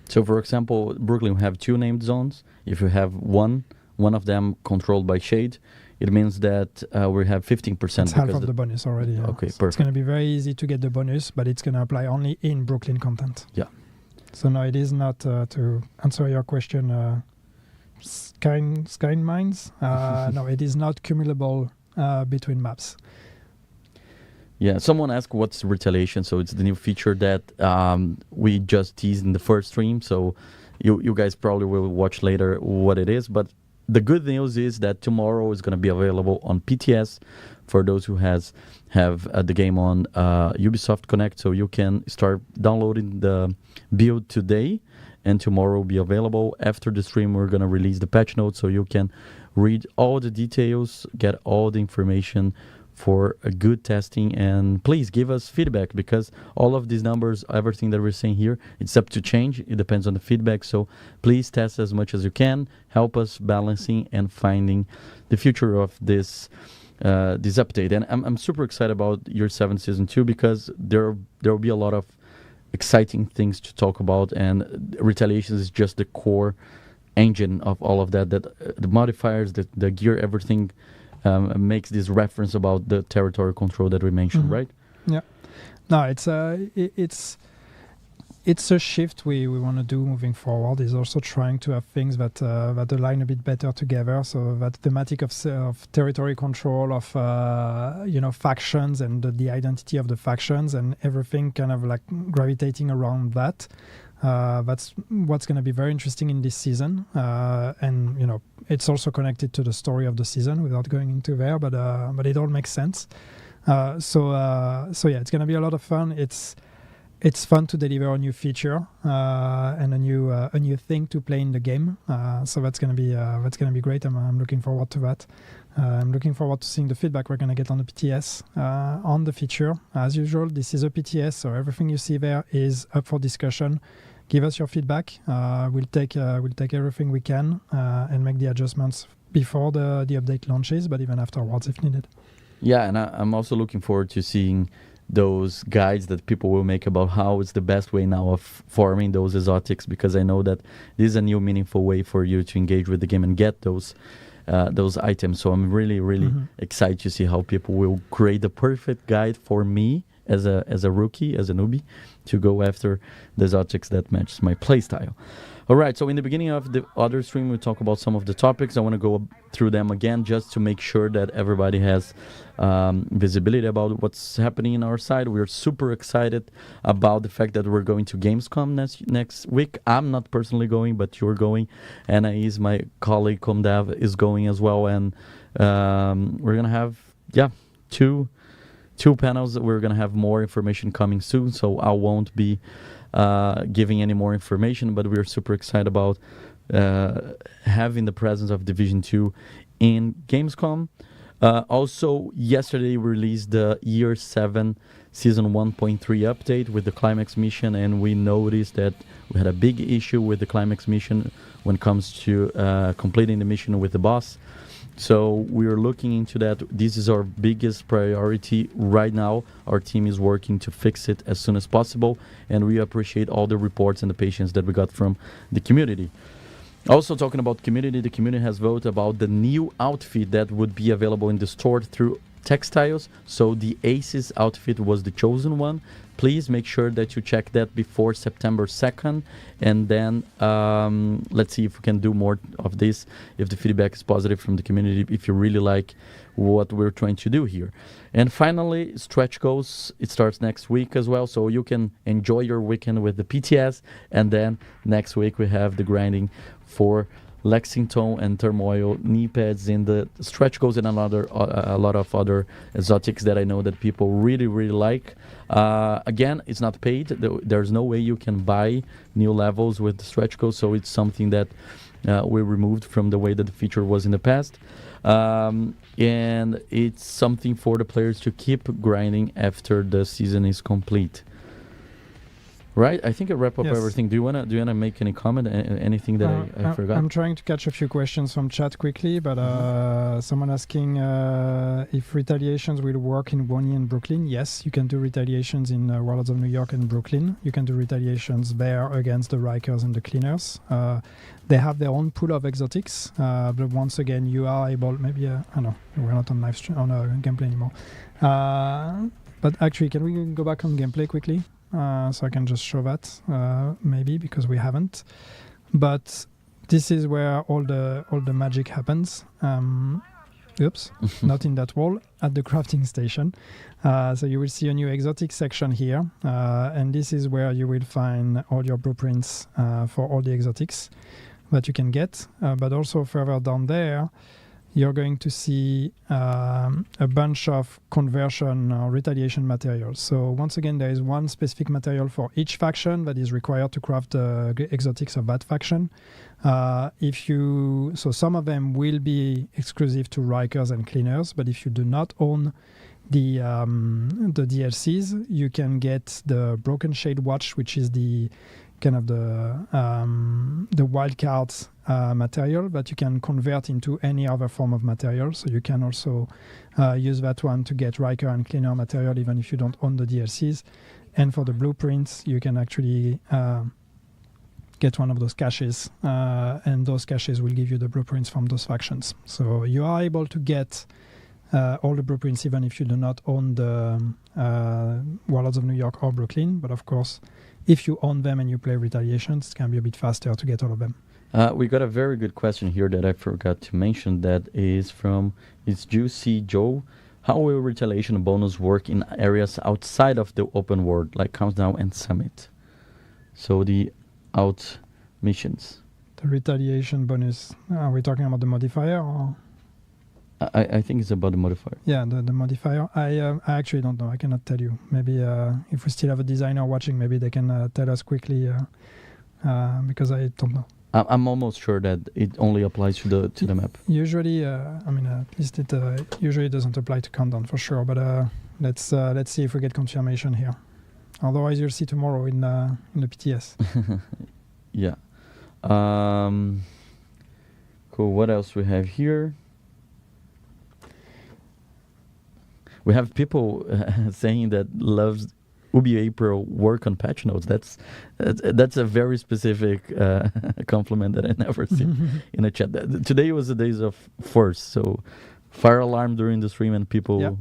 So, for example, Brooklyn will have 2 named zones. If you have one of them controlled by Shade, it means that we have 15%. That's half of the bonus already. Yeah. Okay, so perfect. it's going to be very easy to get the bonus, but it's going to apply only in Brooklyn content. Yeah. So no, it is not, to answer your question, Sky Mines. No, it is not cumulable between maps. Yeah, someone asked what's Retaliation. So it's the new feature that we just teased in the first stream. So you guys probably will watch later what it is. But the good news is that tomorrow is going to be available on PTS for those who have the game on Ubisoft Connect. So you can start downloading the build today, and tomorrow will be available. After the stream, we're going to release the patch notes so you can read all the details, get all the information for a good testing, and please give us feedback, because all of these numbers, everything that we're saying here, it's up to change. It depends on the feedback. So please test as much as you can. Help us balancing and finding the future of this update. And I'm super excited about Year 7 Season 2, because there will be a lot of exciting things to talk about, and Retaliation is just the core engine of all of that. The modifiers, the gear, everything makes this reference about the territory control that we mentioned, right? Yeah. No, it's it's a shift we want to do moving forward. Is also trying to have things that that align a bit better together. So that thematic of territory control, of factions and the identity of the factions and everything kind of like gravitating around that. That's what's going to be very interesting in this season, and it's also connected to the story of the season without going into there, but it all makes sense. So yeah, it's going to be a lot of fun. It's fun to deliver a new feature and a new thing to play in the game. So that's going to be great. I'm looking forward to that. I'm looking forward to seeing the feedback we're going to get on the PTS on the feature. As usual, this is a PTS, so everything you see there is up for discussion. Give us your feedback. We'll take everything we can and make the adjustments before the update launches, but even afterwards if needed. Yeah, and I'm also looking forward to seeing those guides that people will make about how it's the best way now of farming those exotics, because I know that this is a new meaningful way for you to engage with the game and get those items. So I'm really excited to see how people will create the perfect guide for me as a rookie, as a newbie, to go after the exotics that matches my playstyle. All right, so in the beginning of the other stream, we talk about some of the topics. I want to go through them again just to make sure that everybody has visibility about what's happening in our side. We're super excited about the fact that we're going to Gamescom next week. I'm not personally going, but you're going. Anna is, my colleague, Comdev, is going as well. And we're going to have, two panels. We're going to have more information coming soon, so I won't be giving any more information, but we're super excited about having the presence of Division 2 in Gamescom. Also, yesterday we released the Year 7 Season 1.3 update with the Climax mission, and we noticed that we had a big issue with the Climax mission when it comes to completing the mission with the boss. So we are looking into that. This is our biggest priority right now. Our team is working to fix it as soon as possible, and we appreciate all the reports and the patience that we got from the community. Also talking about community, the community has voted about the new outfit that would be available in the store through textiles. So the Aces outfit was the chosen one. Please make sure that you check that before September 2nd, and then let's see if we can do more of this, if the feedback is positive from the community, if you really like what we're trying to do here. And finally, stretch goals, it starts next week as well, so you can enjoy your weekend with the PTS, and then next week we have the grinding for Lexington and Turmoil knee pads in the stretch goals, and a lot of other exotics that I know that people really like. Again, it's not paid. There's no way you can buy new levels with the stretch goals, so it's something that we removed from the way that the feature was in the past. And it's something for the players to keep grinding after the season is complete. Right, I think I wrap up everything. Do you wanna make any comment? Anything that I forgot? I'm trying to catch a few questions from chat quickly, but someone asking if retaliations will work in Bonnie and Brooklyn. Yes, you can do retaliations in Warlords of New York and Brooklyn. You can do retaliations there against the Rikers and the Cleaners. They have their own pool of exotics, but once again, you are able. Maybe I know we're not on live stream on gameplay anymore. But actually, can we go back on gameplay quickly? So I can just show that maybe, because we haven't. But this is where all the magic happens. Oops, not in that wall, at the crafting station. So you will see a new exotic section here, and this is where you will find all your blueprints for all the exotics that you can get. But also further down there, you're going to see a bunch of conversion or retaliation materials. So once again, there is one specific material for each faction that is required to craft the exotics of that faction. So some of them will be exclusive to Rikers and Cleaners, but if you do not own the DLCs, you can get the Broken Shade Watch, which is the kind of the wildcards material that you can convert into any other form of material. So you can also use that one to get Riker and Cleaner material even if you don't own the DLCs. And for the blueprints, you can actually get one of those caches, and those caches will give you the blueprints from those factions. So you are able to get all the blueprints even if you do not own the Warlords of New York or Brooklyn. But of course, if you own them and you play Retaliations, it can be a bit faster to get all of them. We got a very good question here that I forgot to mention. That is from Juicy Joe. How will Retaliation bonus work in areas outside of the open world, like Countdown and Summit? So the out missions. The Retaliation bonus, are we talking about the modifier? Or? I think it's about the modifier. Yeah, the modifier. I actually don't know. I cannot tell you. Maybe if we still have a designer watching, maybe they can tell us quickly because I don't know. I'm almost sure that it only applies to the map. Usually, at least it usually doesn't apply to Countdown for sure. But let's see if we get confirmation here. Otherwise, you'll see tomorrow in the PTS. Yeah. Cool. What else we have here? We have people saying that loves Ubi April work on patch notes. That's a very specific compliment that I never seen in a chat. Today was the days of first, so fire alarm during the stream and people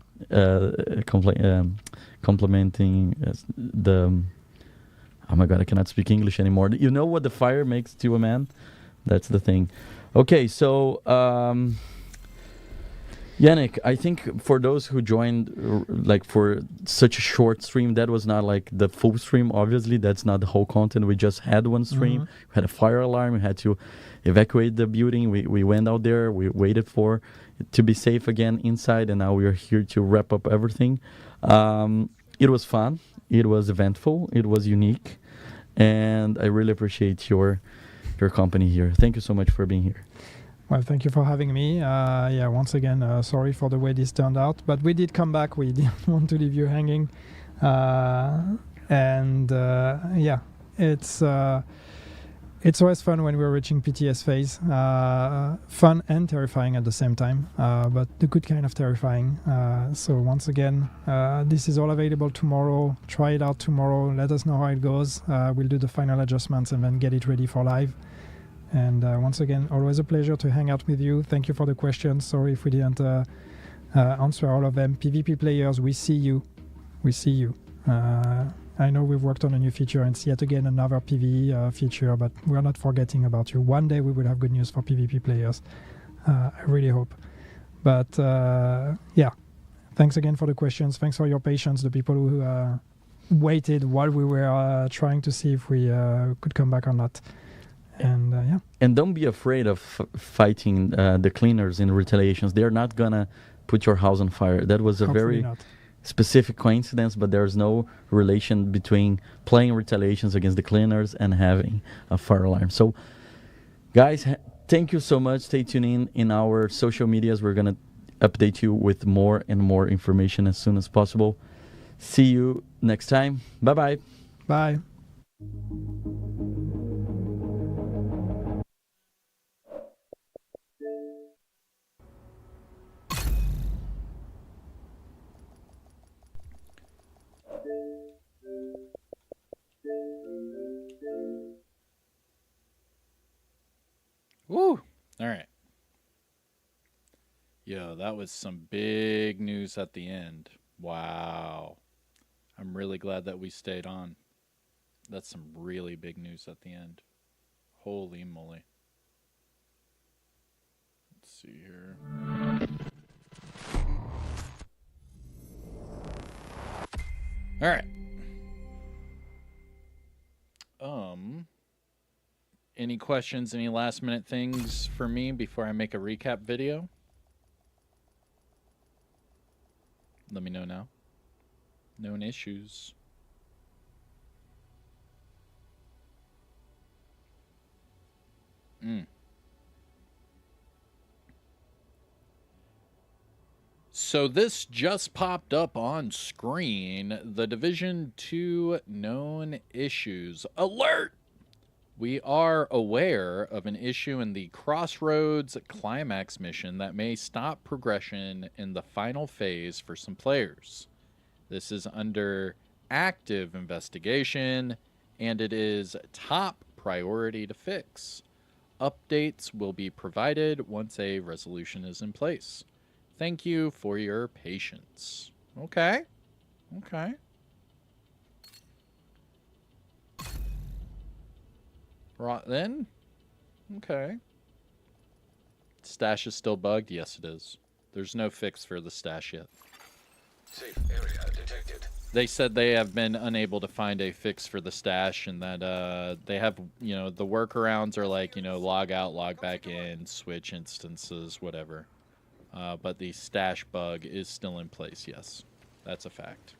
complimenting the. Oh my god, I cannot speak English anymore. You know what the fire makes to a man? That's the thing. Okay, so Yannick, I think for those who joined like for such a short stream, that was not like the full stream. Obviously, that's not the whole content. We just had one stream. We had a fire alarm. We had to evacuate the building. We went out there. We waited for it to be safe again inside, and now we are here to wrap up everything. It was fun. It was eventful. It was unique, and I really appreciate your company here. Thank you so much for being here. Well, thank you for having me. Once again, sorry for the way this turned out, but we did come back. We didn't want to leave you hanging, it's always fun when we're reaching PTS phase. Fun and terrifying at the same time, but the good kind of terrifying. So once again, this is all available tomorrow. Try it out tomorrow. Let us know how it goes. We'll do the final adjustments and then get it ready for live. And once again, always a pleasure to hang out with you. Thank you for the questions. Sorry if we didn't answer all of them. PvP players, we see you. We see you. I know we've worked on a new feature and it's yet again another PvE feature, but we're not forgetting about you. One day we will have good news for PvP players. I really hope. But thanks again for the questions. Thanks for your patience, the people who waited while we were trying to see if we could come back or not. And don't be afraid of fighting the cleaners in retaliations. They're not gonna put your house on fire. That was a hopefully very not. Specific coincidence, but there's no relation between playing retaliations against the cleaners and having a fire alarm. So guys, thank you so much. Stay tuned in our social medias. We're gonna update you with more and more information as soon as possible. See you next time. Bye-bye. Bye. Woo! All right. Yo, that was some big news at the end. Wow. I'm really glad that we stayed on. That's some really big news at the end. Holy moly. Let's see here. All right. Any questions, any last minute things for me before I make a recap video? Let me know now. Known issues. So this just popped up on screen. The Division 2 known issues. Alert! We are aware of an issue in the Crossroads Climax mission that may stop progression in the final phase for some players. This is under active investigation, and it is top priority to fix. Updates will be provided once a resolution is in place. Thank you for your patience. Okay. Okay. Right then. Okay. Stash is still bugged? Yes, it is. There's no fix for the stash yet. Safe area detected. They said they have been unable to find a fix for the stash, and that they have, you know, the workarounds are like, you know, log out, log back in, switch instances, whatever. But the stash bug is still in place, yes. That's a fact.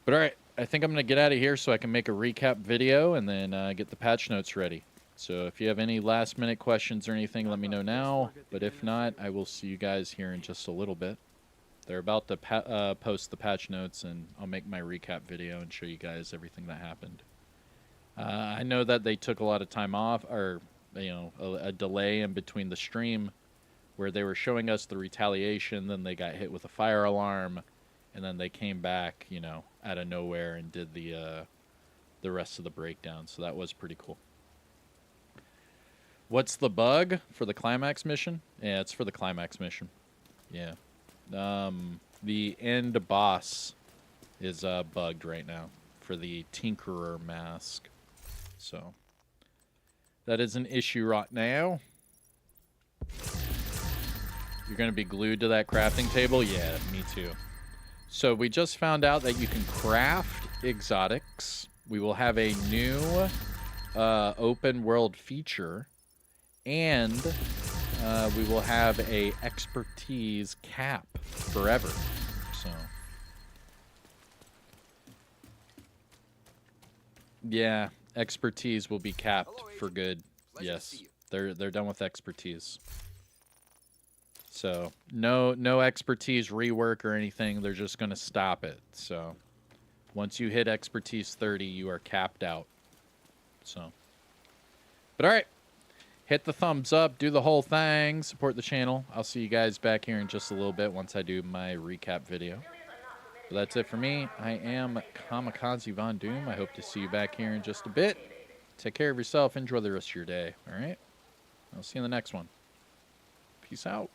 But all right, I think I'm going to get out of here so I can make a recap video and then get the patch notes ready. So if you have any last-minute questions or anything, let me know now. But if not, I will see you guys here in just a little bit. They're about to post the patch notes, and I'll make my recap video and show you guys everything that happened. I know that they took a lot of time off, or, you know, a delay in between the stream where they were showing us the retaliation, then they got hit with a fire alarm, and then they came back, you know, out of nowhere and did the rest of the breakdown. So that was pretty cool. What's the bug for the climax mission? Yeah, it's for the climax mission. Yeah. The end boss is bugged right now for the Tinkerer mask. So that is an issue right now. You're going to be glued to that crafting table? Yeah, me too. So we just found out that you can craft exotics. We will have a new open world feature, and we will have a expertise cap forever. So yeah, expertise will be capped for good. Yes, they're done with expertise. So no expertise rework or anything. They're just going to stop it. So once you hit expertise 30, you are capped out. So, but all right. Hit the thumbs up, do the whole thing, support the channel. I'll see you guys back here in just a little bit once I do my recap video. But that's it for me. I am Kamikazevondoom. I hope to see you back here in just a bit. Take care of yourself. Enjoy the rest of your day. All right? I'll see you in the next one. Peace out.